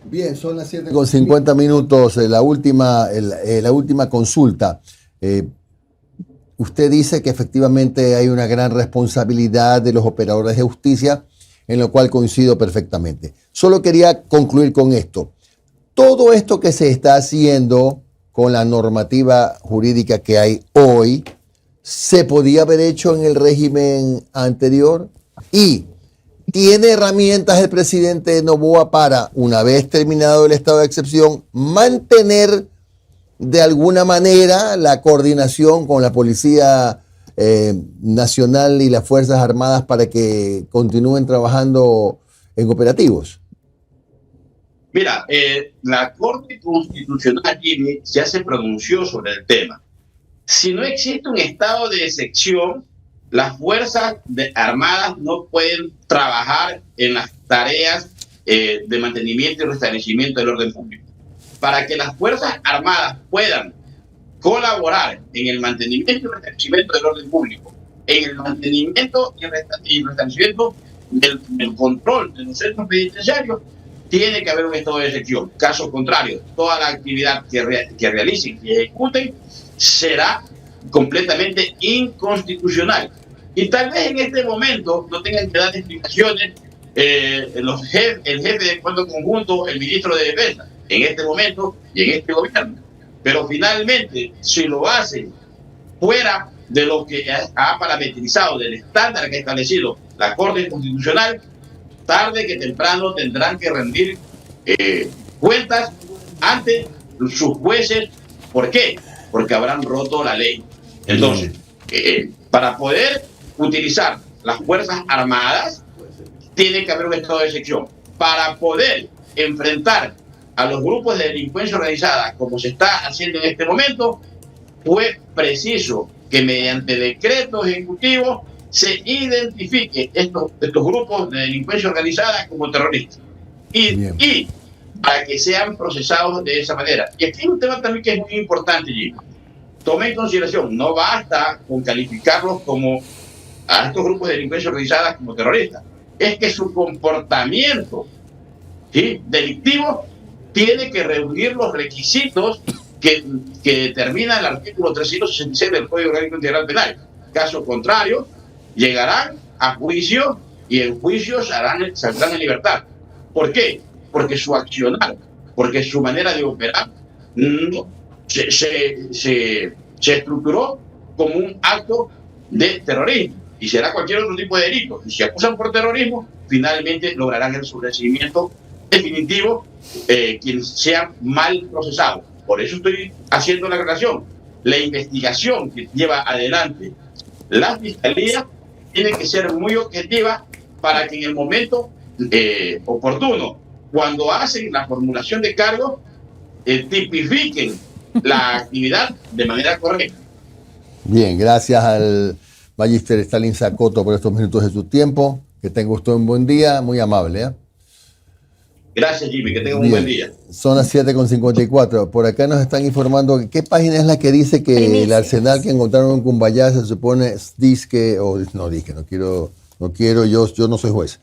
Bien, son las 7:50, la última consulta. Usted dice que efectivamente hay una gran responsabilidad de los operadores de justicia, en lo cual coincido perfectamente. Solo quería concluir con esto. Todo esto que se está haciendo con la normativa jurídica que hay hoy, ¿se podía haber hecho en el régimen anterior? Y ¿tiene herramientas el presidente Noboa para, una vez terminado el estado de excepción, mantener de alguna manera la coordinación con la Policía Nacional y las Fuerzas Armadas para que continúen trabajando en operativos? Mira, la Corte Constitucional, Jimmy, ya se pronunció sobre el tema. Si no existe un estado de excepción, las Fuerzas Armadas no pueden trabajar en las tareas de mantenimiento y restablecimiento del orden público. Para que las Fuerzas Armadas puedan colaborar en el mantenimiento y restablecimiento del orden público, en el mantenimiento y restablecimiento del control de los centros penitenciarios, tiene que haber un estado de excepción. Caso contrario, toda la actividad que realicen y ejecuten será completamente inconstitucional. Y tal vez en este momento no tengan que dar explicaciones el jefe de Comando Conjunto, el ministro de Defensa, en este momento y en este gobierno. Pero finalmente, si lo hacen fuera de lo que ha parametrizado, del estándar que ha establecido la Corte Constitucional, tarde que temprano tendrán que rendir cuentas ante sus jueces. ¿Por qué? Porque habrán roto la ley. Entonces, para poder utilizar las Fuerzas Armadas, tiene que haber un estado de excepción. Para poder enfrentar a los grupos de delincuencia organizada, como se está haciendo en este momento, fue preciso que mediante decreto ejecutivo se identifique estos grupos de delincuencia organizada como terroristas y para que sean procesados de esa manera. Y aquí hay un tema también que es muy importante, Gino. Tome en consideración, no basta con calificarlos como a estos grupos de delincuencia organizada como terroristas, es que su comportamiento delictivo tiene que reunir los requisitos que determina el artículo 366 del Código Orgánico Integral Penal. Caso contrario, llegarán a juicio y en juicio saldrán en libertad. ¿Por qué? Porque su accionar, porque su manera de operar se estructuró como un acto de terrorismo y será cualquier otro tipo de delito. Y si acusan por terrorismo, finalmente lograrán el sobreseimiento definitivo quienes sean mal procesados. Por eso estoy haciendo la relación. La investigación que lleva adelante la Fiscalía tiene que ser muy objetiva para que en el momento oportuno, cuando hacen la formulación de cargos, tipifiquen la actividad de manera correcta. Bien, gracias al Magíster Stalin Zacoto por estos minutos de su tiempo. Que tenga usted un buen día, muy amable. Gracias, Jimmy, que tenga un buen día. Son las 7:54. Por acá nos están informando qué página es la que dice que el arsenal que encontraron en Cumbayá se supone no quiero, yo no soy juez.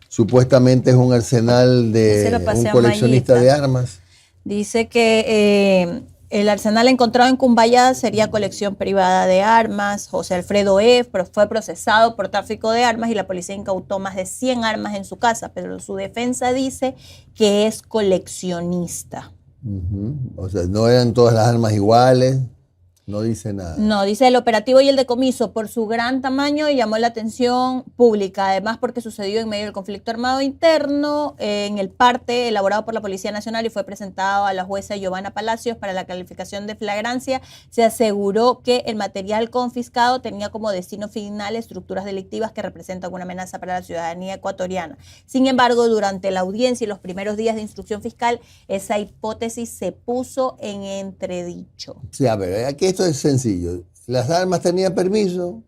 Supuestamente es un arsenal de un coleccionista de armas. Dice que el arsenal encontrado en Cumbayá sería colección privada de armas. José Alfredo fue procesado por tráfico de armas y la policía incautó más de 100 armas en su casa, pero su defensa dice que es coleccionista. O sea, no eran todas las armas iguales. No dice nada. No, dice el operativo y el decomiso por su gran tamaño llamó la atención pública, además porque sucedió en medio del conflicto armado interno en el parte elaborado por la Policía Nacional y fue presentado a la jueza Giovanna Palacios para la calificación de flagrancia. Se aseguró que el material confiscado tenía como destino final estructuras delictivas que representan una amenaza para la ciudadanía ecuatoriana. Sin embargo, durante la audiencia y los primeros días de instrucción fiscal, esa hipótesis se puso en entredicho. Sí, a ver, aquí esto es sencillo. Las armas tenían permiso,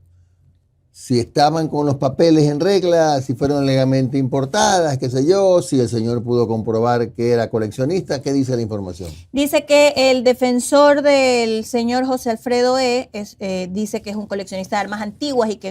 si estaban con los papeles en regla, si fueron legalmente importadas, qué sé yo, si el señor pudo comprobar que era coleccionista. ¿Qué dice la información? Dice que el defensor del señor José Alfredo dice que es un coleccionista de armas antiguas y que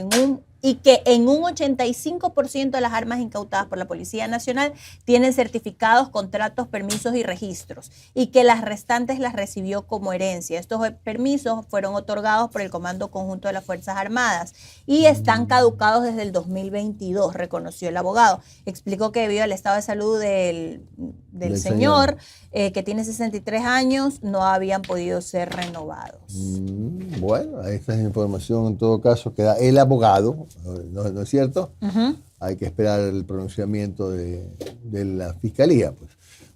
en un 85% de las armas incautadas por la Policía Nacional tienen certificados, contratos, permisos y registros, y que las restantes las recibió como herencia. Estos permisos fueron otorgados por el Comando Conjunto de las Fuerzas Armadas y están caducados desde el 2022, reconoció el abogado. Explicó que debido al estado de salud del señor, que tiene 63 años, no habían podido ser renovados. Bueno, esta es información en todo caso que da el abogado, ¿no es cierto? Hay que esperar el pronunciamiento de la Fiscalía. Pues.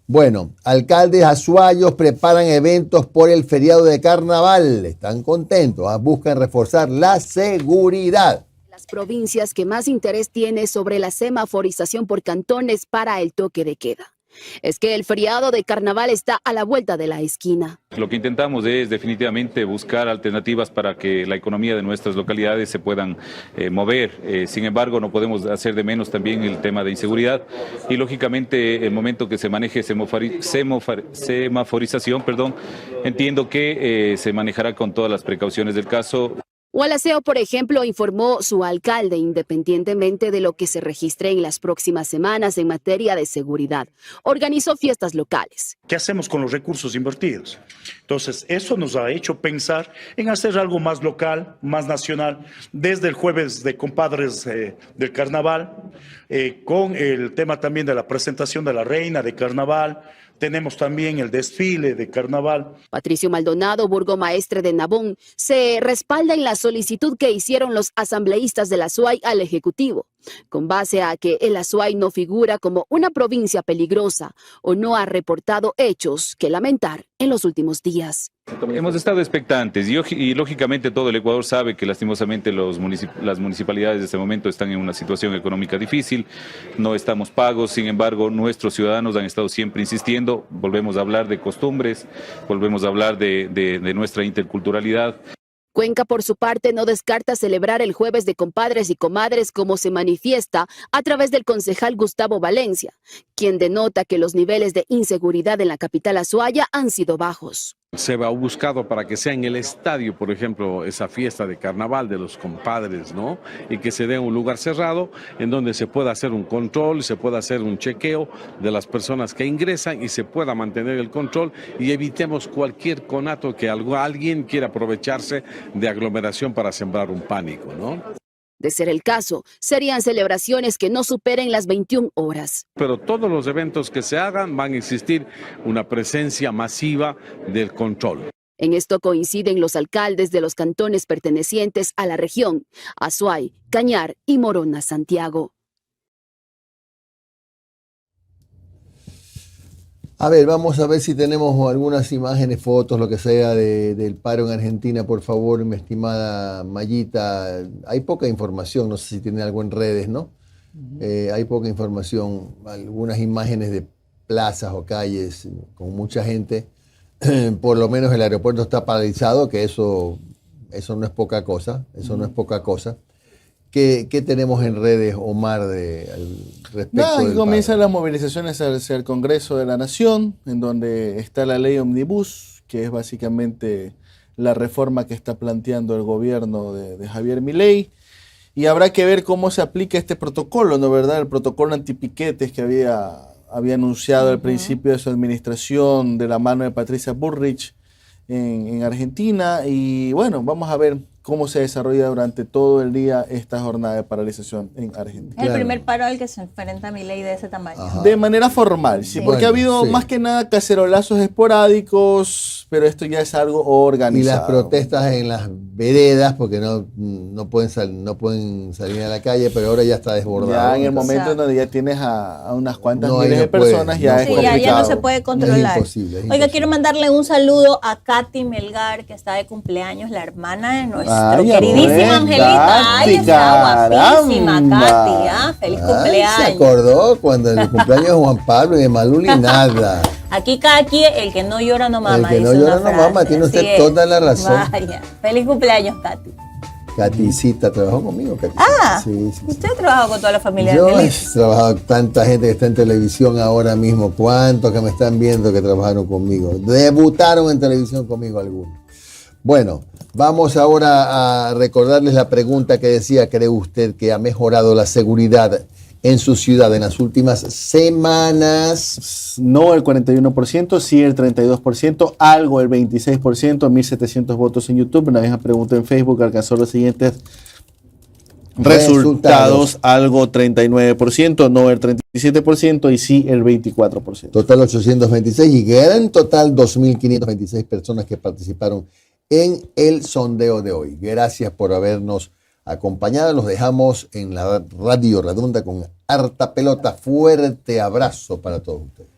Bueno, alcaldes azuayos preparan eventos por el feriado de carnaval. Están contentos, buscan reforzar la seguridad. Las provincias que más interés tiene sobre la semaforización por cantones para el toque de queda. es que el feriado de carnaval está a la vuelta de la esquina. Lo que intentamos es definitivamente buscar alternativas para que la economía de nuestras localidades se puedan mover. Sin embargo, no podemos hacer de menos también el tema de inseguridad y lógicamente el momento que se maneje semaforización, entiendo que se manejará con todas las precauciones del caso. Gualaceo, por ejemplo, informó su alcalde, independientemente de lo que se registre en las próximas semanas en materia de seguridad, organizó fiestas locales. ¿Qué hacemos con los recursos invertidos? Entonces, eso nos ha hecho pensar en hacer algo más local, más nacional, desde el jueves de compadres del carnaval, con el tema también de la presentación de la reina de carnaval. Tenemos también el desfile de carnaval. Patricio Maldonado, burgomaestre de Nabón, se respalda en la solicitud que hicieron los asambleístas de la SUAY al Ejecutivo, con base a que el Azuay no figura como una provincia peligrosa o no ha reportado hechos que lamentar en los últimos días. Hemos estado expectantes y lógicamente todo el Ecuador sabe que lastimosamente las municipalidades de este momento están en una situación económica difícil, no estamos pagos, sin embargo nuestros ciudadanos han estado siempre insistiendo, volvemos a hablar de costumbres, volvemos a hablar de nuestra interculturalidad. Cuenca, por su parte, no descarta celebrar el jueves de compadres y comadres como se manifiesta a través del concejal Gustavo Valencia, quien denota que los niveles de inseguridad en la capital azuaya han sido bajos. Se ha buscado para que sea en el estadio, por ejemplo, esa fiesta de carnaval de los compadres, ¿no? Y que se dé un lugar cerrado en donde se pueda hacer un control, se pueda hacer un chequeo de las personas que ingresan y se pueda mantener el control y evitemos cualquier conato que alguien quiera aprovecharse de aglomeración para sembrar un pánico, ¿no? De ser el caso, serían celebraciones que no superen las 21 horas. Pero todos los eventos que se hagan van a existir una presencia masiva del control. En esto coinciden los alcaldes de los cantones pertenecientes a la región, Azuay, Cañar y Morona, Santiago. A ver, vamos a ver si tenemos algunas imágenes, fotos, lo que sea del paro en Argentina, por favor, mi estimada Mayita. Hay poca información, no sé si tiene algo en redes, ¿no? Hay poca información, algunas imágenes de plazas o calles con mucha gente. Por lo menos el aeropuerto está paralizado, que eso no es poca cosa, ¿Qué tenemos en redes, Omar, respecto del comienzan las movilizaciones hacia el Congreso de la Nación, en donde está la ley Omnibus, que es básicamente la reforma que está planteando el gobierno de Javier Milei. Y habrá que ver cómo se aplica este protocolo, ¿no verdad? El protocolo antipiquetes que había anunciado al principio de su administración de la mano de Patricia Bullrich en Argentina. Y bueno, vamos a ver cómo se desarrolla durante todo el día esta jornada de paralización en Argentina. Es el primer paro al que se enfrenta Milei de ese tamaño. Ajá. De manera formal, sí, porque ha habido más que nada cacerolazos esporádicos, pero esto ya es algo organizado. Y las protestas en las veredas, porque no pueden salir a la calle, pero ahora ya está desbordado. Ya en el momento en donde ya tienes a unas cuantas miles de personas, ya es complicado. Ya no se puede controlar. Es imposible. Oiga, quiero mandarle un saludo a Katy Melgar, que está de cumpleaños, la hermana de nuestro queridísima Angelita. Ay, está guapísima, Katy. ¿Ah? Feliz cumpleaños. Se acordó cuando el cumpleaños de Juan Pablo y de Maluli, nada. Aquí cada quien, el que no llora no mama. El que no llora no mama, tiene usted toda la razón. Vaya, feliz cumpleaños, Katy. Katycita trabajó conmigo, Katy. Sí. Usted ha trabajado con toda la familia. Yo he trabajado con tanta gente que está en televisión ahora mismo. ¿Cuántos que me están viendo que trabajaron conmigo? Debutaron en televisión conmigo algunos. Bueno, vamos ahora a recordarles la pregunta que decía: ¿cree usted que ha mejorado la seguridad en su ciudad en las últimas semanas? No el 41%, sí el 32%, algo el 26%, 1.700 votos en YouTube. Una misma pregunta en Facebook alcanzó los siguientes resultados, algo 39%, no el 37% y sí el 24%. Total 826 y gran total 2.526 personas que participaron en el sondeo de hoy. Gracias por habernos acompañado. Los dejamos en la Radio Redonda con harta pelota. Fuerte abrazo para todos ustedes.